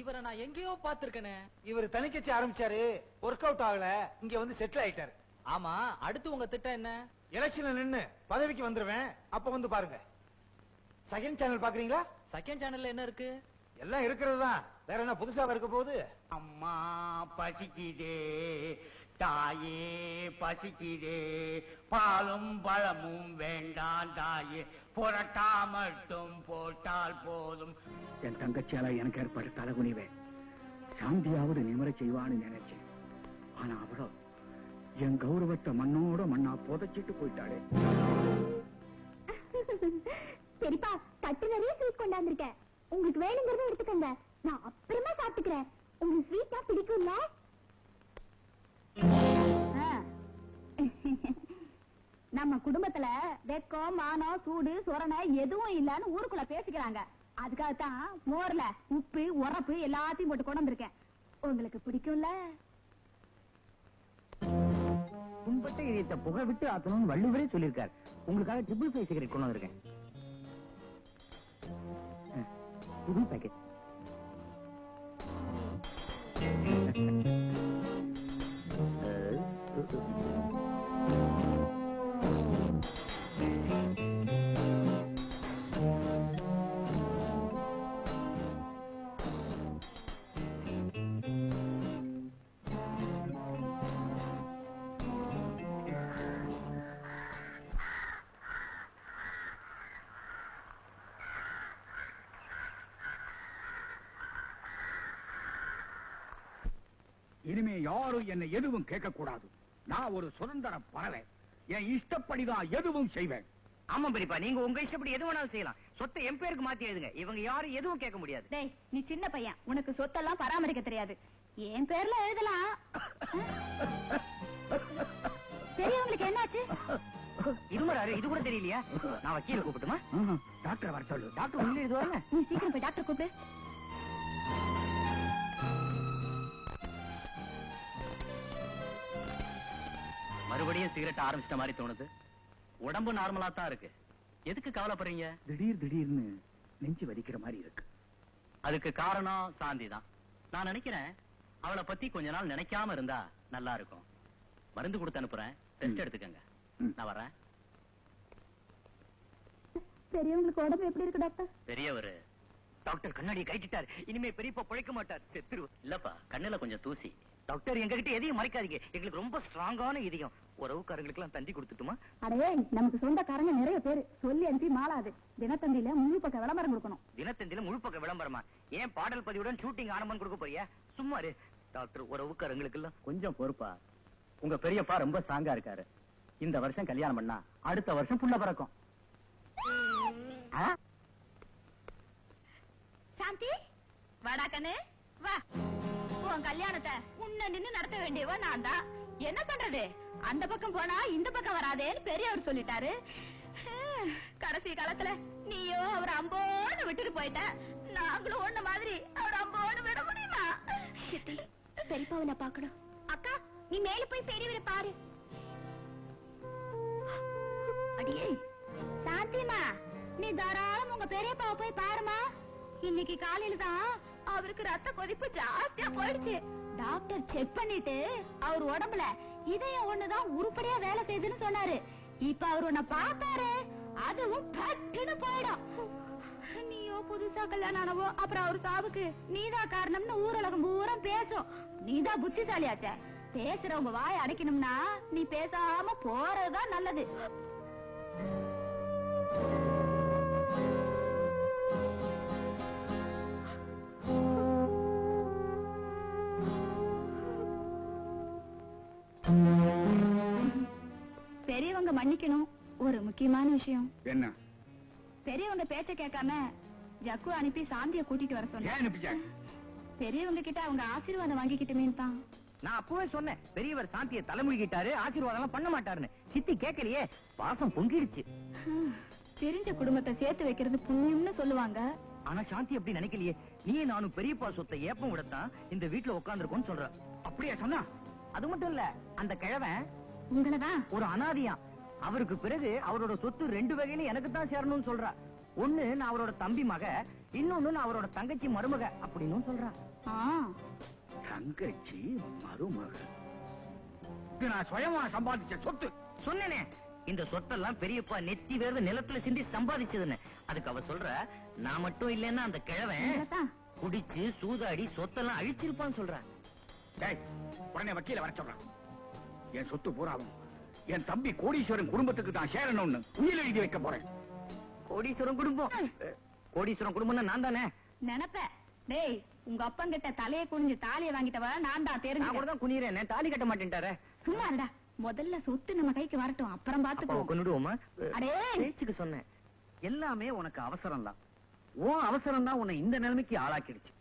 இவரை நான் எங்கேயோ பாத்திருக்கேனே. இவர் தனிக்கட்சி ஆரம்பிச்சாரு, ஒர்க் அவுட் ஆகல, இங்க வந்து செட்டில் ஆயிட்டாரு. ஆமா, அடுத்து உங்க திட்டம் என்ன? எலெக்ஷன்ல நின்னு பதவிக்கு வந்துருவேன், அப்ப வந்து பாருங்க. செகண்ட் சேனல் பாக்குறீங்களா? செகண்ட் சேனல்ல என்ன இருக்கு? எல்லாம் இருக்கிறது தான், வேற என்ன புதுசா இருக்க போகுது? அம்மா பசிக்குதே, தாயே பசிக்குதே, பாலும் பழமும் வேண்டாம் தாயே, புரட்டா மட்டும் போட்டால் போதும். என் தங்கச்சியால எனக்கு ஏற்பட்ட தலைகுனிவே சாந்தியாவது நிமர செய்வான்னு நினைச்சேன். ஆனா அவளோ என் கௌரவத்தை மண்ணோட மண்ணா புதைச்சிட்டு போயிட்டாளே. சரிப்பா, தட்டு நிறைய ஸ்வீட் கொண்டாந்துருக்கேன். உங்களுக்கு வேணுங்கிறத எடுத்துக்கங்க, நான் அப்புறமா சாப்பிட்டுக்கிறேன். உங்களுக்கு ஸ்வீட்டா பிடிக்கும்ல? நம்ம குடும்பத்துல வெக்கம், மானம், சூடு, சொரணை எதுவும் இல்லன்னு ஊருக்குள்ள பேசிக்கிறாங்க. அதுக்காகத்தான் மோர்ல உப்பு, உரப்பு எல்லாத்தையும் போட்டு கொண்டு வந்திருக்கேன். உங்களுக்கு பிடிக்கும்ல? கும்பட்ட இதயத்தை புகழ் விட்டு ஆத்தணும்னு வள்ளுவரே சொல்லியிருக்கார். உங்களுக்காக ட்ரிபிள் ஃபைவ் சிகரெட் கொண்டு வந்திருக்கேன். புது பேக்கெட். இனிமே யாரும் என்னை எதுவும் கேட்க கூடாது. நான் ஒரு சுதந்திர பறவை. என் இஷ்டப்படிதான் எதுவும் செய்வேன். ஆமா பெரியப்பா, நீங்க உங்க இஷ்டப்படி எது வேணாலும் செய்யலாம். சொத்தை என் பேருக்கு மாத்தி எழுதுங்க. இவங்க யாரும் எதுவும் கேட்க முடியாது. டேய், நீ சின்ன பையன், உனக்கு சொத்தெல்லாம் பராமரிக்க தெரியாது. என் பேர்ல எழுதலாம். பெரியவங்களுக்கு என்னாச்சு? இருமறாரு, இது கூட தெரியலையா? நான் வக்கீல கூப்பிட்டுமா? டாக்டர் வர சொல்லு. டாக்டர் உள்ள இது வரல. நீ சீக்கிரம் போய் டாக்டர் கூப்பிடு. மறுபடியும் சிகரெட் ஆரம்பிச்சிட்ட மாதிரி தோணுது. உடம்பு நார்மலா தான் இருக்கு. எதுக்கு கவலைப்படுறீங்க? திடீர்னு நெஞ்சு வலிக்கிற மாதிரி இருக்கு. அதுக்கு காரணம் சாந்தி தான். நான் நினைக்கிறேன் அவளை பத்தி கொஞ்ச நாள் நினைக்காம இருந்தா நல்லா இருக்கும். மருந்து கொடுத்து அனுப்புறேன், டெஸ்ட் எடுத்துக்கங்க. நான் வரேன். பெரியவங்களுக்கு உடம்பு எப்படி இருக்கு டாக்டர்? பெரியவரு டாக்டர் கண்ணாடியை கைட்டிட்டார். இனிமே பெரியப்பா பிழைக்க மாட்டார், செத்துரு. இல்லப்பா, கண்ணுல கொஞ்சம் தூசி. டாக்டர், எங்ககிட்ட எதையும் மறைக்காதீங்க. எங்களுக்கு ரொம்ப ஸ்ட்ராங்கான இதயம். உறவுக்காரங்களுக்கு எல்லாம் தந்தி கொடுத்துட்டுமா? அடே, நமக்கு சொந்தக்காரங்க நிறைய பேரு. சொல்லி அனுப்பி மாளாது. தினத்தந்தியில முழு பக்க விளம்பரம் கொடுக்கணும். தினத்தந்தியில முழு பக்க விளம்பரமா? ஏன் பாடல் பதிவுடன் ஷூட்டிங் ஆனமன் கொடுக்க போறியா? சும்மா இரு. டாக்டர், உறவுக்காரங்களுக்கு எல்லாம் கொஞ்சம் பொறுப்பா. உங்க பெரியப்பா ரொம்ப ஸ்ட்ராங்கா இருக்காரு. இந்த வருஷம் கல்யாணம் பண்ணா அடுத்த வருஷம் புள்ள பிறக்கும். சாந்தி, வாடா கண்ணு, வா. உன் கல்யாணத்தை உன்ன நின்னு நடத்த வேண்டியவ நான் தான். என்ன பண்றது? அந்த பக்கம் போனா இந்த பக்கம் வராதேன்னு பெரியவர் சொல்லிட்டாரு. கடைசி காலத்துல நீயோ அவர் அம்போன்னு விட்டுட்டு போயிட்ட. நாங்களும் ஒண்ணு மாதிரி அவர் அம்போன்னு விட முடியுமா? பெரியப்பாவை நான் பாக்கணும். அக்கா, நீ மேல போய் பெரியவரை பாரு. அடியே சாந்திமா, நீ தாராளம் உங்க பெரியப்பாவை போய் பாருமா. இன்னைக்கு காலையில தான் அவருக்கு ரத்த கொதிப்பு ஜாஸ்தியா போயிடுச்சு. டாக்டர் செக் பண்ணிட்டு அவர் உடம்புல இதயம் ஒண்ணுதான் உருப்படியா வேலை செய்யுதுன்னு சொன்னாரு. இப்ப அவர் உன்னை பார்த்தாரு, அதுவும் பட்டுன்னு போயிடும். நீயோ புதுசா கல்யாணம் ஆனவோ, அப்புறம் அவர் சாவுக்கு நீதான் காரணம்னு ஊரலகம் பூரா பேசும். நீதான் புத்திசாலியாச்ச. பேசுறவங்க வாய் அடைக்கணும்னா நீ பேசாம போறதுதான் நல்லது. பெரியவங்க மன்னிக்கணும். ஒரு முக்கியமான விஷயம். என்ன? பெரியவங்க பேச்ச கேட்காம ஜக்கு அனுப்பி சாந்திய கூட்டிட்டு வர சொன்னேன். பெரியவங்க கிட்ட அவங்க ஆசீர்வாதம் வாங்கிக்கிட்டுமே தான். நான் அப்பவே சொன்னேன், பெரியவர் சாந்தியை தலைமுழுகிட்டாரு, ஆசீர்வாதம் எல்லாம் பண்ண மாட்டாருன்னு. சித்தி கேட்கலையே, பாசம் பொங்கிடுச்சு. தெரிஞ்ச குடும்பத்தை சேர்த்து வைக்கிறது புண்ணியம்னு சொல்லுவாங்க. ஆனா சாந்தி அப்படி நினைக்கலையே. நீ நானும் பெரியப்பா சொத்தை ஏப்பம் விடத்தான் இந்த வீட்டுல உட்கார்ந்துருக்கோம்னு சொல்ற. அப்படியே சொன்னா? அது மட்டும் இல்ல, அந்த கிழவன் உங்களதான் ஒரு அனாதியா. அவருக்கு பிறகு அவரோட சொத்து 2 வகையில எனக்கு தான் சேரணும்னு சொல்றா. ஒண்ணு நான் அவரோட தம்பி மக, இன்னொன்னு நான் அவரோட தங்கச்சி மருமக அப்படின்னு சொல்றா. தங்கச்சி மருமக? நான் சுயமா சம்பாதிச்ச சொத்து. சொன்னேனே, இந்த சொத்தெல்லாம் பெரியப்பா நெத்தி வேர்வை நிலத்துல சிந்தி சம்பாதிச்சதுன்னு. அதுக்கு அவ சொல்ற, நான் மட்டும் இல்லைன்னா அந்த கிழவன் குடிச்சு சூதாடி சொத்தெல்லாம் அழிச்சிருப்பான்னு சொல்ற. உடனே வக்கீல வர சொல்றான். என் சொத்து பூராவும் என் தம்பி கோடீஸ்வரன் குடும்பத்துக்கு தான் சேரணும்னு உயிர் எழுதி வைக்க போறேன். கோடீஸ்வரன் குடும்பம்? கோடீஸ்வரன் குடும்பம் நான் தானே நினைப்ப. டேய், உங்க அப்பங்கிட்ட தலையை குனிஞ்சு தாலியை வாங்கிட்டவ நான் தான். தெரிஞ்சு நான் கூட தான் குனிறேன், தாலி கட்ட மாட்டேன்ட்டாரே. சும்மா இருடா. முதல்ல சொத்து நம்ம கைக்கு வரட்டும், அப்புறம் பாத்துக்கோ. கொன்னுடுவோமா? அடே, பேச்சுக்கு சொன்னேன். எல்லாமே உனக்கு அவசரம் தான். உன் அவசரம் தான் உன்னை இந்த நிலைமைக்கு ஆளாக்கிடுச்சு.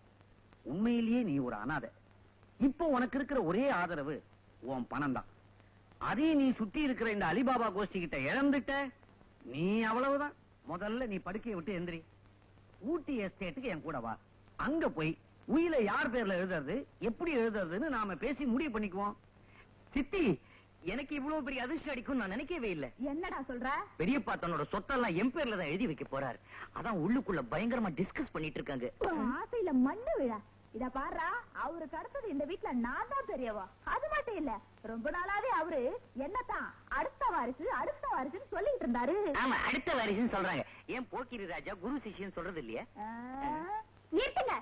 உண்மையிலேயே நீ ஒரு அனாதை. இப்போ உனக்கு இருக்கிற ஒரே ஆதரவு உன் பணம் தான். அதே நீ சுத்தி இருக்கிற இந்த அலிபாபா கோஷ்டி கிட்ட இழந்துட்ட, நீ அவ்வளவுதான். முதல்ல நீ படுக்கையை விட்டு எந்திரி. ஊட்டி எஸ்டேட்டுக்கு என் கூட வா. அங்க போய் உயிரை யார் பேர்ல எழுதுறது, எப்படி எழுதுறதுன்னு நாம பேசி முடிவு பண்ணிக்குவோம். சித்தி, எனக்கு இவ்வளவு பெரிய அதிர்ஷ்டம் அடிக்கும் நான் நினைக்கவே இல்லை. என்னடா சொல்ற? பெரியப்பா தன்னோட சொத்தெல்லாம் என் பேர்ல தான் எழுதி வைக்க போறாரு. அதான் உள்ளுக்குள்ள பயங்கரமா டிஸ்கஸ் பண்ணிட்டு இருக்காங்க. ஆசையில மண்ணு விழா. இத பாரு, அவருக்கு அடுத்தது இந்த வீட்டுல நான் தான் பெரியவா. அது மட்டும் இல்ல, ரொம்ப நாளாவே அவரு என்னத்தான் அடுத்த வாரிசுன்னு சொல்லிட்டு இருந்தாரு. ஆமா, அடுத்த வாரிசுன்னு சொல்றாங்க. ஏன் போக்கிரி ராஜா குரு சிஷ்யன்னு சொல்றது இல்லையா? நிறுத்துங்க.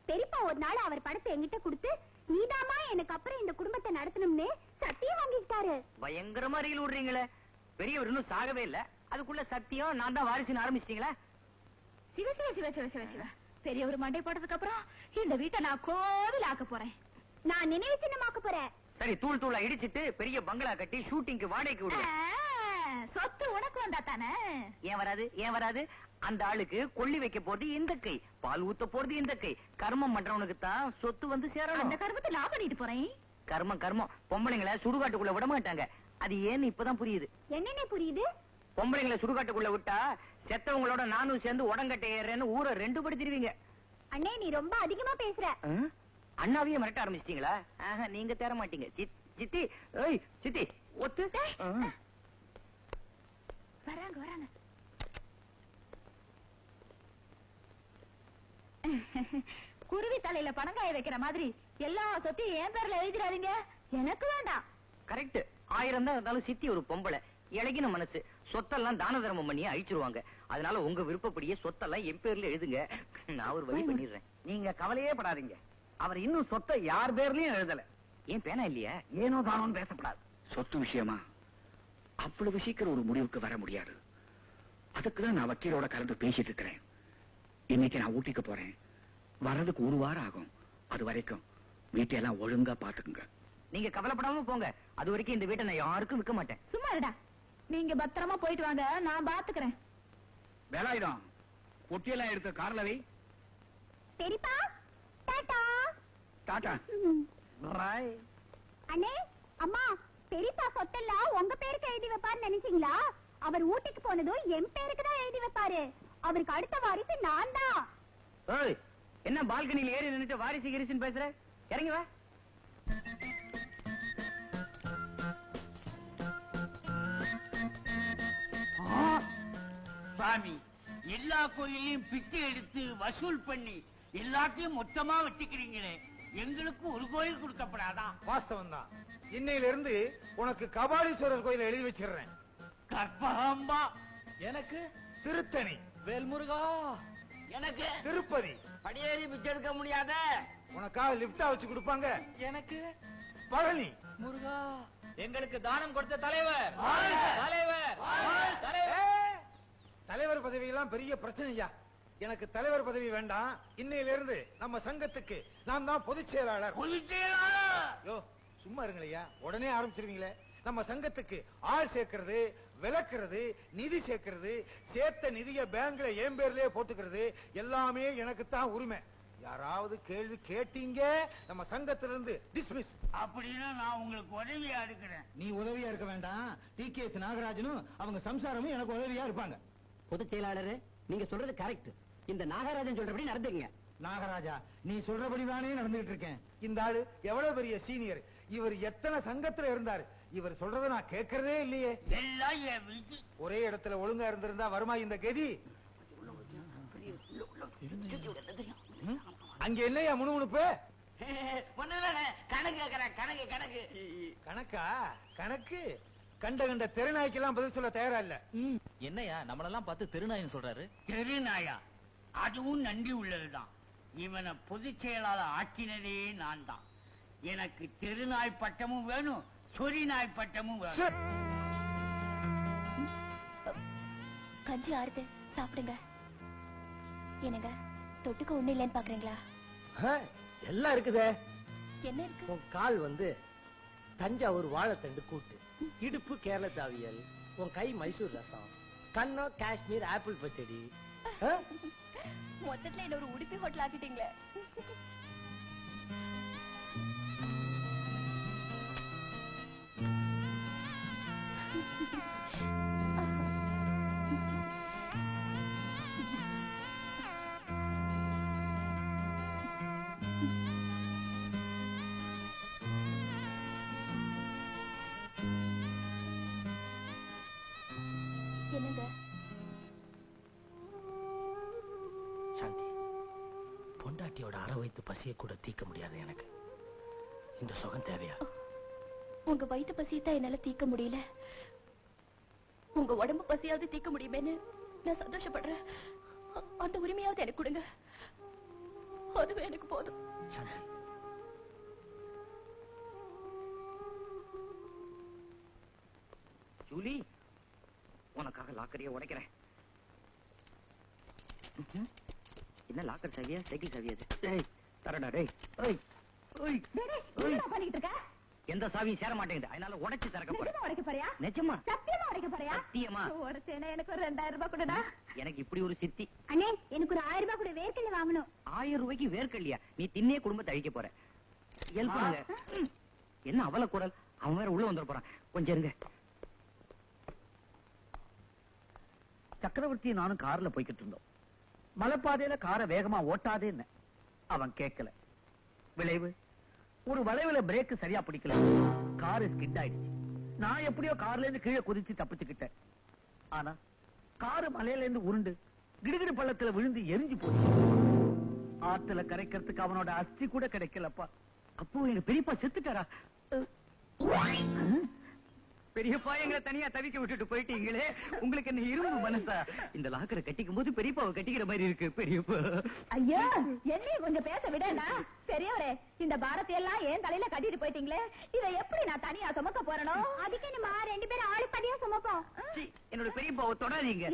பெரியப்பா ஒரு நாள் அவர் படத்தை என்கிட்ட கொடுத்து, நீதாமா எனக்கு அப்புறம் இந்த குடும்பத்தை நடத்தணும்னு சத்தியம் வாங்கிட்டாரு. பயங்கரமா ரீல் விடுறீங்களே. பெரியவர் இன்னும் சாகவே இல்ல, அதுக்குள்ள சத்தியம் நான் தான் வாரிசுன்னு ஆரம்பிச்சிட்டீங்களா? சிவ சிவ சிவ சிவ சிவ சிவ. பெரியவர் மண்டை போட்டதுக்கு அப்புறம் இந்த வீட்டை நான் கோவில் ஆக்க போறேன். நான் நினைவு சின்னமாக்க போறேன். சரி, தூள் தூளா இடிச்சிட்டு பெரிய பங்களா கட்டி ஷூட்டிங்க்கு வாடகைக்கு விடுவேன். சொத்து உனக்கு வந்தா தானே? ஏன் வராது, ஏன் வராது? அந்த ஆளுக்கு கொள்ளி வைக்க போறது இந்த கை, பால் ஊத்த போறது இந்த கை. கர்மம் பண்றவனுக்கு தான் சொத்து வந்து சேரணும். அந்த கர்மத்தை நான் பண்ணிட்டு போறேன். கர்மம் கர்மம். பொம்பளைங்களை சுடுகாட்டுக்குள்ள விட மாட்டாங்க. அது ஏன்னு இப்பதான் புரியுது. என்னென்ன புரியுது? பொம்பளைங்களை சுடுகாட்டுக்குள்ள விட்டா செத்தவங்களோட நானும் சேர்ந்து உடங்கட்டை ஏறேன்னு ஊரை ரெண்டு படுத்திடுவீங்க. அண்ணே நீ ரொம்ப அதிகமா பேசுற. அண்ணாவையே மிரட்ட ஆரம்பிச்சிட்டீங்களா? நீங்க தேர மாட்டீங்க. சித்தி, ஏய் சித்தி ஒத்து. வராங்க வராங்க. குருவி தலையில பணங்காய வைக்கிற மாதிரி எல்லா சொத்தையும் என் பேர்ல எழுதிடாதீங்க. எனக்கு வேண்டாம். கரெக்ட். 1000 தான் இருந்தாலும் சித்தி ஒரு பொம்பளை, இழகின மனசு. சொத்தெல்லாம் தான தர்மம் பண்ணி அழிச்சிருவாங்க. அதனால உங்க விருப்பப்படியே சொத்தெல்லாம் என் பேர்ல எழுதுங்க. நான் ஒரு வழி பண்ணிடுறேன். நீங்க கவலையே படாதீங்க. அவர் இன்னும் சொத்தை யார் பேர்லயும் எழுதல. ஏன் பேனா இல்லையா? ஏனோ தானோன்னு பேசப்படாது. சொத்து விஷயமா அவ்வளவு சீக்கிரம் ஒரு முடிவுக்கு வர முடியாது. அதுக்குதான் நான் வக்கீலோட கலந்து பேசிட்டு இருக்கிறேன். இன்னைக்கு நான் ஊட்டிக்கு போறேன். வர்றதுக்கு 1 வாரம் ஆகும். அது வரைக்கும் வீட்டையெல்லாம் ஒழுங்கா பாத்துக்குங்க. நீங்க கவலைப்படாம போங்க. அது வரைக்கும் இந்த வீட்டை நான் யாருக்கும் விற்க மாட்டேன். சும்மா இருடா. நீங்க பத்திரமா போயிட்டு வாங்க, நான் பாத்துக்கிறேன். வேலாயுதம், பொட்டியெல்லாம் எடுத்து கார்ல வை. பெரியப்பா டாடா. டாடா. பாய். அண்ணே அம்மா, பெரியப்பா சொத்தெல்லாம் உங்க பேருக்கு எழுதி வைப்பாருன்னு நினைச்சீங்களா? அவர் ஊட்டிக்கு போனதும் என் பேருக்கு தான் எழுதி வைப்பாரு. அவருக்கு அடுத்த வாரிசு நான் தான். ஏய், என்ன பால்கனியில் ஏறி நின்னுட்டு வாரிசு கிரிசுன்னு பேசுற? இறங்கி வா. சாமி, எல்லா கோயிலையும் பிச்சை எடுத்து வசூல் பண்ணி எல்லாத்தையும் மொத்தமா வச்சுக்கிறீங்களே, எங்களுக்கு ஒரு கோயில் கொடுக்கப்படாதா? வாஸ்தவம் தான். இன்னையில இருந்து உனக்கு கபாலீஸ்வரர் கோயில் எழுதி வச்சிடுறேன். கற்பகாம்பா. எனக்கு திருத்தணி. வேல்முருகா. எனக்கு திருப்பதி. படியேறி பிச்சை எடுக்க முடியாத. உனக்காக லிப்டா வச்சு கொடுப்பாங்க. எனக்கு பழனி. முருகா. எங்களுக்கு தானம் கொடுத்த தலைவர். தலைவர் பதவி எல்லாம் பெரிய பிரச்சனையா? எனக்கு தலைவர் பதவி வேண்டாம். இன்னையில இருந்து நம்ம சங்கத்துக்கு நான் தான் பொதுச் செயலாளர். யோ சும்மா இருங்களையா, உடனே ஆரம்பிச்சிருவீங்களே. நம்ம சங்கத்துக்கு ஆள் சேர்க்கிறது, விளக்குறது, நிதி சேர்க்கிறது, சேர்த்த நிதிய பேங்க்ல என் பேர்லயே போட்டுக்கிறது எல்லாமே எனக்கு தான் உரிமை. யாராவது கேள்வி கேட்டீங்க, நம்ம சங்கத்திலிருந்து டிஸ்மிஸ். அப்படின்னா நான் உங்களுக்கு உதவியா இருக்கிறேன். நீ உதவியா இருக்க வேண்டாம். டிகேஎஸ் நாகராஜனும் அவங்க சம்சாரமும் எனக்கு உதவியா இருப்பாங்க. பொதுச் செயலாளர், நீங்க சொல்றது கரெக்ட். இந்த நாகராஜன் சொல்றபடி நடந்துங்க. நாகராஜா, நீ சொல்றபடிதானே நடந்துகிட்டு இருக்கேன். இந்த ஆளு எவ்வளவு பெரிய சீனியர். இவர் எத்தனை சங்கத்துல இருந்தாரு. இவர் சொல்றத நான் கேட்கறதே இல்லையே. ஒரே இடத்துல ஒழுங்கா இருந்திருந்தா வருமா இந்த கதி? அங்க என்னையா முணுமுணுப்பு? கணக்கு கணக்கு கணக்கு கணக்கா? கணக்கு கண்ட கண்ட தெருநாய்க்கெல்லாம் பதில் சொல்ல தயாரா இல்ல. என்னையா நம்மளெல்லாம் பார்த்து தெருநாயின்னு சொல்றாரு? தெருநாயா? அதுவும் நன்றி உள்ளதுதான். இவனை பொதுச் செயலாளர் ஆக்கினதே நான் தான். எனக்கு தெருநாய் பட்டமும் வேணும், சொறி நாய் பட்டமும் வேணும். கஞ்சி ஆறுது, சாப்பிடுங்க. என்னங்க தொட்டுக்க ஒண்ணு இல்லைன்னு பாக்குறீங்களா? எல்லாம் இருக்குதே. என்ன இருக்கு? உன் கால் வந்து தஞ்சாவூர் வாழைத்தண்டு கூட்டு, இடுப்பு கேரள தாவியல், உன் கை மைசூர் ரசம், கண்ணோ காஷ்மீர் ஆப்பிள் பச்சடி. மொத்தத்துல என்ன ஒரு உடுப்பி ஹோட்டல் ஆக்கிட்டீங்களே. என்னங்க? சாந்தி, பொண்டாட்டியோட அரை வயித்து பசியை கூட தீர்க்க முடியாது எனக்கு. இந்த சுகம் தேவையா? உங்க வயிற்று பசியத்தான் என்னால தீர்க்க முடியல. உங்க உடம்பு பசியாவது தீர்க்க முடியுமேன்னு நான் சந்தோஷப்படுறேன். அந்த உரிமையாவது எனக்கு கொடுங்க. அதுவே எனக்கு போதும். சாந்தி, ஜூலி, உனக்காக லாக்கரையே உடைக்கிறேன். என்ன லாக்கர் சாவியா, சைக்கிள் சாவியா? தரடா டேய். பண்ணிட்டு இருக்க? எந்த சாவியும் சேர மாட்டேங்குது. அதனால உடைச்சு திறக்க போறேன். உடைக்க போறியா? நிஜமா? சத்தியமா உடைக்க போறியா? சத்தியமா. உடைச்சேனா எனக்கு ஒரு 2000 ரூபாய் கொடுடா. எனக்கு இப்படி ஒரு சித்தி. அண்ணே எனக்கு ஒரு 1000 ரூபாய் கூட வேர்க்கல்ல வாங்கணும். 1000 ரூபாய்க்கு வேர்க்கல்லையா? நீ தின்னே குடும்பத்தை அழிக்க போற. ஹெல்ப் பண்ணுங்க. என்ன அவல குரல்? அவன் வேற உள்ள வந்துட போறான். கொஞ்சம் இருங்க. சக்கரவர்த்தி நானும் கார்ல போய்கிட்டு இருந்தோம். மலைப்பாதையில காரை வேகமா ஓட்டாதேன்னு அவன் கேட்கல. விளைவு ஒரு வளைவுல பிரேக் சரியா பிடிக்கல. காரு ஸ்கிட் ஆயிடுச்சு. நான் எப்படியோ கார்ல இருந்து கீழே குதிச்சு தப்பிச்சுக்கிட்டேன். ஆனா காரு மலையில இருந்து உருண்டு கிடுகிடு பள்ளத்துல விழுந்து எரிஞ்சு போச்சு. ஆத்துல கரைக்கிறதுக்கு அவனோட அஸ்தி கூட கிடைக்கலப்பா. அப்போ எங்க பெரியப்பா செத்துட்டாரா? பெரியப்பா எங்களை தனியா தவிக்க விட்டுட்டு போயிட்டீங்களே. உங்களுக்கு என்ன இரும்பு மனசா? இந்த லாக்கரை கட்டிக்கும் போது பெரியப்பாவை கட்டிக்கிற மாதிரி இருக்கு பெரியப்பா. ஐயோ என்னையும் கொஞ்சம் பேச விடா. பெரியவரே இந்த பாரத்தை எல்லாம் ஏன் தலையில கட்டிட்டு போயிட்டீங்களே. இதை எப்படி நான் தனியா சுமக்க போறனோ? அதுக்கு நம்ம 2 பேரும் ஆளுப்படியா சுமப்போம். என்னோட பெரியப்பாவை தொடாதீங்க.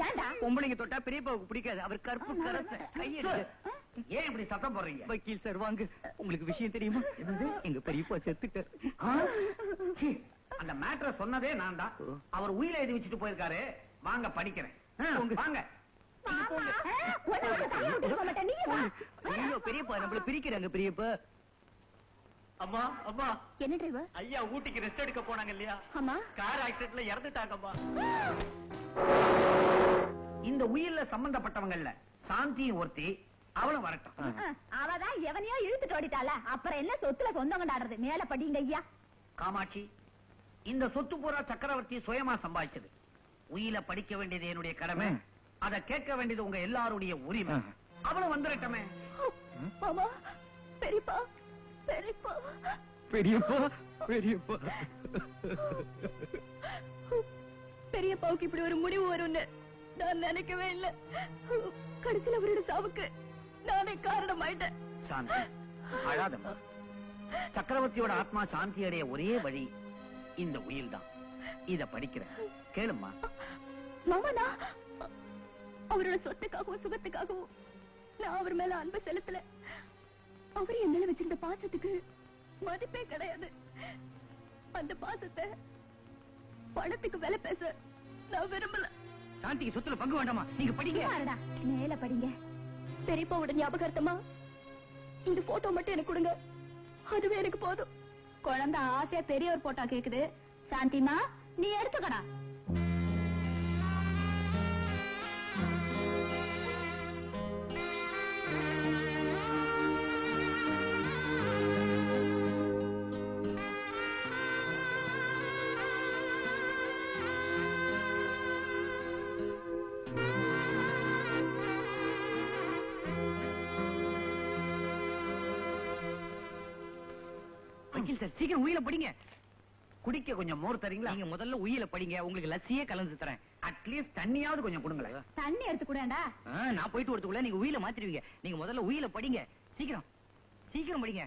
பொம்பளைங்க தொட்டா பெரியப்பாவுக்கு பிடிக்காது. அவர் கருப்பு கரச கையெடு. ஏன் இப்படி சத்தம் போடுறீங்க? வக்கீல் சார் வாங்க. உங்களுக்கு விஷயம் தெரியுமா? எங்க பெரியப்பா செத்துட்டார். அந்த மேட்டரை சொன்னதே நான் தான். அவர் உயிரை எழுதி வச்சுட்டு போயிருக்காரு. வாங்க படிக்கிறேன். வாங்க. ஐயோ பெரியப்பா நம்மள பிரிக்கிறாங்க பெரியப்பா. அம்மா அம்மா. என்ன டிரைவர்? ஐயா ஊட்டிக்கு ரெஸ்ட் எடுக்க போனாங்க இல்லையா? ஆமா. கார் ஆக்சிடென்ட்ல இறந்துட்டாங்கம்மா. இந்த உயிர்ல சம்பந்தப்பட்டவங்கல்ல சாந்தியும் ஒருத்தி. அவளும் வரட்டும். அவதான் எவனையோ இழுத்துட்டு ஓடிட்டால. அப்புறம் என்ன சொத்துல சொந்தம் கொண்டாடுறது? மேல படிங்க ஐயா. காமாட்சி, இந்த சொத்து பூரா சக்கரவர்த்தி சுயமா சம்பாதிச்சது. உயில படிக்க வேண்டியது என்னுடைய கடமை. அதை கேட்க வேண்டியது உங்க எல்லாருடைய உரிமை. அவளும் வந்துடட்டமே. மாமா பெரியப்பா பெரியப்பா பெரியப்பா பெரியப்பா. பெரியப்பாவுக்கு இப்படி ஒரு முடிவு வரும்னு நான் நினைக்கவே இல்லை. கடைசியில் அவரோட சாவுக்கு நானே காரணமாயிட்டேன். சாந்தி அழாதம்மா. சக்கரவர்த்தியோட ஆத்மா சாந்தி அடைய ஒரே வழி இந்த உயில் தான். இத படிக்கிறேன் கேளுமா. மாமா நான் அவரோட சொத்துக்காகவும் சுகத்துக்காகவும் நான் அவர் மேல அன்பு செலுத்தல. அவர் என் மேல வச்சிருந்த பாசத்துக்கு மதிப்பே கிடையாது. அந்த பாசத்தை பணத்துக்கு விலை பேச நான் விரும்பல. சாந்திக்கு சொத்துல பங்கு வேண்டாமா? நீங்க படிங்க. மேல படிங்க. பெரியப்பாவோட ஞாபகார்த்தமா இந்த போட்டோ மட்டும் எனக்கு கொடுங்க. அதுவே எனக்கு போதும். குழந்தை ஆசையா பெரியவர் போட்டோ கேக்குது. சாந்திமா நீ எடுத்துக்கடா. வக்கீல் சார் சீக்கிரம் உயில படிங்க. குடிக்க கொஞ்சம் மோர் தரீங்களா? நீங்க முதல்ல உயில படிங்க. உங்களுக்கு லஸ்ஸியே கலந்து தரேன். அட்லீஸ்ட் தண்ணியாவது கொஞ்சம் கொடுங்களேன். தண்ணி எடுத்து கூடா. நான் போயிட்டு வரதுக்குள்ள நீங்க உயில மாத்திருவீங்க. நீங்க முதல்ல உயில படிங்க. சீக்கிரம் சீக்கிரம் படிங்க.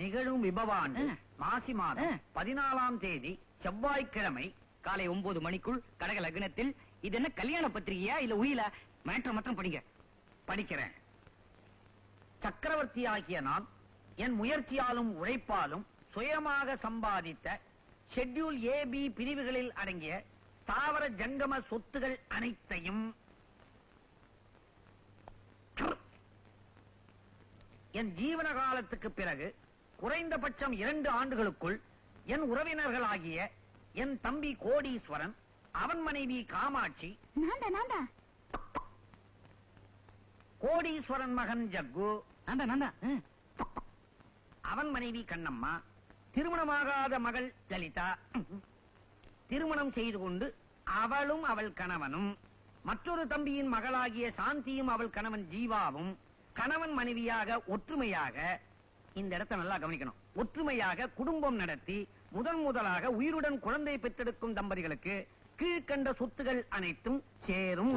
நிகழும் விபவாண்டு மாசி மாதம் 14ஆம் தேதி செவ்வாய்க்கிழமை காலை 9 மணிக்குள் கடக லக்னத்தில். இது என்ன கல்யாண பத்திரிகையா இல்ல உயில? மேட்டர் மாத்திரம் படிங்க. படிக்கிறேன். சக்கரவர்த்தி ஆகிய நான் என் முயற்சியாலும் உழைப்பாலும் சுயமாக சம்பாதித்த ஷெட்யூல் ஏபி பிரிவுகளில் அடங்கிய ஸ்தாவர ஜங்கம சொத்துகள் அனைத்தையும் என் ஜீவன காலத்துக்கு பிறகு குறைந்தபட்சம் 2 ஆண்டுகளுக்குள் என் உறவினர்களாகிய என் தம்பி கோடீஸ்வரன், அவன் மனைவி காமாட்சி, கோடீஸ்வரன் மகன் ஜக்கு, அவன் மனைவி கண்ணம்மா, திருமணமாகாத மகள் லலிதா திருமணம் செய்து கொண்டு அவளும் அவள் கணவனும், மற்றொரு தம்பியின் மகளாகிய சாந்தியும் அவள் கணவன் ஜீவாவும் கணவன் மனைவியாக ஒற்றுமையாக, இந்த இடத்தை நல்லா கவனிக்கணும், ஒற்றுமையாக குடும்பம் நடத்தி முதலாக உயிருடன் குழந்தை பெற்றெடுக்கும் தம்பதிகளுக்கு கீழ்கண்ட சொத்துகள் அனைத்தும் சேரும்.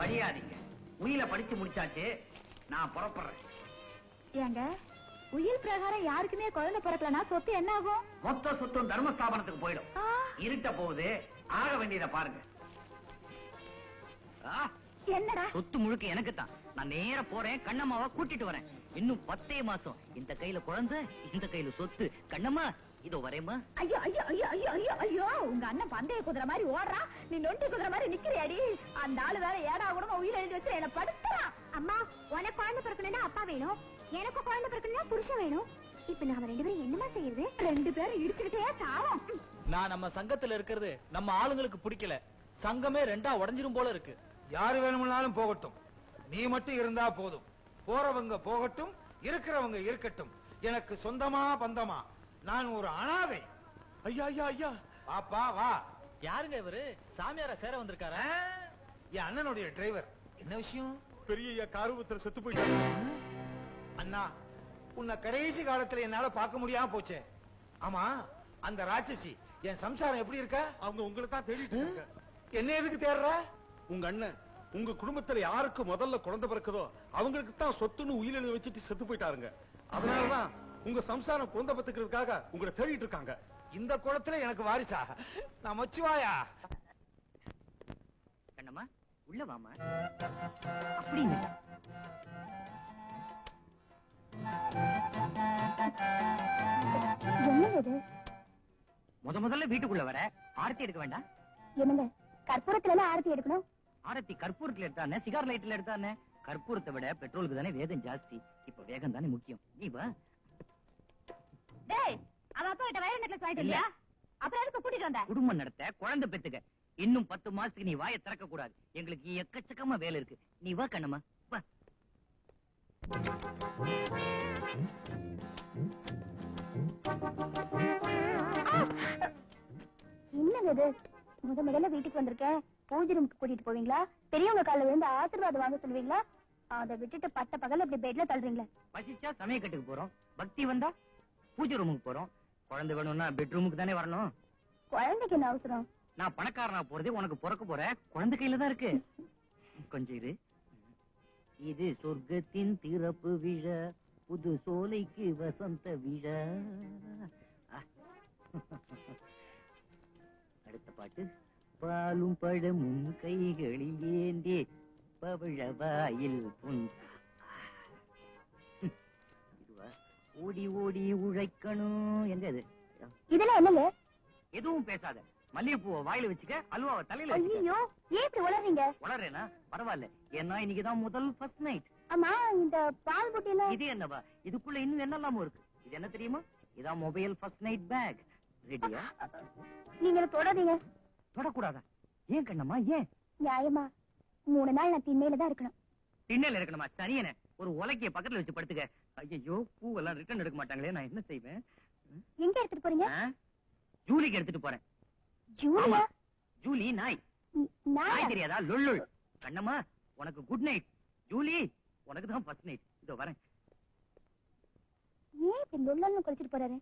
படியாதீங்க. உயில படிச்சு முடிச்சாச்சு. நான் புறப்படுறேன். ஏங்க உயிர் பிரகாரம் யாருக்குமே குழந்தை பிறக்கலனா சொத்து என்ன ஆகும்? மொத்த சொத்தும் தர்மஸ்தாபனத்துக்கு போயிடும். இருட்ட போகுது, ஆக வேண்டியதை பாருங்க. என்னடா சொத்து முழுக்க எனக்கு தான். நான் நேர போறேன், கண்ணம்மாவை கூட்டிட்டு வரேன். இன்னும் 10 மாசம். இந்த கையில குழந்தை, இந்த கையில சொத்து. கண்ணம்மா இதோ வரேம்மா. ஐயோ ஐயோ ஐயோ ஐயோ ஐயோ ஐயோ, உங்க அண்ணன் பந்தய குதிரை மாதிரி ஓடுறா, நீ நொண்டி குதிரை மாதிரி நிக்கிறியாடி. அந்த ஆளு வேற ஏடா கூடமா உயிர் எழுதி வச்சு என்ன படுத்துறான். அம்மா, உனக்கு குழந்தை பிறக்கணும்னா அப்பா வேணும், எனக்கு குழந்தை பிறக்கணும்னா புருஷன் வேணும். இப்ப நாம 2 பேரும் என்னமா செய்யுது? 2 பேரும் இடிச்சுக்கிட்டே சாவோம். நான் நம்ம சங்கத்துல இருக்கிறது நம்ம ஆளுங்களுக்கு பிடிக்கல. சங்கமே 2ஆ உடைஞ்சிரும் போல இருக்கு. யாரு வேணும்னாலும் போகட்டும், நீ மட்டும் இருந்தா போதும். போறவங்க போகட்டும், இருக்கிறவங்க இருக்கட்டும். எனக்கு சொந்தமா பந்தமா நான் ஒரு அனாதை. ஐயா ஐயா ஐயா, பாப்பா வா. யாருங்க இவரு? சாமியார சேர வந்திருக்காரா? என் அண்ணனுடைய டிரைவர். என்ன விஷயம்? பெரிய ஐயா காரூபத்துல செத்து போயிட்டாரு. அண்ணா, உன்னை கடைசி காலத்துல என்னால பார்க்க முடியாம போச்சே. ஆமா, அந்த ராட்சசி என் சம்சாரம் எப்படி இருக்கா? அவங்க உங்களை தான் தேடிட்டு இருக்காங்க. என்ன எதுக்கு தேடுற? உங்க அண்ணன் உங்க குடும்பத்துல யாருக்கு முதல்ல குழந்தை பிறக்குதோ அவங்களுக்கு தான் சொத்துன்னு உயிரிழந்து வச்சுட்டு செத்து போயிட்டாருங்க. அதனாலதான் உங்க சம்சாரம் குழந்தை பத்துக்கிறதுக்காக உங்களை தேடிட்டு இருக்காங்க. இந்த குளத்துல எனக்கு வாரிசா? நான் மச்சுவாயா? கண்ணம்மா உள்ள வாமா. அப்படின்னு என்னது? முதல்ல வீட்டுக்குள்ள வர ஆரத்தி எடுக்க வேண்டாம். என்னங்க கற்பூரத்துல எல்லாம் ஆரத்தி எடுக்கணும்? ஆரத்தி கற்பூரத்துல எடுத்தானே, சிகார் லைட்ல எடுத்தானே. கற்பூரத்தை விட பெட்ரோலுக்கு தானே வேகம் ஜாஸ்தி. இப்ப வேகம் தானே முக்கியம். நீ வா. டேய், அவ அப்பா கிட்ட வயர் நெக்லஸ் வாங்கிட்டு இல்லையா? அப்புறம் எதுக்கு கூட்டிட்டு வந்த? குடும்பம் நடத்த, குழந்தை பெத்துக்க. இன்னும் 10 மாசத்துக்கு நீ வாயை திறக்க கூடாது. எங்களுக்கு எக்கச்சக்கமா வேலை இருக்கு. நீ வா கண்ணம்மா வா. என்னங்க இது? முதல்ல வீட்டுக்கு வந்திருக்கேன், பூஜை ரூமுக்கு கூட்டிட்டு போவீங்களா? பெரியவங்க காலில் விழுந்து ஆசீர்வாதம் வாங்க சொல்லுவீங்களா? அதை விட்டுட்டு பட்ட பகல் இப்படி பெட்ல தள்ளுறீங்களே. பசிச்சா சமயக்கட்டுக்கு போறோம், பக்தி வந்தா பூஜை ரூமுக்கு போறோம். குழந்தை வேணும்னா பெட்ரூமுக்கு தானே வரணும். குழந்தைக்கு என்ன அவசரம்? நான் பணக்காரனா போறதே உனக்கு பிறக்க போற குழந்தை கையில தான் இருக்கு. கொஞ்சம் இரு. இது சொர்க்கத்தின் திறப்பு விழா, புது சோலைக்கு வசந்த விழா. அடுத்த பாட்டு. பாலும் பழமும் கைகளில் ஏந்தே பவழவாயில் புன். இதுவா? ஓடி ஓடி உழைக்கணும். எங்க இது? இதெல்லாம் என்னங்க? எதுவும் பேசாத. மல்லிகைப்பூவை வாயில வச்சுக்க, அல்வாவை தலையில ஐயோ, ஏன் இப்படி உளறீங்க? உளறேனா? பரவாயில்ல, ஏன்னா இன்னைக்குதான் முதல் ஃபர்ஸ்ட் நைட். அம்மா, இந்த பால் புட்டில இது என்னவா? இதுக்குள்ள இன்னும் என்னெல்லாமோ இருக்கு. இது என்ன தெரியுமா? இதான் மொபைல் ஃபர்ஸ்ட் நைட் பேக். ரெடியா? நீங்க தொடாதீங்க. தொடக்கூடாதா? ஏன் கண்ணம்மா, ஏன்? நியாயமா 3 நாள் நான் திண்ணையில தான் இருக்கணும். திண்ணையில இருக்கணுமா? சரியன ஒரு உலக்கைய பக்கத்துல வச்சு படுத்துக்க. ஐயோ, பூவெல்லாம் ரிட்டர்ன் எடுக்க மாட்டாங்களே, நான் என்ன செய்வேன்? எங்க எடுத்துட்டு போறீங்க? ஜூலிக்கு எடுத்துட்டு போறேன். ஜூலியா? ஜூலி நாய். நாய் தெரியாதா? லொல்லுள். கண்ணம்மா உனக்கு குட் நைட். ஜூலி உனக்கு தான் ஃபர்ஸ்ட் நைட். இதோ வரேன். ஏன் இப்படி லொல்லன்னு குளிச்சிட்டு போறாரு?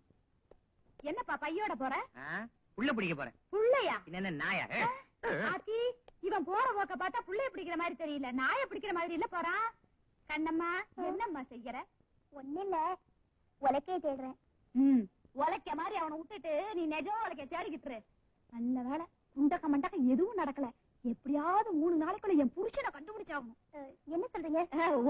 என்னப்பா பையோட போற? புள்ள பிடிக்க போறேன். புள்ளையா? என்ன நாயா? ஆத்தி, இவன் போற போக்க பார்த்தா புள்ளைய பிடிக்கிற மாதிரி தெரியல, நாய பிடிக்கிற மாதிரி இல்ல போறான். கண்ணம்மா, என்னம்மா செய்யற? ஒண்ணு இல்ல, உலக்கைய தேடுறேன். உலக்க மாதிரி அவனை விட்டுட்டு நீ நிஜம் உலக்க தேடிக்கிட்டு இரு. நல்ல வேலை, குண்டக்க மண்டக்க எதுவும் நடக்கல. எப்படியாவது 3 நாளைக்குள்ள என் புருஷனை கண்டுபிடிச்சாகணும். என்ன சொல்றீங்க?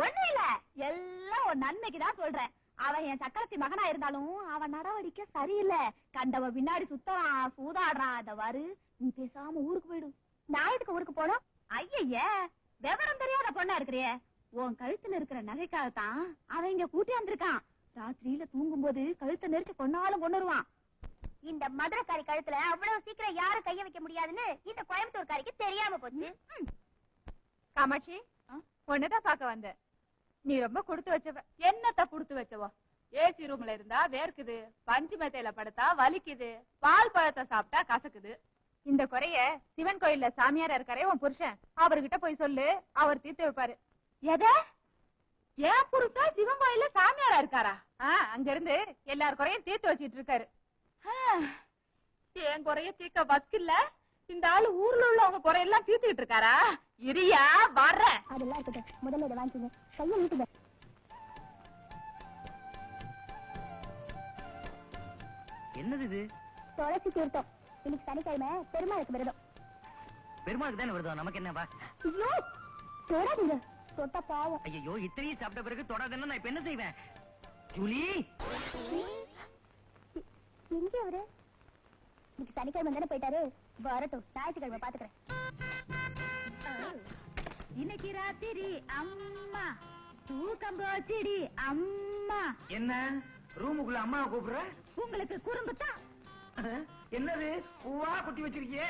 ஒண்ணு இல்ல, எல்லாம் ஒரு நன்மைக்குதான் சொல்றேன். அவன் என் சக்கரத்தி மகனா இருந்தாலும் அவன் நடவடிக்கை சரியில்லை. கண்டவ பின்னாடி சுத்தறான், சூதாடுறான். அத வரு, நீ பேசாம ஊருக்கு போயிடும். நான் எதுக்கு ஊருக்கு போனோம்? ஐய, விவரம் தெரியாத பொண்ணா இருக்கிறியே. உன் கழுத்துல இருக்கிற நகைக்காகத்தான் அவன் இங்க கூட்டி வந்திருக்கான். ராத்திரியில தூங்கும் போது கழுத்தை நெரிச்சு கொன்னாலும் கொண்டுருவான். இந்த மதுரைக்காரி கழுத்துல அவ்வளவு சீக்கிரம் யாரும் கைய வைக்க முடியாதுன்னு இந்த கோயம்புத்தூர்காரிக்கு தெரியாம போச்சு. காமாட்சி, ஒன்னதான் பாக்க வந்த. நீ ரொம்ப கொடுத்து வச்சவ. என்னத்த கொடுத்து வச்சவோ? ஏசி ரூம்ல இருந்தா வேர்க்குது, பஞ்சு மெத்தையில படுத்தா வலிக்குது, பால் பழத்தை சாப்பிட்டா கசக்குது. இந்த குறைய சிவன் கோயில்ல சாமியாரா இருக்காரே உன் புருஷன், அவர்கிட்ட போய் சொல்லு, அவர் தீர்த்து வைப்பாரு. எத? ஏன் புருஷா சிவன் கோயில்ல சாமியாரா இருக்காரா? அங்க இருந்து எல்லார் குறையும் தீர்த்து வச்சிட்டு இருக்காரு. என் குறைய தீர்க்க வக்கில்ல, இந்த ஆளு ஊர்ல உள்ளவங்க குறையெல்லாம் தீர்த்துக்கிட்டு இருக்காரா? இரியா வர்ற. அதெல்லாம் இருக்கட்டும், முதல்ல இதை வாங்கிக்கோங்க. கையை நீட்டுங்க. என்னது இது? துளசி தீர்த்தம். இன்னைக்கு சனிக்கிழமை பெருமாளுக்கு விரதம். பெருமாளுக்கு தானே விரதம், நமக்கு என்னவா? ஐயோ தொடாதீங்க, தொட்ட பாவம். ஐயோ இத்தனையும் சாப்பிட்ட பிறகு தொடாதுன்னா நான் இப்ப என்ன செய்வேன்? ஜூலி எங்க அவரு? இன்னைக்கு சனிக்கிழமை தானே போயிட்டாரு, வரட்டும், ஞாயிற்றுக்கிழமை பாத்துக்கிறேன். இன்னைக்கு ராத்திரி அம்மா தூக்கம் போச்சுடி அம்மா. என்ன ரூமுக்குள்ள அம்மாவை கூப்பிடுற? உங்களுக்கு குறும்புத்தான். என்னது பூவா குத்தி வச்சிருக்கியே?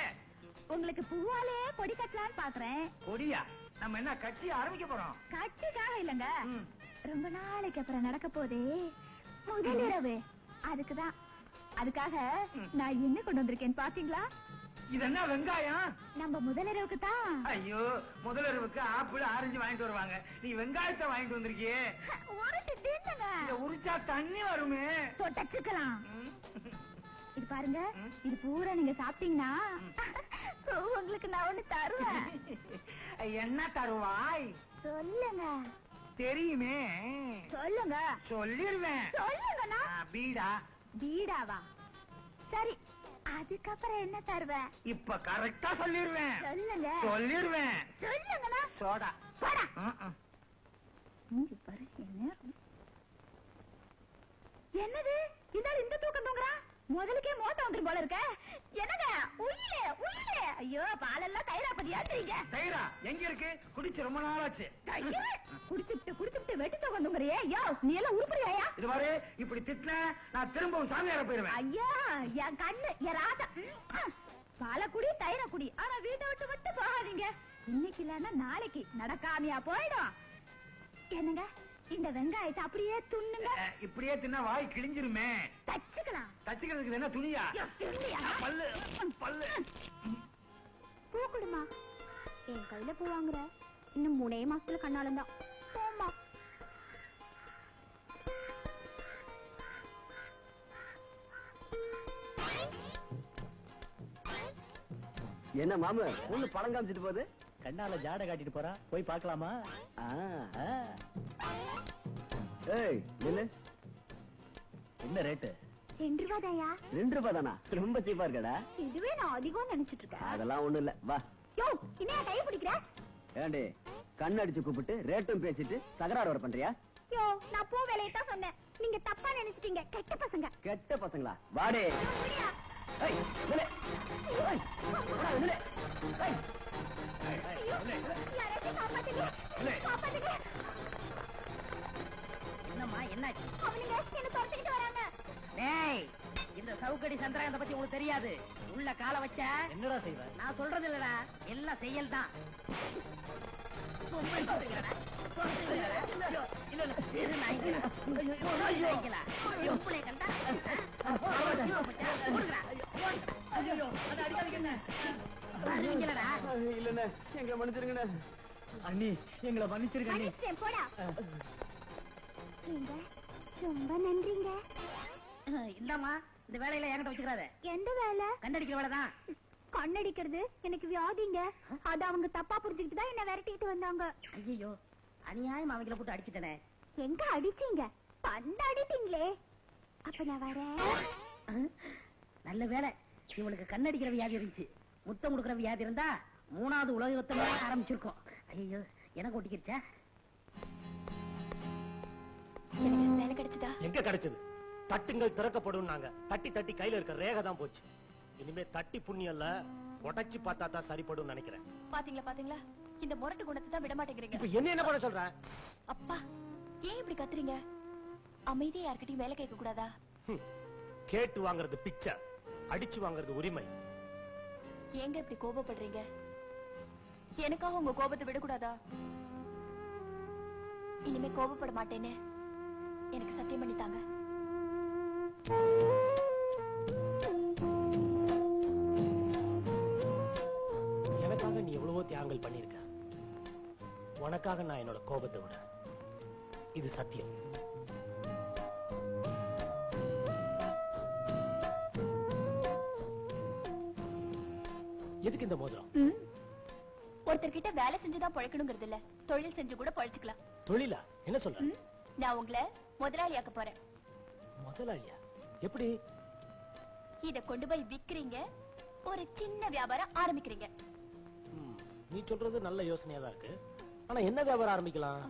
உங்களுக்கு பூவாலே கொடி கட்டலான்னு பாக்குறேன். கொடியா? நம்ம என்ன கட்சி ஆரம்பிக்க போறோம்? கட்சிக்காக இல்லங்க, ரொம்ப நாளைக்கு அப்புறம் நடக்க போதே முதலிரவு, அதுக்குதான். அதுக்காக நான் என்ன கொண்டு வந்திருக்கேன் பாத்தீங்களா? இது என்ன வெங்காயம்? நம்ம முதலிரவுக்கு தான். ஐயோ முதலிரவுக்கு ஆப்பிள் ஆரஞ்சு வாங்கிட்டு வருவாங்க, நீ வெங்காயத்தை வாங்கிட்டு வந்திருக்கியே. உரிச்சு தின்னுங்க. இத உரிச்சா தண்ணி வருமே. தொட்டச்சுக்கலாம். இது பாருங்க, இது பூரா நீங்க சாப்பிட்டீங்கன்னா உங்களுக்கு நான் ஒண்ணு தருவேன். என்ன தருவாய்? சொல்லுங்க. தெரியுமே. சொல்லுங்க. சொல்லிடுவேன். சொல்லுங்கண்ணா. பீடா. பீடாவா? சரி, அதுக்கப்புறம் என்ன தருவேன்? இப்ப கரெக்டா சொல்லிடுவேன். சொல்லுங்க. சொல்லிடுவேன். சொல்லுங்கண்ணா. சோடா. போடா. பாரு என்ன என்னது இந்த தூக்கம் தூங்குறா? முதலுக்கே மோட்டம் வந்துரும் போல இருக்க. என்னங்க உயிலே உயிலே? ஐயோ பாலெல்லாம் தயிரா பதியாடுறீங்க. தயிரா எங்க இருக்கு? குடிச்சு ரொம்ப நாளாச்சு. குடிச்சுட்டு வெட்டி தூக்கம் தூங்குறியே. ஐயோ நீ எல்லாம் உருப்படியாயா? இது பாரு, இப்படி திட்டின நான் திரும்பவும் சாமியார போயிருவேன். ஐயா என் கண்ணு என் ராசா. பால குடி தயிர குடி, ஆனா வீட்டை விட்டு விட்டு போகாதீங்க. இன்னைக்கு இல்லன்னா நாளைக்கு நடக்காமையா போயிடும். என்னங்க இந்த வெங்காயத்தை அப்படியே துண்ணுங்க. இப்படியே தின்னா வாய் கிழிஞ்சிருமே. தச்சுக்கலாம். தச்சுக்கிறதுக்கு என்ன துணியா? பல்லு பல்லு. பூ கொடுமா. என் கையில பூ வாங்குற, இன்னும் 3 மாசத்துல கண்ணாலம் தான். போமா. என்ன மாமு பொண்ணு பழம் காமிச்சிட்டு போகுது? கண்ணால ஜாடை காட்டிட்டு போறா, போய் பார்க்கலாமா? ஏய் நில்லு. என்ன ரேட்டு? 2 ரூபாய் தாயா. 2 ரூபாய் தானா? ரொம்ப சீப்பா இருக்கடா. இதுவே நான் அதிகம் நினைச்சிட்டு இருக்கேன். அதெல்லாம் ஒண்ணு இல்ல, வா. யோ இன்னையா கை பிடிக்கிற? ஏண்டி கண்ணடிச்சு கூப்பிட்டு ரேட்டும் பேசிட்டு தகராறு வர பண்றியா? யோ நான் பூ வேலையை தான் சொன்னேன், நீங்க தப்பா நினைச்சிட்டீங்க. கெட்ட பசங்க. கெட்ட பசங்களா? வாடே. ஏய் நில்லு. ஏய் போடா நில்லு. ஏய் யாராச்சும் காப்பாத்துங்க. காப்பாத்துங்க. என்னம்மா என்னாச்சு? அவனுங்க என்ன துரத்திக்கிட்டு வராங்க. டேய் இந்த சவுக்கடி சந்திரகாந்த பத்தி உங்களுக்கு தெரியாது. உள்ள கால வச்ச என்னடா செய்வ? நான் சொல்றது இல்லடா, எல்லாம் செயல் தான். இல்லண்ணே எங்களை மன்னிச்சிருங்கண்ணே. அண்ணி எங்களை மன்னிச்சிருங்க. போடா. ரொம்ப நன்றிங்க. இந்தாமா இந்த வேலையில என்கிட்ட வச்சுக்கிறாத. எந்த வேலை? கண்ணடிக்கிற வேலைதான். கண்ணடிக்கிறது எனக்கு வியாதிங்க. அது அவங்க தப்பா புரிஞ்சுக்கிட்டு தான் என்ன விரட்டிட்டு வந்தாங்க. ஐயோ அநியாயம் அவங்கள போட்டு அடிச்சுட்டனே. எங்க அடிச்சீங்க? பந்து அடிப்பீங்களே. அப்ப நான் வரேன். நல்ல வேலை இவனுக்கு கண்ணடிக்கிற வியாதி இருந்துச்சு. முத்தம் கொடுக்கிற வியாதி இருந்தா 3வது உலக யுத்தமே ஆரம்பிச்சிருக்கோம். ஐயோ எனக்கு ஒட்டிக்கிடுச்சா? வேலை கிடைச்சதா? எங்க கிடைச்சது? தட்டுங்கள் திறக்கப்படும். நாங்க தட்டி தட்டி கையில இருக்க ரேகை தான் போச்சு. இனிமே தட்டி புண்ணியல்ல உடைச்சு பார்த்தா தான் சரிப்படும் நினைக்கிறேன். பாத்தீங்களா இந்த முரட்டு குணத்தை தான் விட மாட்டேங்கிறீங்க. இப்ப என்ன பண்ண சொல்ற? அப்பா ஏன் இப்படி கத்துறீங்க? அமைதியா யார்கிட்டயும் வேலை கேட்க கூடாதா? கேட்டு வாங்குறது பிச்சை, அடிச்சு வாங்குறது உரிமை. ஏங்க இப்படி கோபப்படுறீங்க? எனக்காக உங்க கோபத்தை விடக்கூடாதா? இனிமே கோபப்பட மாட்டேன்னு எனக்கு சத்தியம் பண்ணிட்டாங்க. எனக்காக நீ எவ்வளவோ தியாகங்கள் பண்ணிருக்க. உனக்காக நான் என்னோட கோபத்தை விட. இது சத்தியம். எதுக்கு இந்த மோதிரம்? ஒருத்தர்கிட்ட வேலை செஞ்சுதான் பழக்கணுங்கிறது இல்ல, தொழில் செஞ்சு கூட பழச்சுக்கலாம். தொழிலா? என்ன சொல்ற? நான் உங்களை முதலாளியாக்க போறேன். முதலாளியா? எப்படி? இத கொண்டு போய் விக்கிறீங்க, ஒரு சின்ன வியாபாரம் ஆரம்பிக்கிறீங்க. நீ சொல்றது நல்ல யோசனையா தான் இருக்கு. ஆனா என்ன வியாபாரம் ஆரம்பிக்கலாம்?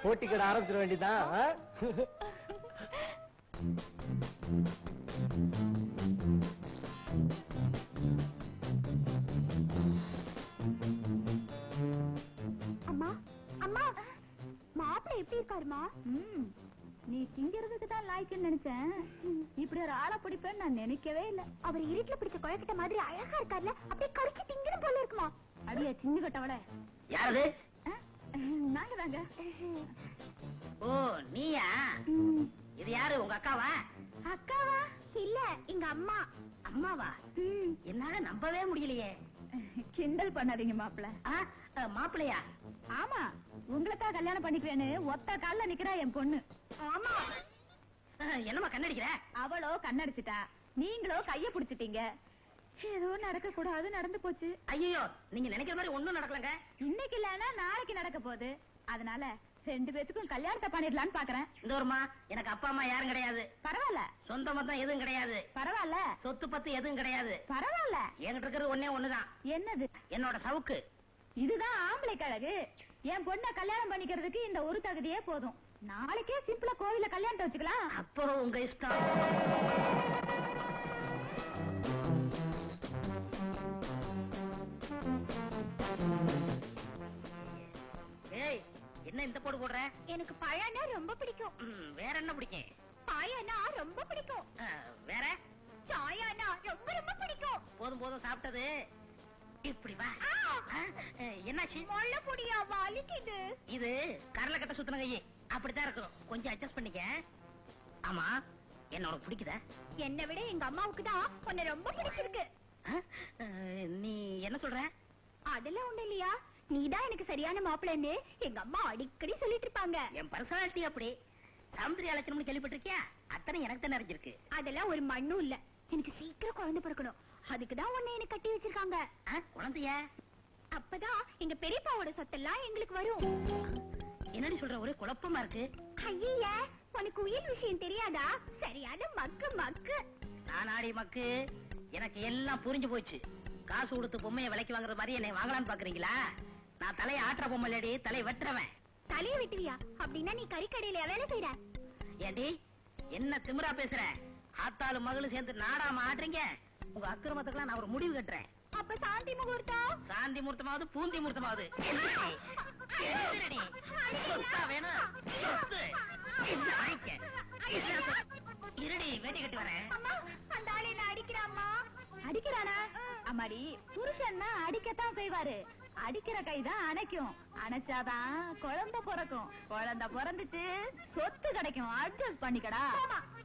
போட்டி கடை ஆரம்பிச்சிட வேண்டியதான். அம்மா அம்மா, மாப்பிள்ளை எப்படி இருக்காருமா? நீ திங்கிறதுக்கு தான் லாய்க்குன்னு நினைச்சேன். இப்படி ஒரு ஆளை பிடிப்பேன்னு நான் நினைக்கவே இல்ல. அவர் இருட்டுல பிடிச்ச குழக்கிட்ட மாதிரி அழகா இருக்காருல, அப்படியே கடிச்சு திங்கிற போல இருக்குமா? அடியா சின்ன கட்டவள. யாரு? நாங்க தாங்க. ஓ நீயா? இது யாரு, உங்க அக்காவா? அக்காவா? இல்ல, எங்க அம்மா. அம்மாவா? என்னால நம்பவே முடியலையே. கிண்டல் பண்ணாதீங்க மாப்பிள்ள. மாப்பிள்ளையா? ஆமா, உங்களைத்தான் கல்யாணம் பண்ணிக்கிறேன்னு ஒத்த கால்ல நிக்கிறா என் பொண்ணு. ஆமா. என்னமா கண்ணடிக்கிற? அவளோ கண்ணடிச்சிட்டா, நீங்களோ கைய புடிச்சிட்டீங்க. ஏதோ நடக்க கூடாது நடந்து போச்சு. ஐயோ, நீங்க நினைக்கிற மாதிரி ஒண்ணும் நடக்கலங்க. இன்னைக்கு இல்லன்னா நாளைக்கு நடக்க போகுது. அதனால 2 பேத்துக்கும் கல்யாணத்தை பண்ணிடலான்னு பாக்குறேன். இந்த ஒருமா, எனக்கு அப்பா அம்மா யாரும் கிடையாது. பரவாயில்ல. சொந்த மொத்தம் எதுவும் கிடையாது. பரவாயில்ல. சொத்து பத்து எதுவும் கிடையாது. பரவாயில்ல. என்கிட்ட இருக்கிறது ஒண்ணே ஒண்ணுதான். என்னது? என்னோட சவுக்கு. இதுதான் ஆம்பளை கழகு. என் பொண்ண கல்யாணம் பண்ணிக்கிறதுக்கு இந்த ஒரு தகுதியே போதும். நாளைக்கே சிம்பிளா கோவில கல்யாணத்தை வச்சுக்கலாம். அப்போ உங்க இஷ்டம். ஏய், என்ன இந்த போடு போடுற? எனக்கு பழம்னா ரொம்ப பிடிக்கும். வேற என்ன பிடிக்கும்? பாயனா ரொம்ப பிடிக்கும். வேற? சாயானா ரொம்ப ரொம்ப பிடிக்கும். போதும் போதும் சாப்பிட்டது. இப்படி வா. என்னாச்சு? மொள்ள புடியா வலிக்குது. இது கரல கட்ட சுத்தின கையே, அப்படித்தான் இருக்கும். கொஞ்சம் அட்ஜஸ்ட் பண்ணிக்க. ஆமா, என்ன உனக்கு பிடிக்குதா? என்னை விட எங்க அம்மாவுக்கு தான் உன்னை ரொம்ப பிடிச்சிருக்கு. நீ என்ன சொல்ற? அதெல்லாம் ஒண்ணு இல்லையா, நீதான் எனக்கு சரியான மாப்பிள்ளைன்னு எங்க அம்மா அடிக்கடி சொல்லிட்டு இருப்பாங்க. என் பர்சனாலிட்டி அப்படி. சௌந்தரிய அலட்சணம்னு கேள்விப்பட்டிருக்கியா? அத்தனை எனக்கு தான் நிறைஞ்சிருக்கு. அதெல்லாம் ஒரு மண்ணும் இல்ல. எனக்கு சீக்கிரம் குழந்தை பிறக்கணும், அதுக்குதான் உன்னை எனக்கு கட்டி வச்சிருக்காங்க. குழந்தைய? அப்பதான் எங்க பெரியப்பாவோட சொத்தெல்லாம் எங்களுக்கு வரும். என்னடி சொல்ற, ஒரே குழப்பமா இருக்கு. ஐயா, உனக்கு உயிர் விஷயம் தெரியாதா? சரியான மக்கு மக்கு. நானாடி மக்கு? எனக்கு எல்லாம் புரிஞ்சு போச்சு. காசு கொடுத்து பொம்மையை விலைக்கு வாங்குற மாதிரி என்னை வாங்கலான்னு பாக்குறீங்களா? நான் தலையை ஆட்டுற பொம்மை இல்லடி, தலையை வெட்டுறவன். தலையை வெட்டுவியா? அப்படின்னா நீ கறிக்கடையில வேலை செய்யற? ஏண்டி என்ன திமிரா பேசுற? ஆத்தாலும் மகளும் சேர்ந்து நாடாம ஆடுறீங்க. உங்க அக்கிரமத்துக்குலாம் நான் ஒரு முடிவு கட்டுறேன். அப்ப சாந்தி முகூர்த்தம்? சாந்தி முகூர்த்தமாவது பூந்தி முகூர்த்தமாவது வேணும். இருடி, வேட்டி கட்டி வரேன். அந்த ஆளை அடிக்கிறாம்மா. அடிக்கிறானா? அம்மாடி, புருஷன்னா அடிக்கத்தான் செய்வாரு. அடிக்கிற கைதான் அணைக்கும். அணைச்சாதான் குழந்தை பிறக்கும். குழந்தை பிறந்துச்சு சொத்து கிடைக்கும். அட்ஜஸ்ட் பண்ணிக்கடா.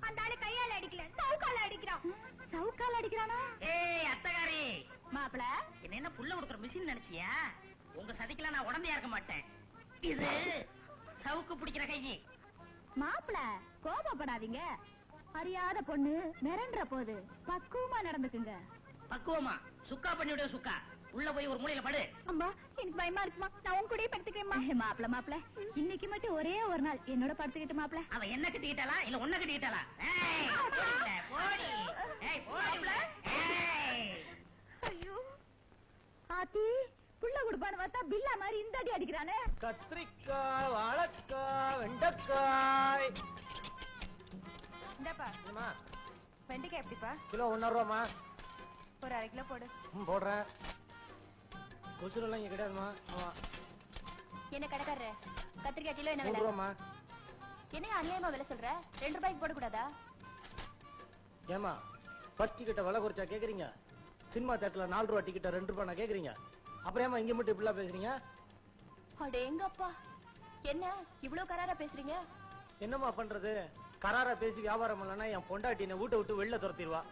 அந்த ஆளு கையால அடிக்கல, சவுக்கால அடிக்கிறான். சவுக்கால அடிக்கிறானா? ஏய் அத்தகாரி, மாப்பிள என்ன புள்ள கொடுக்குற மிஷின் நினைச்சியா? உங்க சதிக்கெல்லாம் நான் உடந்தையா இருக்க மாட்டேன். இது சவுக்கு பிடிக்கிற கை. மாப்பிள கோபப்படாதீங்க. அறியாத பொண்ணு மிரண்ட போது பக்குவமா நடந்துக்குங்க. பக்குவமா? சுக்கா பண்ணி விட. சுக்கா உள்ள போய் ஒரு மூலையில படு. அம்மா, எனக்கு பயமா இருக்குமா, நான் உன் கூடயே படுத்துக்கிறேம்மா. மாப்பிள இன்னைக்கு மட்டும் ஒரே ஒரு நாள் என்னோட படுத்துக்கிட்டு மாப்பிள. அவ என்ன கட்டிக்கிட்டாளா இல்ல ஒன்ன கட்டிக்கிட்டாளா? ஐயோ ஆத்தி, புள்ள குடுப்பான்னு பார்த்தா பில்லா மாதிரி இந்த அடி அடிக்கிறானே. கத்திரிக்காய், வாழைக்காய், வெண்டைக்காய். இந்தப்பா வெண்டைக்காய் எப்படிப்பா? கிலோ 1.5 ரூபாமா? ஒரு 1/2 கிலோ போடு. போடுறேன். கொசுரெல்லாம் இங்க கிடையாதுமா. என்ன கடைக்காரரு, கத்திரிக்காய் கிலோ என்ன 3 விலை? ரூபாமா? என்ன அநியாயமா விலை சொல்ற? 2 ரூபாய்க்கு போட கூடாதா? ஏமா பஸ் டிக்கெட்டை விலை குறைச்சா கேக்குறீங்க? சினிமா தேட்டர்ல 4 ரூபா டிக்கெட்டை 2 ரூபாய் நான் கேக்குறீங்க? அப்புறம் ஏமா இங்க மட்டும் இப்படிலாம் பேசுறீங்க? அடேங்கப்பா, என்ன இவ்ளோ கராரா பேசுறீங்க? என்னமா பண்றது? கராரா பேசி வியாபாரம் இல்லைன்னா என் பொண்டாட்டி என்ன வீட்டை விட்டு வெளில துரத்திடுவா.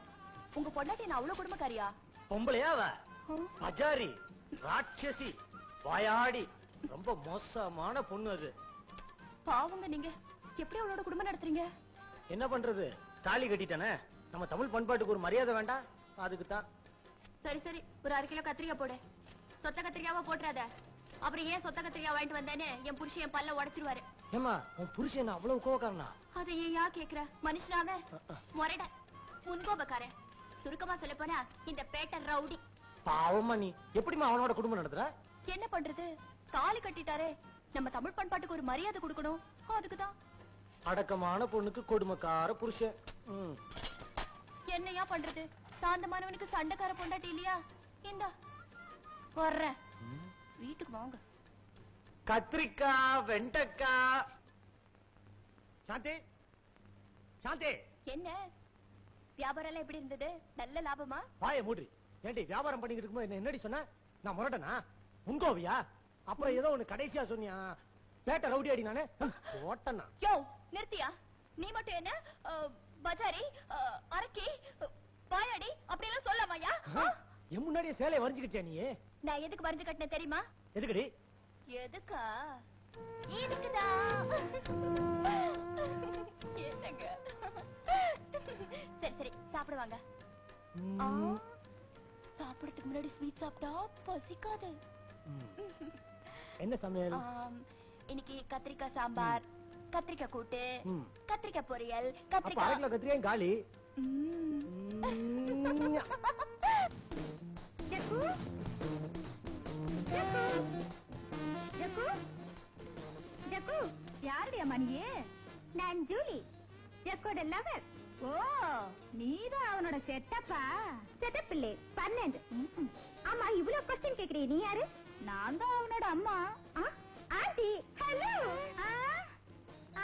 உங்க பொண்டாட்டி என்ன அவ்வளவு குடும்பக்காரியா? பொம்பளையா அவ? பஜாரி, ராட்சசி, வாயாடி, ரொம்ப மோசமான பொண்ணு அது. பாவங்க நீங்க, எப்படி அவளோட குடும்பம் நடத்துறீங்க? என்ன பண்றது, தாலி கட்டிட்டானே. நம்ம தமிழ் பண்பாட்டுக்கு ஒரு மரியாதை வேண்டாம்? அதுக்கு தான். சரி சரி, ஒரு 1/2 கிலோ கத்திரிக்காய் போடு. சொத்த கத்திரிக்காவா போட்டுறாத. அப்புறம் ஏன் சொத்த கத்திரிக்காய் வாங்கிட்டு வந்தேன்னு என் புருஷன் என் பல்ல உடைச்சிருவாரு. ஏமா உன் புருஷன் அவ்வளவு கோவக்காரனா? அதை ஏன் கேக்குற? மனுஷனாவே முரட முன்கோபக்காரன். சுருக்கமா சொல்ல போனா இந்த பேட்டர் ரவுடி. பாவமா நீ எப்படிமா அவனோட குடும்பம் நடத்துற? என்ன பண்றது, தாலி கட்டிட்டாரே. நம்ம தமிழ் பண்பாட்டுக்கு ஒரு மரியாதை கொடுக்கணும், அதுக்குதான். அடக்கமான பொண்ணுக்கு கொடுமைக்கார புருஷன். என்னையா பண்றது, சாந்தமானவனுக்கு சண்டைக்கார பொண்டாட்டி இல்லையா? இந்த வர்றேன், வீட்டுக்கு வாங்க. கத்திரிக்காய், வெண்டைக்காய். சாந்தி, சாந்தி. என்ன வியாபாரம் எல்லாம் எப்படி இருந்தது? நல்ல லாபமா? வாய மூடி. ஏண்டி வியாபாரம் பண்ணிக்கிட்டு இருக்கும்போது என்னடி சொன்ன? நான் முரட்டனா? உங்கோவியா? அப்புறம் ஏதோ ஒண்ணு கடைசியா சொன்னியா, பேட்ட ரவுடி அடி நானே ஓட்டனா? யோ நிறுத்தியா? நீ மட்டும் என்ன பஜாரி, அரக்கி, பாயாடி அப்படி எல்லாம் சொல்லாமையா? என் முன்னாடியே சேலையை வரைஞ்சுக்கிட்டியா நீ? நான் எதுக்கு வரைஞ்சு கட்டினேன் தெரியுமா? எதுக்குடி? எதுக்கா? இதுக்குதான். என்னங்க? சரி சரி சாப்பிடுவாங்க. சாப்பிடறதுக்கு முன்னாடி ஸ்வீட் சாப்பிட்டா பசிக்காது. என்ன சமையல்? இன்னைக்கு கத்திரிக்காய் சாம்பார், கத்திரிக்காய் கூட்டு, கத்திரிக்காய் பொரியல், கத்திரிக்காய் கத்திரிக்காய் காலி. யாருடைய மணியே? நான் ஜூலி, ஜக்கோட லவர். ஓ, நீதான் அவனோட செட்டப்பா? செட்டப் இல்லே, 12. ஆமா, இவ்வளவு கொஸ்டின் கேக்குறீ, நீ யாரு? நான் தான் அவனோட அம்மா. Aunty, hello.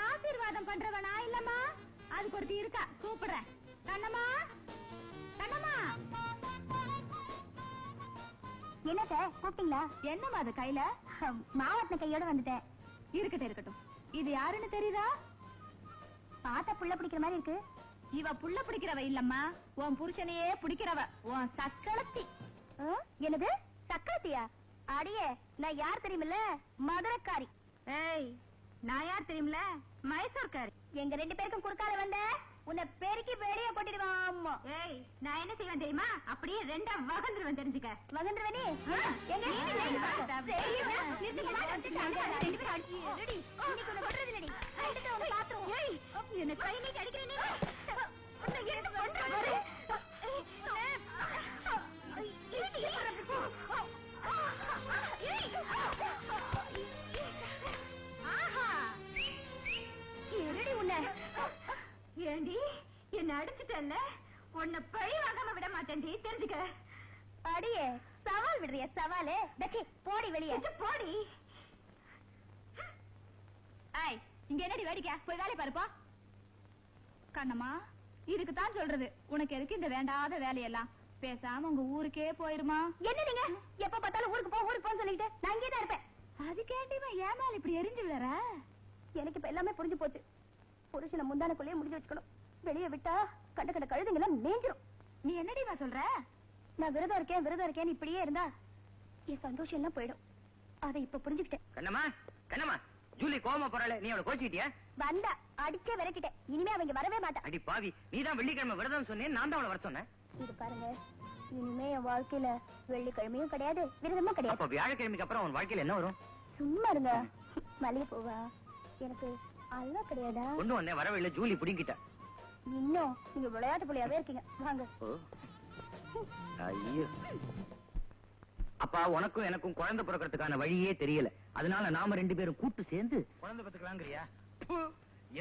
ஆசீர்வாதம் பண்றவனா இல்லம்மா? அதுக்கு ஒருத்தி இருக்கா, கூப்பிடுறேன். கண்ணம்மா, கண்ணம்மா. என்னத்த கூப்பிட்டீங்களா? என்னம்மா அது கையில? மாவட்ட கையோட வந்துட்டேன். இருக்கட்டும் இருக்கட்டும். இது யாருன்னு தெரியுதா? பாத்தா புள்ள பிடிக்கிற மாதிரி இருக்கு. இவ புள்ள பிடிக்கிறவ இல்லம்மா, உன் புருஷனையே பிடிக்கிறவ, உன் சக்களத்தி. என்னது சக்களத்தியா? அடியே, நான் யார் தெரியுமில்ல? மதுரக்காரி. ஏய், நான் யார் தெரியுமில்ல? மைசூர்காரி. எங்க 2 பேருக்கும் குறுக்கால வந்த உன்னை பெருக்கி வெளியே போட்டுடுவான். ஏய், நான் என்ன செய்வேன் தெரியுமா? அப்படியே 2ஆ வகந்துருவேன், தெரிஞ்சுக்க. வகந்துருவேனே? என்ன கை நீ அடிக்கிறேன் நீ? என்ன பண்ற? ஏண்டி என்ன அடிச்சுட்டல்ல, உன்னை பழி வாங்காம விட மாட்டேன்டி, தெரிஞ்சுக்க. அடியே, சவால் விடுறிய? சவாலு போடி வெளியே, போடி. ஐய், இங்க என்னடி வேடிக்கை? போய் வேலை பாருப்பா. கண்ணம்மா, இதுக்குத்தான் சொல்றது, உனக்கு எதுக்கு இந்த வேண்டாத வேலையெல்லாம்? பேசாம உங்க ஊருக்கே போயிருமா? என்ன நீங்க எப்ப பார்த்தாலும் ஊருக்கு போன்னு சொல்லிட்டு நான் இங்கே தான் இருப்பேன். அதுக்கேண்டிமா ஏமால இப்படி எரிஞ்சு விழற? எனக்கு இப்ப எல்லாமே புரிஞ்சு போச்சு. புருஷனை முந்தானக்குள்ளேயே முடிஞ்சு வச்சுக்கணும். வெளியே விட்டா கண்ட கண்ட கழுதுங்கெல்லாம் மேஞ்சிரும். நீ என்னடிமா சொல்ற? நான் விரதம் இருக்கேன் இப்படியே இருந்தா என் சந்தோஷம் எல்லாம் போயிடும். அதை இப்ப புரிஞ்சுக்கிட்டேன். கண்ணம்மா, கண்ணம்மா, ஜூலி கோவமா போறாளே, நீ அவளை கோச்சிட்டியா? வந்தா அடிச்சே விரட்டிட்டேன். இனிமே அவங்க வரவே மாட்டா. அடி பாவி, நீதான் வெள்ளிக்கிழமை விரதம் சொன்னேன், நான் தான் அவளை வர சொன்னேன். இது பாருங்க, இனிமே என் வாழ்க்கையில வெள்ளிக்கிழமையும் கிடையாது, விரதமும் கிடையாது. அப்ப வியாழக்கிழமைக்கு அப்புறம் உன் வாழ்க்கையில என்ன வரும்? சும்மா இருங்க. மல்லிகை பூவா? எனக்கு அல்வா கிடையாதா? கொண்டு வந்தேன், வரவில்லை, ஜூலி புடிங்கிட்ட. இன்னும் நீங்க விளையாட்டு புள்ளியாவே இருக்கீங்க. வாங்க. ஐயோ, அப்பா உனக்கும் எனக்கும் குழந்தை பிறக்கிறதுக்கான வழியே தெரியல. அதனால நாம 2 பேரும் கூட்டு சேர்ந்து குழந்தை பத்துக்கலாங்கிறியா?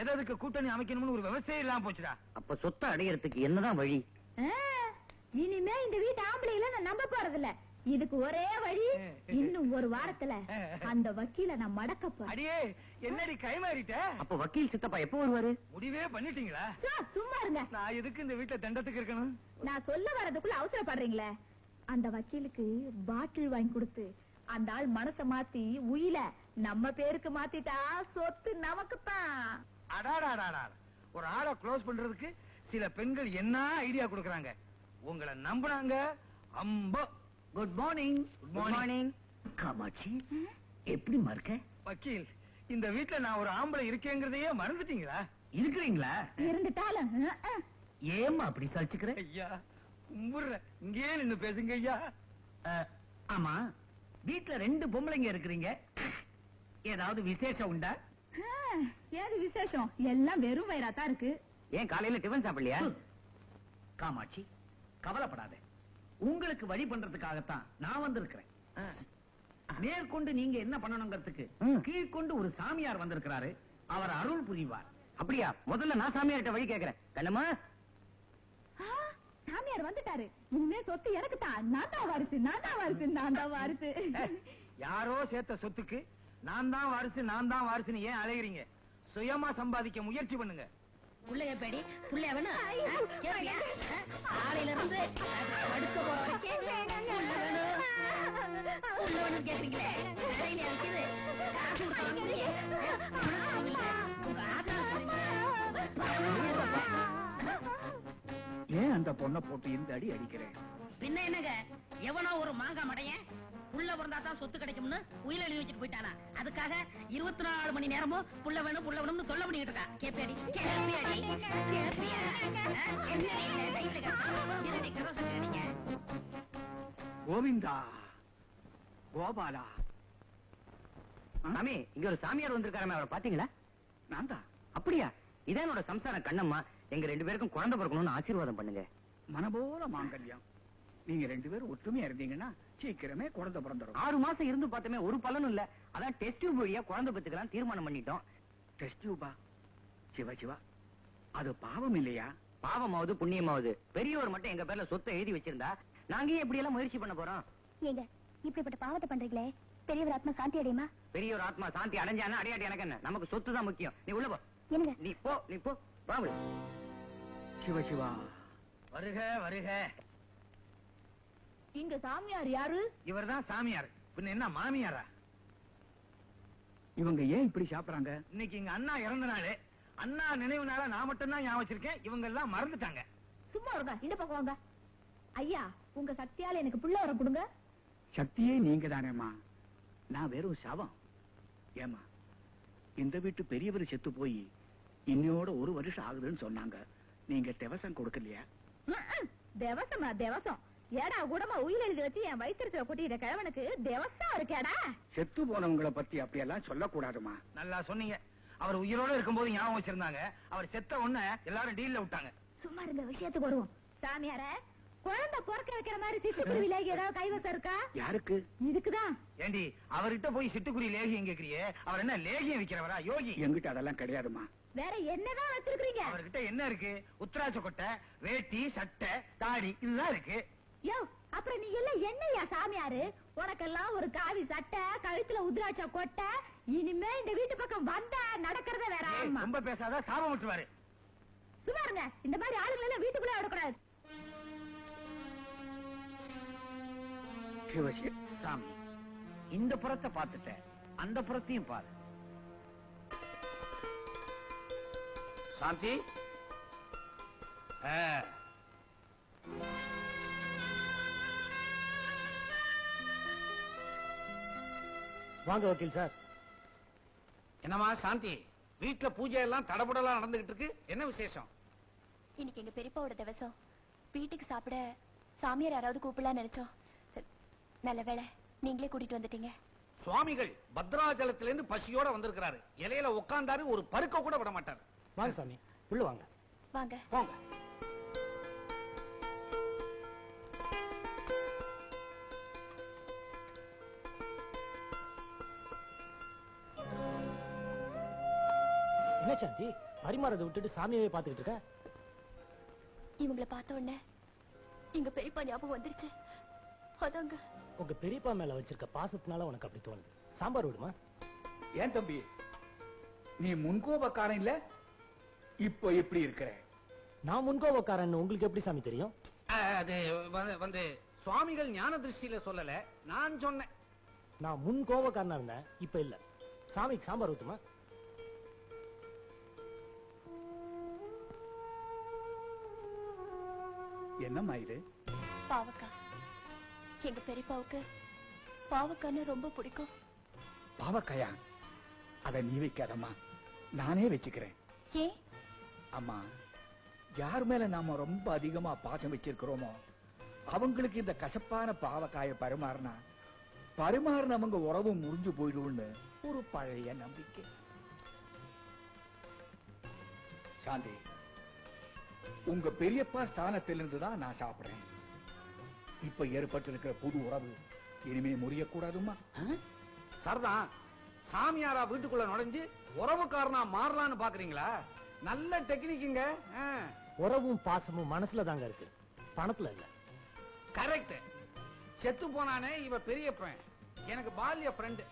எதுக்கு கூட்டணி அமைக்கணும்னு ஒரு விவசாயம் இல்லாம போச்சுடா. அப்ப சொத்தை அடையறதுக்கு என்னதான் வழி? இனிமே இந்த வீட்டு ஆம்பளையில நான் நம்ப போறதில்ல. இதுக்கு ஒரே வழி, இன்னும் ஒரு வாரத்துல அந்த வக்கீல நான் மடக்க போறேன். அடியே, என்னடி கை மாறிட்ட? அப்ப வக்கீல் சித்தப்பா எப்ப வருவாரு? முடிவே பண்ணிட்டீங்களா? சும்மா இருங்க. நான் எதுக்கு இந்த வீட்டுல தண்டத்துக்கு இருக்கணும்? நான் சொல்ல வரதுக்குள்ள அவசரப்படுறீங்களே. அந்த வக்கீலுக்கு பாட்டில் வாங்கி கொடுத்து அந்த ஆள் மனச மாத்தி உயில நம்ம பேருக்கு மாத்திட்டா சொத்து நமக்குத்தான். அடாடாடாடா, ஒரு ஆளை க்ளோஸ் பண்றதுக்கு சில பெண்கள் என்ன ஐடியா கொடுக்கறாங்க. உங்களை நம்புனாங்க. அம்போ. Good morning. Good morning. Kamakshi, எப்படி மறக்க? வக்கீல், இந்த வீட்டுல நான் ஒரு ஆம்பளை இருக்கேங்கிறதையே மறந்துட்டீங்களா? இருக்கிறீங்களா? இருந்துட்டாலும் ஏமா அப்படி சலிச்சுக்கிற? ஐயா கும்பிடுறேன், இங்கே நின்னு பேசுங்க ஐயா. ஆமா, வீட்டுல 2 பொம்பளைங்க இருக்கிறீங்க, ஏதாவது விசேஷம் உண்டா? ஏது விசேஷம்? எல்லாம் வெறும் வயிறாத்தான் இருக்கு. ஏன் காலையில டிபன் சாப்பிடலையா? காமாட்சி, கவலைப்படாத. உங்களுக்கு வழி பண்றதுக்காகத்தான் நான் வந்திருக்கிறேன். மேற்கொண்டு நீங்க என்ன பண்ணணுங்கிறதுக்கு கீழ்கொண்டு ஒரு சாமியார் வந்திருக்கிறாரு. அவர் அருள் புரிவார். அப்படியா? முதல்ல நான் சாமியார்கிட்ட வழி கேட்கிறேன். கண்ணம்மா, சாமியார் வந்துட்டாரு. இனிமே சொத்து எனக்கு தான். நான் தான் வாரிசு, நான் தான் வாரிசு, நான் தான் வாரிசு. யாரோ சேர்த்த சொத்துக்கு நான் தான் வாரிசுன்னு ஏன் அலைகிறீங்க? சுயமா சம்பாதிக்க முயற்சி பண்ணுங்க. புள்ளைய பேடி புள்ளைய வேணும். காலையில இருந்து படுக்க போற வரைக்கும் கேக்குறீங்களே. ஏன் அந்த பொண்ணை போட்டு இந்த அடி அடிக்கிறேன்? பின்ன என்னங்க, எவனோ ஒரு மாங்காய் மடையன் புள்ள பிறந்தாதான் சொத்து கிடைக்கும்னு உயிர் எழுதி வச்சுட்டு போயிட்டானா. அதுக்காக 24 மணி நேரமும் புள்ள வேணும்னு சொல்ல பண்ணிட்டு இருக்கா. கேப்பியாடி கோவிந்தா, கோபாலா. சாமி, இங்க ஒரு சாமியார் வந்திருக்காரு. அவரை பாத்தீங்களா? நான் தான். அப்படியா? இதான் என்னோட சம்சாரம் கண்ணம்மா. எங்க 2 பேருக்கும் குழந்தை பிறக்கணும்னு ஆசீர்வாதம் பண்ணுங்க. மனபோல மாங்கல்யம். நீங்க 2 பேரும் ஒற்றுமையா இருந்தீங்கன்னா சீக்கிரமே குழந்தை பிறந்துடும். 6 மாசம் இருந்து பார்த்தமே ஒரு பலனும் இல்ல. அதான் டெஸ்ட் டியூப் வழியா குழந்தை பெத்துக்கலாம் தீர்மானம் பண்ணிட்டோம். டெஸ்ட் டியூபா? சிவா, அது பாவம் இல்லையா? பாவமாவது புண்ணியமாவது பெரியவர் மட்டும் எங்க பேர்ல சொத்தை எழுதி வச்சிருந்தா நாங்க இப்படி எல்லாம் முயற்சி பண்ண போறோம். ஏங்க இப்படிப்பட்ட பாவத்தை பண்றீங்களே, பெரியவர் ஆத்மா சாந்தி அடையுமா? பெரியவர் ஆத்மா சாந்தி அடைஞ்சானா அடையாட்டி எனக்கு என்ன? நமக்கு சொத்து தான் முக்கியம். நீ உள்ள போ. என்னங்க? நீ போ வாங்க. சிவா, வருக வருக. இங்க சாமியார் யாரு? இவர்தான் சாமியார். பின்ன என்ன மாமியாரா? இவங்க ஏன் இப்படி சாப்பிடுறாங்க? இன்னைக்கு எங்க அண்ணா இறந்த நாள். அண்ணா நினைவு நாள நான் மட்டும் தான் ஞாபகம் வச்சிருக்கேன். இவங்க எல்லாம் மறந்துட்டாங்க. சும்மா இருங்க, இந்த பக்கம் வாங்க. ஐயா, உங்க சக்தியால எனக்கு புள்ள வர கொடுங்க. சக்தியே நீங்க தானேம்மா. நான் வெறும் சவம். ஏமா, இந்த வீட்டு பெரியவர் செத்து போய் இன்னையோட 1 வருஷம் ஆகுதுன்னு சொன்னாங்க. நீங்க தேவசம் கொடுக்கலையா? தேவசம் ஏடா கூடமா உயிர் எழுதி வச்சு என் வயிற்றுல கூட்டிட்ட கிழவனுக்கு தேவசம் இருக்கேடா. செத்து போனவங்களை பத்தி அப்படியெல்லாம் சொல்லக்கூடாதுமா. நல்லா சொன்னீங்க. அவர் உயிரோட இருக்கும்போது ஞாபகம் வச்சிருந்தாங்க. அவர் செத்த உடனே எல்லாரும் டீல்ல விட்டாங்க. சும்மா இருந்த விஷயத்துக்கு வருவோம். சாமியார, குழந்தை பிறக்க வைக்கிற மாதிரி சிட்டுக்குருவி லேகி ஏதாவது கைவசம் இருக்கா? யாருக்கு? இதுக்குதான். ஏண்டி, அவர்கிட்ட போய் சிட்டுக்குருவி லேகியம் கேக்குறியே? அவர் என்ன லேகியம் விக்கிறவரா? யோகி. எங்கிட்ட அதெல்லாம் கிடையாதுமா. வேற என்னதான் வச்சிருக்கீங்க? அவர்கிட்ட என்ன இருக்கு? உத்தராட்ச கொட்டை, வேட்டி, சட்டை, தாடி இதுதான் இருக்கு. யோ, அப்புறம் நீ எல்லாம் என்னையா சாமியாரு? உனக்கெல்லாம் ஒரு காவி சட்டை, கழுத்துல உத்ராட்ச கொட்டை. இனிமே இந்த வீட்டு பக்கம் வந்த நடக்கிறத வேற. ரொம்ப பேசாத, சாபம் விட்டுவாரு. சும்மா இருங்க. இந்த மாதிரி ஆளுங்களை எல்லாம் வீட்டுக்குள்ள விடக்கூடாது. சாமி, இந்த புறத்தை பார்த்துட்ட, அந்த புறத்தையும் பாரு. சாந்தி, வாங்க வக்கீல் சார். என்னமா சாந்தி, வீட்டுல பூஜை எல்லாம் தடபுடலாம் நடந்துகிட்டு இருக்கு. என்ன விசேஷம்? இன்னைக்கு எங்க பெரியப்பாவோட திவசம். வீட்டுக்கு சாப்பிட சாமியார் யாராவது கூப்பிடலாம் நினைச்சோம். நல்ல வேளை நீங்களே கூட்டிட்டு வந்துட்டீங்க. சுவாமிகள் பத்ராஜலத்திலிருந்து பசியோட வந்திருக்கிறாரு. இலையில உட்கார்ந்தாரு, ஒரு பருக்க கூட விட மாட்டாரு. வாங்க சாமி, உள்ள வாங்க. வாங்க போங்க. என்ன சாந்தி, பரிமாறதை விட்டுட்டு சாமியாவே பாத்துக்கிட்டு இருக்க? இவங்களை பார்த்த உடனே எங்க பெரியப்பா ஞாபகம் வந்துருச்சு. அதாங்க. உங்க பெரியப்பா மேல வச்சிருக்க பாசத்தினால உனக்கு அப்படி தோணுது. சாம்பார் விடுமா? ஏன் தம்பி, நீ முன்கோபக்காரன் இல்ல, இப்போ எப்படி இருக்கிற? நான் முன்கோபக்காரன் உங்களுக்கு எப்படி சாமி தெரியும்? அது வந்து சுவாமிகள் ஞான திருஷ்டியில சொல்லல, நான் சொன்னேன். நான் முன்கோபக்காரனா இருந்தேன், இப்ப இல்ல. சாமிக்கு சாம்பார் ஊத்துமா? என்னம்மா இது? பாவக்கா. எங்க பெரியப்பாவுக்கு பாவக்கான்னு ரொம்ப பிடிக்கும். பாவக்காயா? அத நீ வைக்காதம்மா, நானே வச்சுக்கிறேன். ஏன்? அம்மா, யார் மேல நாம ரொம்ப அதிகமா பாசம் வச்சிருக்கிறோமோ அவங்களுக்கு இந்த கசப்பான பாவக்காய பரிமாறினவங்க உறவு முறிஞ்சு போயிடும்னு ஒரு பழைய நம்பிக்கை. சாந்தி, உங்க பெரியப்பா ஸ்தானத்திலிருந்து தான் நான் சாப்பிடுறேன். இப்ப ஏற்பட்டிருக்கிற புது உறவு இனிமே முறியக்கூடாதுமா. சரிதான். சாமியாரா வீட்டுக்குள்ள நுழைஞ்சு உறவுக்காரனா மாறலான்னு பாக்குறீங்களா? நல்ல டெக்னிக்குங்க. உறவும் பாசமும் மனசுல தாங்க இருக்கு, பணத்துல இல்ல. கரெக்ட். செத்து போனானே இவ பெரியப்பன் எனக்கு பால்ய ஃப்ரெண்டு.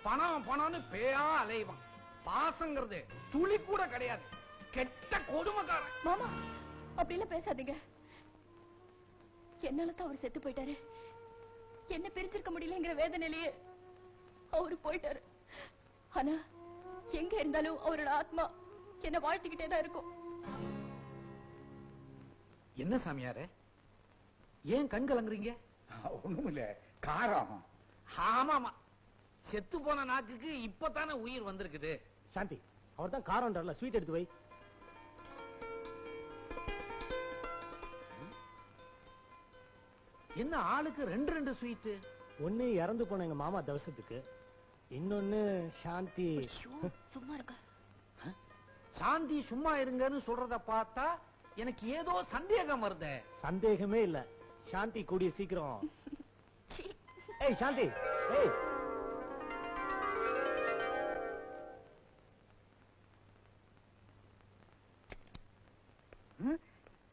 பணம் பணம்னு பேயா அலைவான். பாசங்கிறது துளி கூட கிடையாது. கெட்ட கொடுமைக்காரன். மாமா அப்படிலாம் பேசாதீங்க. என்னால தான் அவர் செத்து போயிட்டாரு. என்ன பிரிஞ்சிருக்க முடியலங்கிற வேதனையிலேயே அவரு போயிட்டாரு. ஆனா எங்க இருந்தாலும் அவரோட ஆத்மா என்ன வாழ்த்திக்கிட்டே தான் இருக்கும். என்ன சாமியாரே, ஏன் கண் கலங்குறீங்க? ஒண்ணும் இல்ல, காரம். ஆமாமா, செத்து போன நாக்குக்கு இப்பதானே உயிர் வந்திருக்குது. சாந்தி, அவர் தான் காரம்ன்றல, ஸ்வீட் எடுத்து வை. என்ன ஆளுக்கு ரெண்டு ரெண்டு ஸ்வீட்? ஒண்ணு இறந்து போன எங்க மாமா தவசத்துக்கு, இன்னொன்னு சாந்தி. சும்மா இருக்க. சாந்தி சும்மா இருங்கன்னு சொல்றத பார்த்தா எனக்கு ஏதோ சந்தேகம் வருது. சந்தேகமே இல்ல, சாந்தி கூடிய சீக்கிரம். ஏய் சாந்தி, ஏய்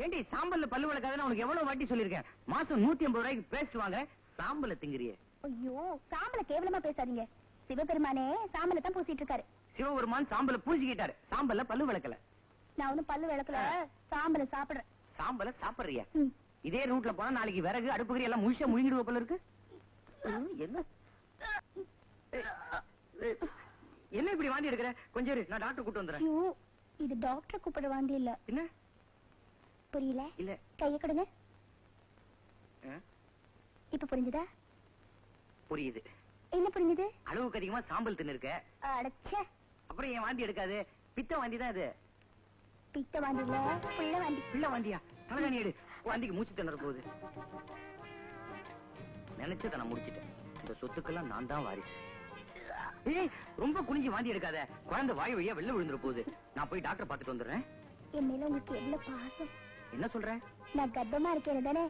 ஏண்டி சாம்பல்ல பல்லு வளர்க்காதுன்னு உனக்கு எவ்வளவு வாட்டி சொல்லிருக்கேன். மாசம் 150 ரூபாய்க்கு பேஸ்ட் வாங்க, சாம்பல திங்கிறியே. ஐயோ, சாம்பல கேவலமா பேசாதீங்க. சிவபெருமானே சாம்பல தான் பூசிட்டு இருக்காரு. சிவபெருமான் சாம்பல பூசிக்கிட்டாரு, சாம்பல்ல பல்லு விளக்கல. நான் ஒண்ணும் பல்லு விளக்கல, சாம்பல சாப்பிடுறேன். சாம்பல சாப்பிடுறியா? இதே ரூட்ல போனா நாளைக்கு விறகு அடுப்புகறி எல்லாம் முழுசா முழுங்கிடுவ போல இருக்கு. என்ன என்ன இப்படி வாந்தி எடுக்கிற? கொஞ்சம் இரு, நான் டாக்டர் கூட்டு வந்துறேன். ஐயோ, இது டாக்டர் கூப்பிட வாந்தி இல்ல. என்ன புரியல? இல்ல, கைய கொடுங்க. இப்ப புரிஞ்சுதா? புரியுது. என்ன புரிஞ்சுது? அளவுக்கு அதிகமா சாம்பல் தின்னு இருக்க. அடச்சே, அப்புறம் ஏன் வாந்தி எடுக்காது? பித்த வாந்தி தான் இது. பித்த வாந்தி இல்ல, புள்ள வாந்தி. புள்ள வாந்தியா? தலைகாணி எடு, வாந்திக்கு மூச்சு திணற போகுது. நினைச்சத நான் முடிச்சிட்டேன். இந்த சொத்துக்கெல்லாம் நான் தான் வாரிசு. ஏய், ரொம்ப குனிஞ்சு வாந்தி எடுக்காத, குழந்தை வாய் வழியா வெளில விழுந்துற போகுது. நான் போய் டாக்டர் பார்த்துட்டு வந்துடுறேன். என் மேல உங்களுக்கு எவ்வளவு பாசம். என்ன சொல்ற? நான் கர்ப்பமா இருக்கேன் தானே,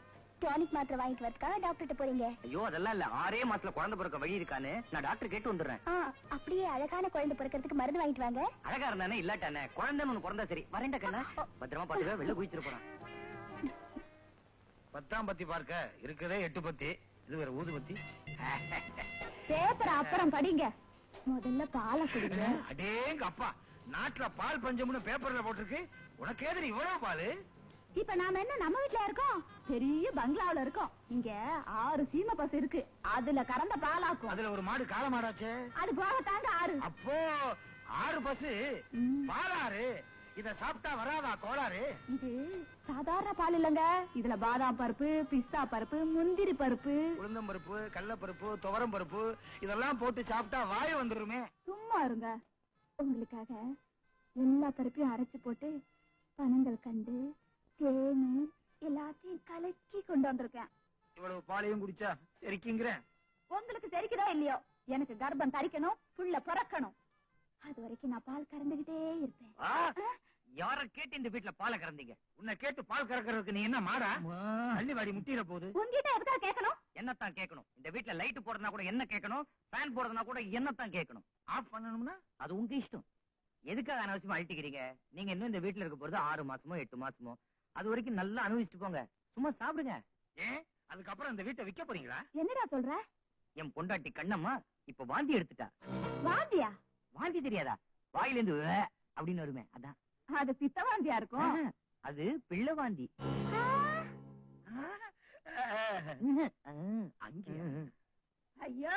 டானிக் மாத்திரை வாங்கிட்டு வரதுக்காக டாக்டர்கிட்ட போறீங்க? ஐயோ, அதெல்லாம் இல்ல. 6 மாசத்துல குழந்தை பிறக்க வழி இருக்கான்னு நான் டாக்டர் கேட்டு வந்துடுறேன். அப்படியே அழகான குழந்தை பிறக்கிறதுக்கு மருந்து வாங்கிட்டு வாங்க. அழகா இருந்தானே இல்லாட்டானே, குழந்தைன்னு ஒண்ணு பிறந்தா சரி. வரேன்டா கண்ணா, பத்திரமா பாத்துக்க, வெளில குதிச்சிட்டு போறான். 10ஆம் பத்தி பார்க்க இருக்கதே 8 பத்தி, இது வேற ஊதுபத்தி. பேப்பர் அப்புறம் படிங்க, முதல்ல பாலை குடிங்க. அடேங்க அப்பா, நாட்டுல பால் பஞ்சம்னு பேப்பர்ல போட்டிருக்கு. உனக்கு ஏது இவ்வளவு பாலு? இப்ப நாம என்ன நம்ம வீட்டுல இருக்கோம்? பெரிய பங்களாவுல இருக்கோம். இங்க 6 சீமை பசு இருக்கு, அதுல கறந்த பாலாக்கும். அதுல ஒரு மாடு காளை மாடாச்சே, அது போக தாங்க 6. அப்போ 6 பசு பாலாறு. இத சாப்பிட்டா வராதா கோளாறு? இது சாதாரண பால் இல்லங்க, இதுல பாதாம் பருப்பு, பிஸ்தா பருப்பு, முந்திரி பருப்பு, உளுந்தம் பருப்பு, கடல பருப்பு, துவரம் பருப்பு இதெல்லாம் போட்டு சாப்பிட்டா வாய் வந்துருமே. சும்மா இருங்க. உங்களுக்காக எல்லா பருப்பையும் அரைச்சு போட்டு பனங்கள் கண்டு தேனு எல்லாத்தையும் கலக்கி கொண்டு வந்திருக்கேன். இவ்வளவு பாலையும் குடிச்சா செரிக்குங்கிறேன். உங்களுக்கு தெரிக்குதோ இல்லையோ, எனக்கு கர்ப்பம் தரிக்கணும், புள்ள பிறக்கணும். அது வரைக்கும் நான் பால் கறந்துகிட்டே இருப்பேன். யார கேட்டு இந்த வீட்டுல பாலை கறந்தீங்க? உன்னை கேட்டு பால் கறக்கிறதுக்கு நீ என்ன மாடா? அள்ளிவாடி முட்டியில போகுது. உங்ககிட்ட எதுக்கா கேட்கணும்? என்னத்தான் கேட்கணும்? இந்த வீட்டுல லைட் போடுறதுனா கூட என்ன கேட்கணும், ஃபேன் போடுறதுனா கூட என்னத்தான் கேட்கணும். ஆஃப் பண்ணணும்னா அது உங்க இஷ்டம். எதுக்காக அனாவசியமா அழட்டிக்கிறீங்க? நீங்க இன்னும் இந்த வீட்டுல இருக்க போறது 6 மாசமோ 8 மாசமோ, அது வரைக்கும் நல்லா அனுபவிச்சுட்டு போங்க. சும்மா சாப்பிடுங்க. ஏன் அதுக்கப்புறம் இந்த வீட்டை விற்க போறீங்களா? என்னடா சொல்ற? என் பொண்டாட்டி கண்ணம்மா இப்ப வாந்தி எடுத்துட்டா. வாந்தியா? வாந்தி தெரியாதா? வாயில இருந்து அப்படின்னு வருமே, அதான். அது பித்த வாந்தியா இருக்கும். அது பிள்ளை வாந்தி. ஐயோ,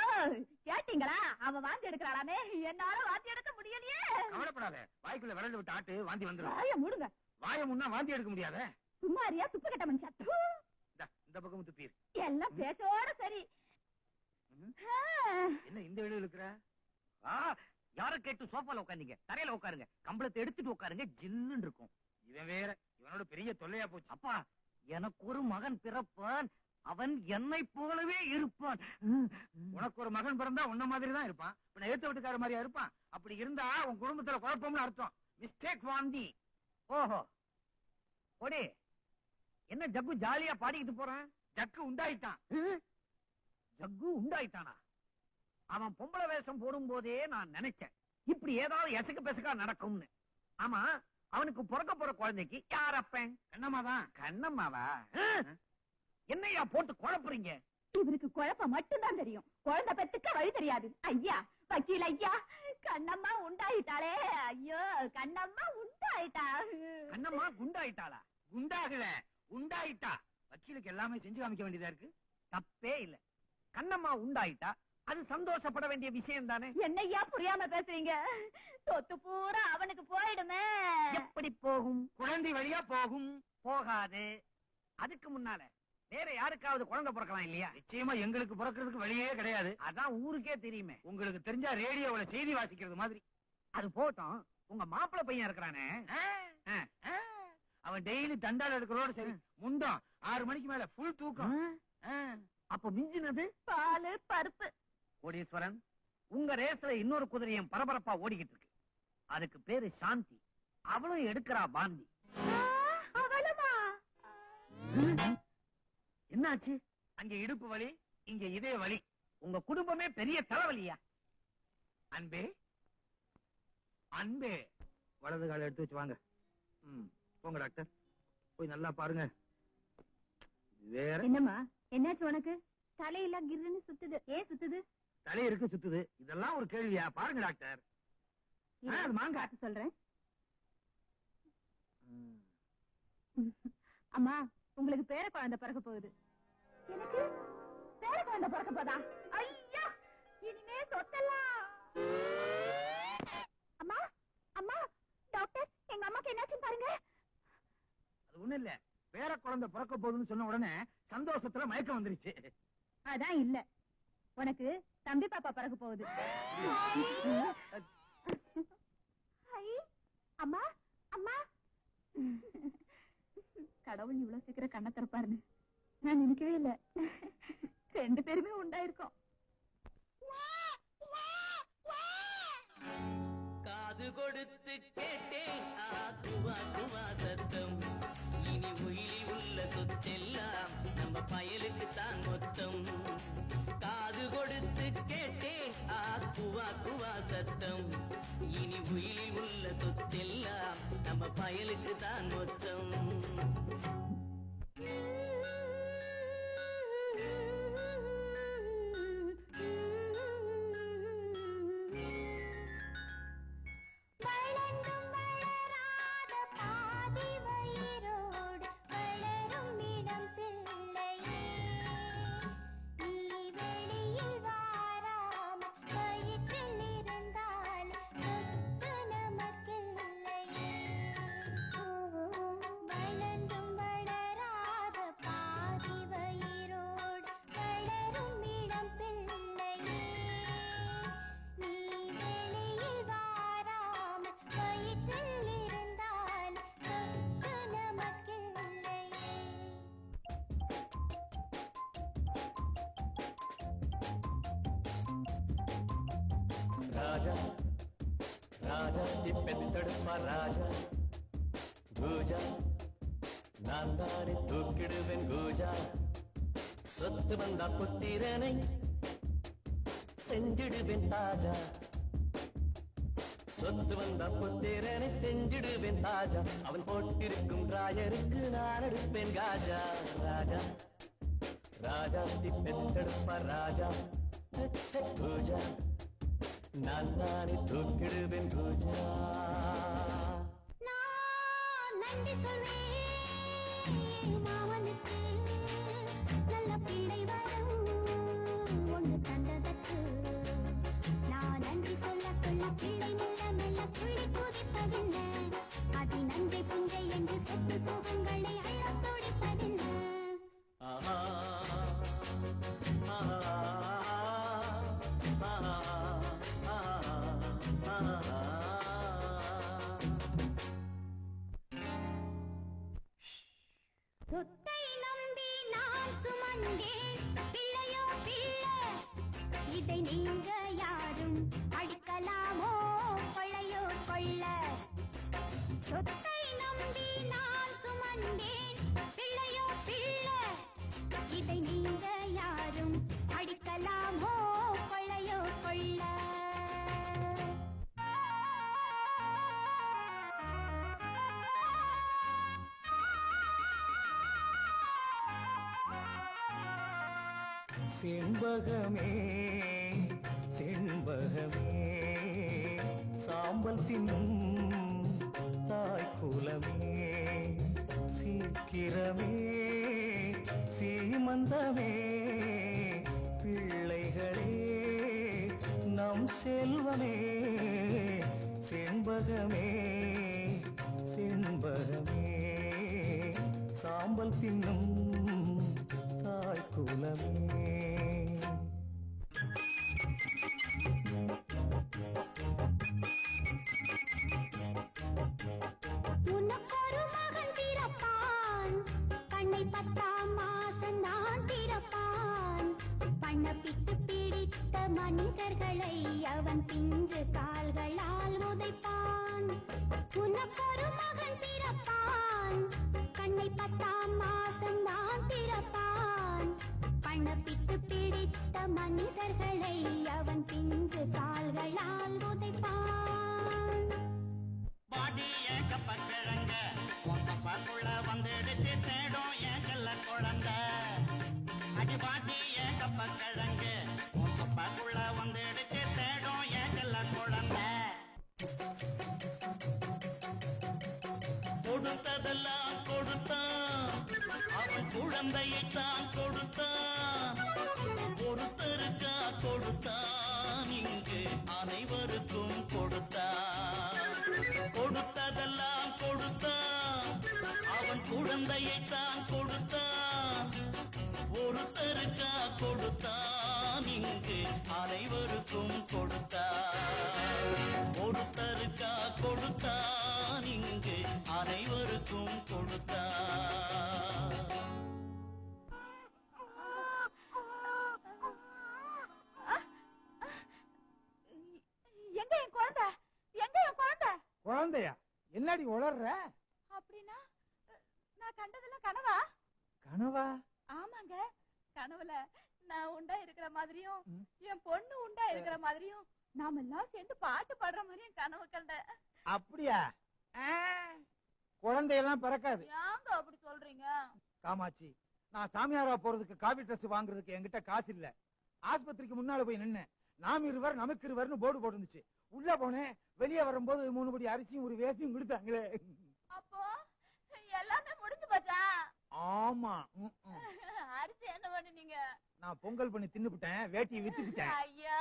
கேட்டீங்களா? அவ வாந்தி எடுக்கிறாளாமே, என்னால வாந்தி எடுக்க முடியலையே. கவலைப்படாத, வாய்க்குள்ள விரல் விட்டு ஆட்டு, வாந்தி வந்துடும். வாய மூடுங்க. வாய முன்னா வாந்தி எடுக்க முடியாத. சும்மாரியா துப்பு கட்ட மனுஷா. இந்த பக்கம் துப்பீர். எல்லாம் பேச்சோட சரி. என்ன இந்த வெளியில இருக்கிற? யார கேட்டு சோஃபால உட்காந்தீங்க? தரையில உட்காருங்க, கம்பளத்தை எடுத்துட்டு உட்காருங்க, ஜில்லுன்னு இருக்கும். இவன் வேற, இவனோட பெரிய தொல்லையா போச்சு. அப்பா, எனக்கு ஒரு மகன் பிறப்பான், அவன் என்னை போலவே இருப்பான். உனக்கு ஒரு மகன் பிறந்தா உன்ன மாதிரி தான் இருப்பான். இப்ப எழுத்த வீட்டுக்கார மாதிரியா இருப்பான்? அப்படி இருந்தா உன் குடும்பத்துல குழப்பம்னு அர்த்தம். மிஸ்டேக் வாந்தி. ஓஹோ கொடி என்ன ஜக்கு ஜாலியா பாடிக்கிட்டு போறான்? ஜக்கு உண்டாயிட்டான். ஜக்கு உண்டாயிட்டானா? அவன் பொம்பளை வேஷம் போடும் போதே நான் நினைச்சேன் இப்படி ஏதாவது எசக்கு பெசக்கா நடக்கும்னு. ஆமா, அவனுக்கு பிறக்க போற குழந்தைக்கு யார் அப்பன்? கண்ணம்மாதான். கண்ணம்மாவா? என்னையா போட்டு குழப்புறீங்க? இவருக்கு குழப்பம் மட்டும்தான் தெரியும், குழந்தை பெத்துக்க வழி தெரியாது. ஐயா வக்கீல் ஐயா, கண்ணம்மா உண்டாயிட்டாளே. ஐயோ கண்ணம்மா உண்டாயிட்டா. கண்ணம்மா குண்டாயிட்டாளா? குண்டாகல, உண்டாயிட்டா. வக்கீலுக்கு எல்லாமே செஞ்சு காமிக்க வேண்டியதா இருக்கு. தப்பே இல்ல. கண்ணம்மா உண்டாயிட்டா அது சந்தோஷப்பட வேண்டிய விஷயம் தானே. என்னையா புரியாம பேசுறீங்க? சொத்து பூரா அவனுக்கு போயிடுமே. எப்படி போகும்? குழந்தை வழியா போகும். போகாது. அதுக்கு முன்னால வேற யாருக்காவது குழந்தை பிறக்கலாம் இல்லையா? நிச்சயமா எங்களுக்கு பிறக்கிறதுக்கு வழியே கிடையாது. அதான் ஊருக்கே தெரியுமே. உங்களுக்கு தெரிஞ்சா ரேடியோவுல செய்தி வாசிக்கிறது மாதிரி. அது போட்டோம். உங்க மாப்பிள்ளை பையன் இருக்கிறானே, அவன் டெய்லி தண்டால் எடுக்கிறோட சரி, முண்டம் 6 மணிக்கு மேல ஃபுல் தூக்கம். அப்ப மிஞ்சினது பாலு பருப்பு. கோடீஸ்வரன், உங்க ரேஸ்ல இன்னொரு குதிரையும் பரபரப்பா ஓடிக்கிட்டு இருக்கு. அதுக்கு பேரு சாந்தி. அவளும் எடுக்கிறா பாந்தி. அவளுமா? என்னாச்சு? அங்க இடுப்பு வலி, இங்க இதய வலி. உங்க குடும்பமே பெரிய தலைவலியா? அன்பே அன்பே, வலது கால எடுத்து வச்சு வாங்க. போங்க டாக்டர், போய் நல்லா பாருங்க. வேற என்னம்மா, என்னாச்சு உனக்கு? தலையெல்லாம் கிர்ன்னு சுத்துது. ஏன் சுத்துது? தலை இருக்கு சுத்துது. இதெல்லாம் ஒரு கேள்வியா? பாருங்க டாக்டர். அது மாங்க சொல்றேன். அம்மா, உங்களுக்கு பேர குழந்தை பிறக்க போகுது. எனக்கு பேர குழந்தை பிறக்க போதா? ஐயா, இனிமே சொத்தலாம். அம்மா அம்மா, டாக்டர் எங்க அம்மாக்கு என்னாச்சுன்னு பாருங்க. அது ஒண்ணு இல்ல, பேர குழந்தை பிறக்க போகுதுன்னு சொன்ன உடனே சந்தோஷத்துல மயக்கம் வந்துருச்சு. அதான் இல்ல, உனக்கு தம்பி பாப்பா பிறக்க போகுது. அம்மா அம்மா, கடவுள் இவ்வளவு சீக்கிரம் கண்ணை திறப்பாருன்னு நான் நினைக்கவே இல்ல. 2 பேருமே உண்டாயிருக்கோம். காது கொடுத்து கேட்டேன் குவா குவா சத்தம். இனி உயிலி உள்ள சொத்தெல்லாம் நம்ம பயலுக்கு தான் மொத்தம். காது கொடுத்து கேட்டேன் குவா குவா சத்தம். இனி உயிலி உள்ள சொத்தெல்லாம் நம்ம பயலுக்கு தான் மொத்தம். ராஜா ராஜா திப்பெத்தெடுப்பா ராஜா பூஜா நான் தானே தூக்கிடுவேன் பூஜா. சொத்து வந்தா புத்திரனை செஞ்சிடுவேன் தாஜா. சொத்து வந்தா புத்திரனை செஞ்சிடுவேன் தாஜா. அவன் போட்டிருக்கும் ராயருக்கு நான் எடுப்பேன் காஜா. ராஜா ராஜா திப்பெத்தெடுப்பா ராஜா பூஜா நான் தானே தூக்கிடுவேன் பூஜா. நன்றி சொல்வேன் மாமனுக்கு, நல்ல பிள்ளை வரும் ஒன்று தந்ததற்கு. நான் நன்றி சொல்ல சொல்ல பிள்ளை மெல்ல மெல்ல துள்ளி குதிப்பதென்ன? அதி நஞ்சை புஞ்சை என்று சொத்து சோகங்களை அள்ளத் துடிப்பதென்ன? ஆஹா சொத்தை நம்பி நான் சுமந்தேன், பிள்ளையோ பிள்ளை, இதை நீங்க யாரும் அடிக்கலாமோ கொள்ளையோ கொள்ள? சொத்தை நம்பி நான் சுமந்தேன் பிள்ளையோ பிள்ளை இதை நீங்க யாரும் அடிக்கலாமோ கொள்ளையோ கொள்ள செண்பகமே செண்பகமே சாம்பல் தின்னும் தாய்க்குலமே சீக்கிரமே சீமந்தமே பிள்ளைகளே நம் செல்வமே செண்பகமே செண்பகமே சாம்பல் தின்னும் தாய்க்குலமே உனக்கொரு மகன் பிறப்பான் கண்ணை 10ஆம் மாசம் நான் திறப்பான் பண்ணப்பிட்டு பிடித்த மனிதர்களை அவன் பிஞ்சு கால்களால் உதைப்பான் உனக்கொரு மகன் பிறப்பான் கண்ணை 10ஆம் மாசம் நான் திறப்பான் பண்ணப்பிட்டு பிடித்த மனிதர்களை அவன் பிஞ்சு கால்களால் உதைப்பான் பாடி ஏன் கப்பக்கிழங்க உன் கப்பாக்குள்ள வந்துடுச்சு தேடும் ஏன் செல்ல குழந்தை அடி பாட்டி ஏன் கப்பக்கிழங்க உன் கப்பாக்குள்ள வந்துடுச்சு தேடும் ஏன் செல்ல குழந்தை கொடுத்ததெல்லாம் கொடுத்தான் அவன் குழந்தையைத்தான் கொடுத்தான் ஒருத்தருக்கா கொடுத்தான் இங்கு அனைவருக்கும் கொடுத்தான் கொடுத்ததெல்லாம் கொடுத்தான் அவன் குழந்தையைத்தான் கொடுத்தான் ஒருத்தருக்கா கொடுத்தான் இங்கு அனைவருக்கும் கொடுத்தான் ஒருத்தருக்கா கொடுத்தான் இங்கு அனைவருக்கும் கொடுத்தான் எங்க என் குழந்தை எங்க என் குழந்தை குழந்தையா என்னடி உளர்ற அப்படின்னா நான் கண்டதெல்லாம் கனவா கனவா ஆமாங்க கனவுல நான் உண்டா இருக்கிற மாதிரியும் என் பொண்ணு உண்டா இருக்கிற மாதிரியும் நாம எல்லாம் சேர்ந்து பாட்டு பாடுற மாதிரியும் கனவு கண்டேன் அப்படியா குழந்தையெல்லாம் பிறக்காது ஏங்க அப்படி சொல்றீங்க காமாட்சி நான் சாமியாரா போறதுக்கு காபி ட்ரெஸ் வாங்குறதுக்கு என்கிட்ட காசு இல்ல ஆஸ்பத்திரிக்கு முன்னால போய் நின்னு நாம் இருவர் நமக்கு இருவர்னு போர்டு போட்டுருந்துச்சு உள்ள போனேன் வெளியே வரும்போது 3 படி அரிசியும் ஒரு வேசியும் கொடுத்தாங்களே அப்போ எல்லாமே முடிஞ்சு போச்சா ஆமா அரிசி என்ன பண்ணுனீங்க நான் பொங்கல் பண்ணி தின்னுபிட்டேன் வேட்டியை வித்துக்கிட்டேன் ஐயா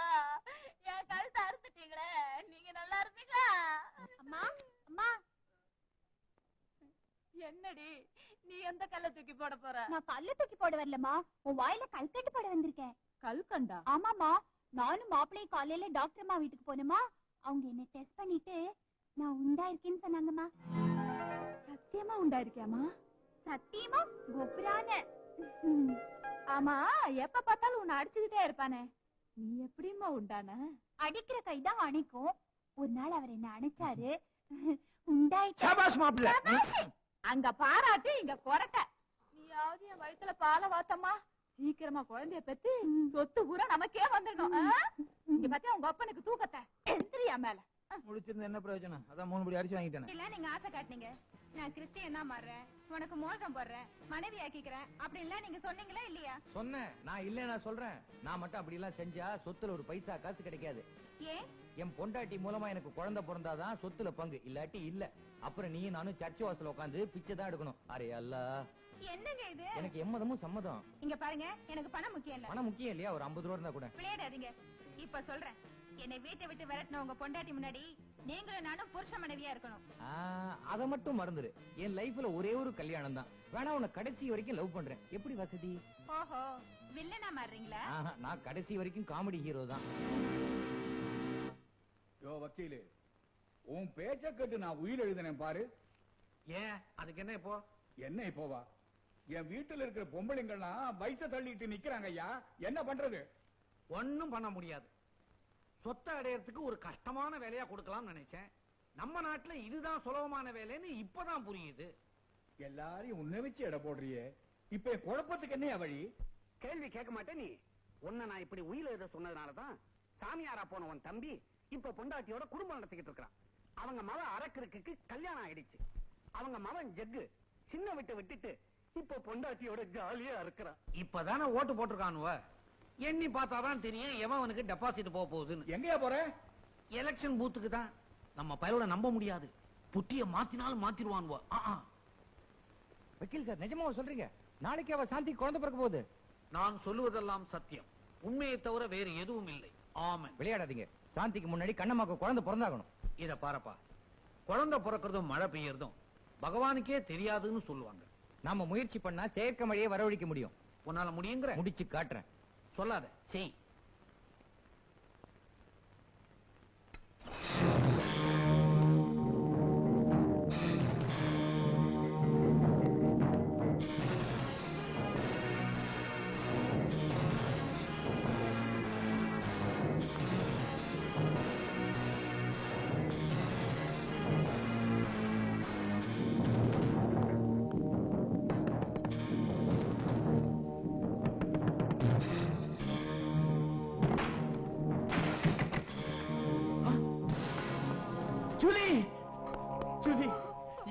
என் கழுத்தை அறுத்துட்டீங்களே நீங்க நல்லா இருப்பீங்களா அம்மா அம்மா என்னடி நீ எந்த கல்ல தூக்கி போட போற நான் கல்ல தூக்கி போட வரலமா உன் வாயில கல்கண்டு போட வந்திருக்கேன் கல்கண்டா ஆமாமா நானும் மாப்பிள்ளையும் காலையில டாக்டர் அம்மா வீட்டுக்கு போனோமா அவங்க என்ன டெஸ்ட் பண்ணிட்டு நான் உண்டா இருக்கேன்னு சொன்னாங்கம்மா சத்தியமா உண்டா இருக்கியாமா சத்தியமா கொப்புரான ஆமா எப்ப பார்த்தாலும் உன்னை அடிச்சுக்கிட்டே இருப்பானே நீ எப்படிமா உண்டான அடிக்கிற கைதான் அணைக்கும் ஒரு நாள் அவர் என்ன அணைச்சாரு உண்டாயிட்டு சபாஷ் மாப்பிள்ளை. அங்க பாராட்டு இங்க கொரட்ட நீயாவது என் வயித்துல பாலை வாத்தம்மா சீக்கிரமா குழந்தைய பெத்து சொத்து பூரா நமக்கே வந்துடணும் இங்க பத்தியா உங்க அப்பனுக்கு தூக்கத்தை எந்திரியா மேல முடிச்சிருந்த என்ன பிரயோஜனம் அதான் 3 படி அரிசி வாங்கிட்டேன் இல்ல நீங்க ஆசை காட்டுனீங்க நான் கிறிஸ்டியன் தான் மாறுறேன் உனக்கு மோதிரம் போடுறேன் மனைவி ஆக்கிக்கிறேன் அப்படி எல்லாம் நீங்க சொன்னீங்களா இல்லையா சொன்னேன் நான் இல்ல நான் சொல்றேன் நான் மட்டும் அப்படி எல்லாம் செஞ்சா சொத்துல ஒரு பைசா காசு கிடைக்காது ஏன் என் பொண்டாட்டி மூலமா எனக்கு குழந்தை பிறந்தாதான் சொத்துல பங்கு இல்லாட்டி இல்ல அப்புறம் நீ நானும் சர்ச் வாசல் உட்காந்து பிச்சை தான் எடுக்கணும் அரே அல்லா என்னங்க இது எனக்கு எம்மதமும் சம்மதம் இங்க பாருங்க எனக்கு பணம் முக்கியம் இல்ல பணம் முக்கியம் இல்லையா ஒரு 50 ரூபா இருந்தா கூட விளையாடாதீங்க இப்ப சொல்றேன் என்னை வீட்டை விட்டு விரட்டின உங்க பொண்டாட்டி முன்னாடி நீங்களும் நானும் புருஷ மனைவியா இருக்கணும் அத மட்டும் மறந்துரு என் லைஃப்ல ஒரே ஒரு கல்யாணம் தான் வேணா உன்னை கடைசி வரைக்கும் லவ் பண்றேன் எப்படி வசதி ஓஹோ வில்லனா மாறுறீங்களா நான் கடைசி வரைக்கும் காமெடி ஹீரோ தான் யோ வக்கீலு உன் பேச்ச கேட்டு நான் உயிர் எழுதினேன் பாரு ஏன் அதுக்கு என்ன இப்போ என்ன இப்போவா என் வீட்டுல இருக்கிற பொம்பளைங்கள்லாம் வயிற்ற தள்ளிட்டு நிக்கிறாங்க ஐயா என்ன பண்றது ஒண்ணும் பண்ண முடியாது சொத்தை அடையறதுக்கு ஒரு கஷ்டமான வேலையா கொடுக்கலாம் நினைச்சேன் நம்ம நாட்டுல இதுதான் சுலபமான வேலைன்னு இப்பதான் புரியுது. எல்லாரையும் உன்னை வச்சு எடை போடுறியே, இப்ப குழப்பத்துக்கு என்ன வழி? கேள்வி கேட்க மாட்டேன் நீ. உன்னை நான் இப்படி உயிர் எழுத சொன்னதுனாலதான் சாமியாரா போன உன் தம்பி இப்ப பொண்டாட்டியோட குடும்பம் நடத்திக்கிட்டு இருக்கான். அவங்க மவன் அரக்கருக்கு கல்யாணம் ஆயிடுச்சு. அவங்க மவன் ஜக்கு சின்ன விட்டுட்டு இப்ப பொண்டாட்டியோட ஜாலியா இருக்கிறான். இப்பதானே ஓட்டு போட்டிருக்கானுவ, எண்ணி பார்த்தாதான் தெரியும் எவன் அவனுக்கு டெபாசிட் போக போகுதுன்னு. எங்கயா போற? எலெக்ஷன் பூத்துக்கு தான். நம்ம பயலோட நம்ப முடியாது, புட்டிய மாத்தினாலும் மாத்திடுவானுவ. வக்கீல் சார், நிஜமா சொல்றீங்க? நாளைக்கு அவ சாந்தி குழந்தை பிறக்க போகுது. நான் சொல்லுவதெல்லாம் சத்தியம், உண்மையை தவிர வேறு எதுவும் இல்லை. ஆமென். விளையாடாதீங்க. சாந்திக்கு முன்னாடி கண்ணம்மாக்கு குழந்தை பிறந்தாகணும். இத பாருப்பா, குழந்தை பிறக்கிறதும் மழை பெய்யறதும் பகவானுக்கே தெரியாதுன்னு சொல்லுவாங்க. நாம முயற்சி பண்ணா செயற்கை மழையை வரவழைக்க முடியும். உன்னால முடியுங்கிற? முடிச்சு காட்டுறேன். சொல்லாத, செய்.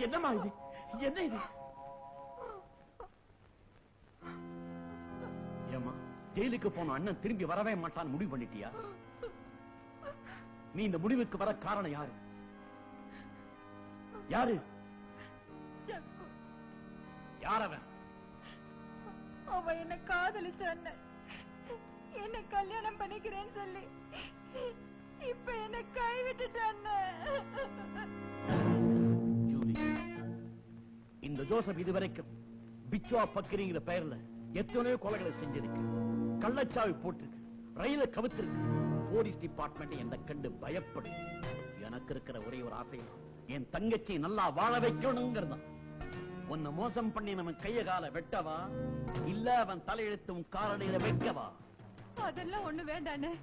என்னமா இது? என்ன இது? ஏமா, ஜெயிலுக்கு போன அண்ணன் திரும்பி வரவே மாட்டான் முடிவு பண்ணிட்டியா? நீ இந்த முடிவுக்கு வர காரணம் யாரு? யாரு? யாரவன்? அவன் என்ன காதலிச்ச அண்ணன், என்ன கல்யாணம் பண்ணிக்கிறேன்னு சொல்லி இப்ப என்ன கைவிட்டுட்டான். இந்த ஜோசப் இதுவரைக்கும் பிச்சுவா பக்கிரிங்கிற பெயர்ல எத்தனையோ கொலைகளை செஞ்சிருக்கு, கள்ளச்சாவி போட்டிருக்கு, ரயில கவுத்திருக்கு. போலீஸ் டிபார்ட்மெண்ட் என்ன கண்டு பயப்படும். எனக்கு இருக்கிற ஒரே ஒரு ஆசை, என் தங்கச்சி நல்லா வாழ வைக்கணுங்கிறதான். உன்னை மோசம் பண்ணி நம்ம கைய கால வெட்டவா, இல்ல அவன் தலையெழுத்தும் காலடியில வைக்கவா? அதெல்லாம் ஒண்ணு வேண்டானே.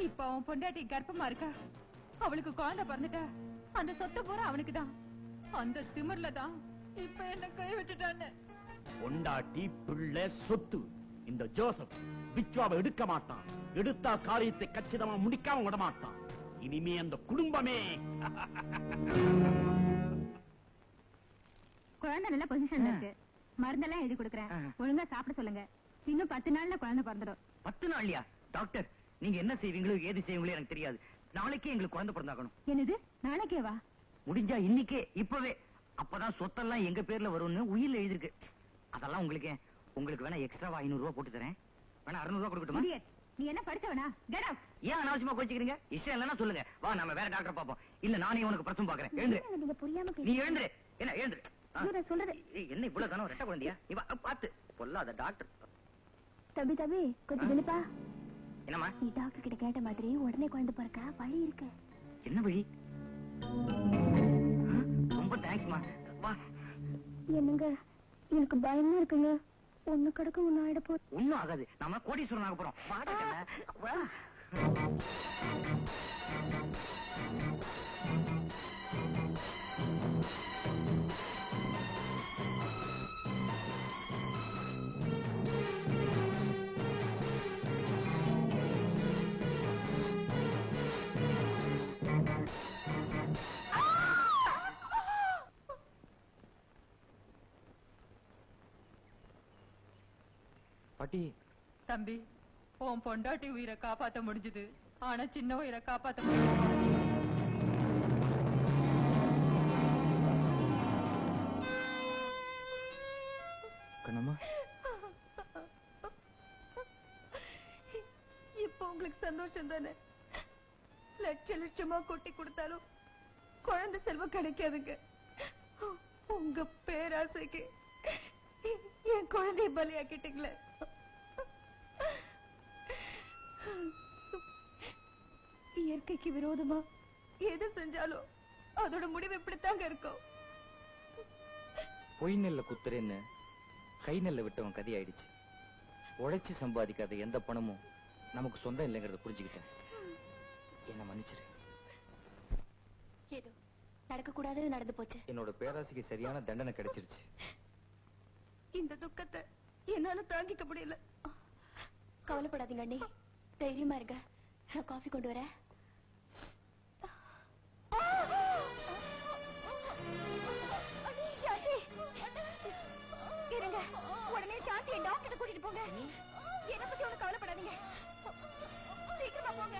இப்ப அவன் பொண்டாட்டி கர்ப்பமா இருக்கா, அவளுக்கு குழந்தை பிறந்துட்டா, அந்த சொத்து பூரா அவனுக்கு தான். அந்த திமிர்ல தான் இப்ப என்ன கைவிட்டுட்டானே. பொண்டாட்டி பிள்ளை சொத்து. இந்த ஜோசப் பிச்சுவாவை எடுக்க மாட்டான். எடுத்தா காரியத்தை கச்சிதமா முடிக்காம விட மாட்டான். இனிமே அந்த குடும்பமே. குழந்தை நல்ல பொசிஷன்ல இருக்கு. மருந்தெல்லாம் எழுதி கொடுக்கறேன், ஒழுங்கா சாப்பிட சொல்லுங்க. இன்னும் 10 நாள்ல குழந்தை பிறந்துடும். 10 நாள்லயா? டாக்டர், நீங்க என்ன செய்வீங்களோ ஏது செய்வீங்களோ எனக்கு தெரியாது. நாளைக்கே எங்களுக்கு குழந்தை பிறந்தாகணும். என்னது, நாளைக்கேவா? முடிஞ்சா இன்னைக்கே, இப்பவே. அப்பதான் சொத்தெல்லாம் எங்க பேர்ல வரும்னு உயிர்ல எழுதிருக்கு. அதெல்லாம் உங்களுக்கு வேணா எக்ஸ்ட்ராவா 500 ரூபாய் போட்டு தரேன். வேணா 600 ரூபாய் கொடுக்கட்டுமா? நீ என்ன படிச்சவனா? Get out. ஏன் அனாவசியமா கோச்சிக்கிறீங்க? இஷ்டம் இல்லைன்னா சொல்லுங்க, வா நம்ம வேற டாக்டர் பாப்போம். இல்ல நானே உனக்கு பிரசவம் பாக்குறேன். எழுந்துரு. நீங்க புரியாம நீ எழுந்துரு. என்ன எழுந்துரு? நான் சொல்றது என்ன இவ்வளவு தானே ரெட்ட குழந்தையா? நீ வா, பாத்து பொல்லாத டாக்டர். தம்பி கொஞ்சம் நிலுப்பா. என்னம்மா? நீ டாக்டர் கிட்ட கேட்ட மாதிரி உடனே குழந்தை பிறக்க வழி இருக்கு. என்ன வழி? ரொம்ப தேங்க்ஸ்மா. வா. என்னங்க, எனக்கு பயமா இருக்குங்க. ஒண்ணு கிடக்கு ஒண்ணு ஆயிட போகுது. ஒண்ணும் ஆகாது, நாம கோடீஸ்வரன் ஆக போறோம். வா. பாட்டி. தம்பி, உன் பொண்டாட்டி உயிரை காப்பாத்த முடிஞ்சது, ஆனா சின்ன உயிரை காப்பாத்த முடியும். கண்ணம்மா, இப்ப உங்களுக்கு சந்தோஷம் தானே? லட்சமா கொட்டி கொடுத்தாலும் குழந்தை செல்வம் கிடைக்காதுங்க. உங்க பேராசைக்கு என் குழந்தைய பலியாக்கிட்டீங்களே. இயற்கைக்கு விரோதமா எது செஞ்சாலும் அதோட முடிவு இப்படித்தாங்க இருக்கும். பொய் நெல்ல குத்துறேன்னு கை நெல்ல விட்டவன் கதி ஆயிடுச்சு. உழைச்சு சம்பாதிக்காத எந்த பணமும் நமக்கு சொந்தம் இல்லைங்கிறத புரிஞ்சுக்கிட்டேன். என்ன மன்னிச்சிரு. ஏதோ நடக்க கூடாது நடந்து போச்சு. என்னோட பேராசைக்கு சரியான தண்டனை கிடைச்சிருச்சு. இந்த துக்கத்தை என்னால தாங்கிக்க முடியல. கவலைப்படாதீங்க அண்ணி, தைரியமா இருங்க. நான் காஃபி கொண்டு வரேன். இருங்க, உடனே சாந்தியை டாக்டர் கூட்டிட்டு போங்க. என்ன பத்தி ஒண்ணு கவலைப்படாதீங்க, சீக்கிரமா போங்க.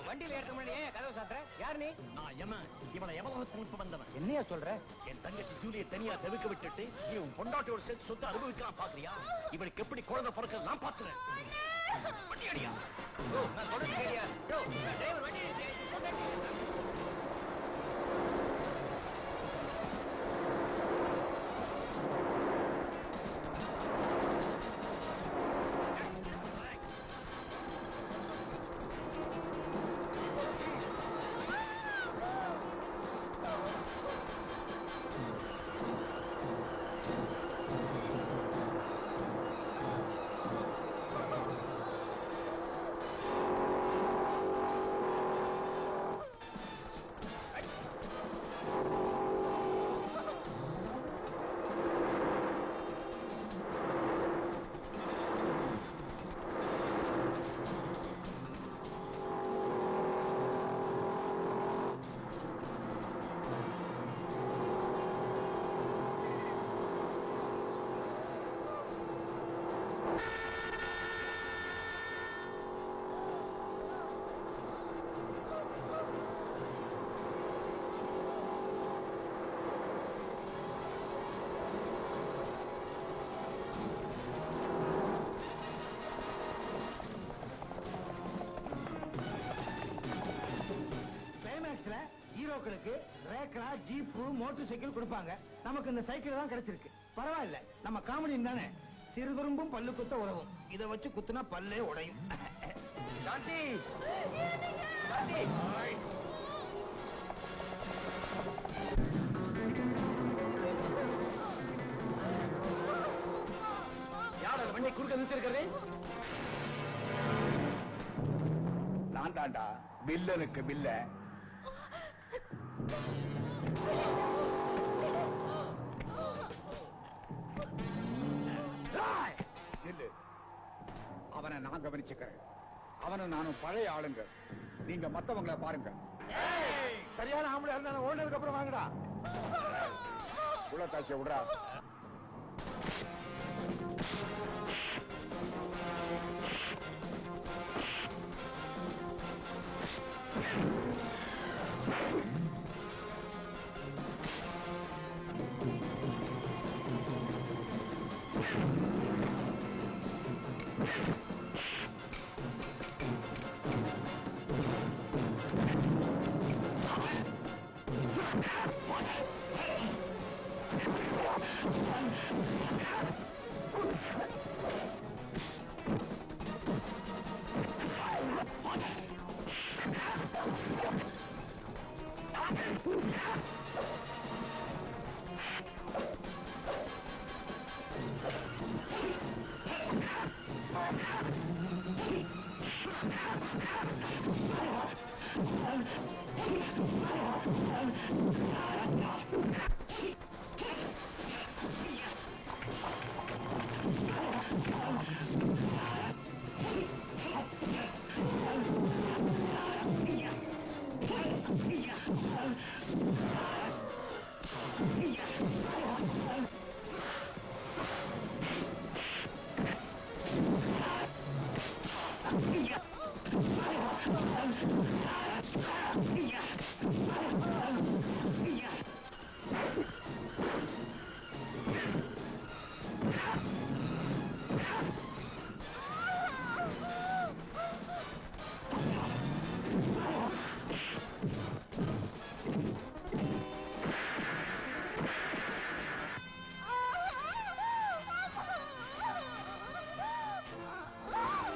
வண்டியில ஏற்க முன்னாடி ஏன் கதவு சாத்துற? யார் நீ? நான் யமன். இவனை யமலோகத்துக்கு விட்டு வந்தவன். என்னையா சொல்ற? என் தங்கச்சி ஜூலியை தனியா தவிக்க விட்டுட்டு நீ உன் பொண்டாட்டியோட சேர்த்து சொத்து அனுபவிக்கலாம் பாக்குறியா? இவனுக்கு எப்படி குழந்தை பிறக்க நான் பாத்துறேன். வண்டி அடியா? நான் சொல்றது கேளியா? டிரைவர் வண்டி ஹீரோக்களுக்கு ரேக்லா, ஜீப்பு, மோட்டார் சைக்கிள் கொடுப்பாங்க. நமக்கு இந்த சைக்கிள் தான் கிடைச்சிருக்கு. பரவாயில்ல, நம்ம காமெடி தானே. சிறுதுரும்பும் பல்லு குத்த உறவும். இதை வச்சு குத்துனா பல்லே உடையும். சாந்தி, சாந்தி, யார் வண்டி குறுக்க நிறுத்திருக்கிறது? நான் தாண்டா வில்லனுக்கு வில்ல. அவனை நான் கவனிச்சுக்கிறேன். அவனை நானும் பழைய ஆளுங்க. நீங்க மத்தவங்களை பாருங்க. சரியான ஆம்பளை இருந்தா ஓடுனதுக்கு அப்புறம் வாங்கடா. உள்ள விடுறா.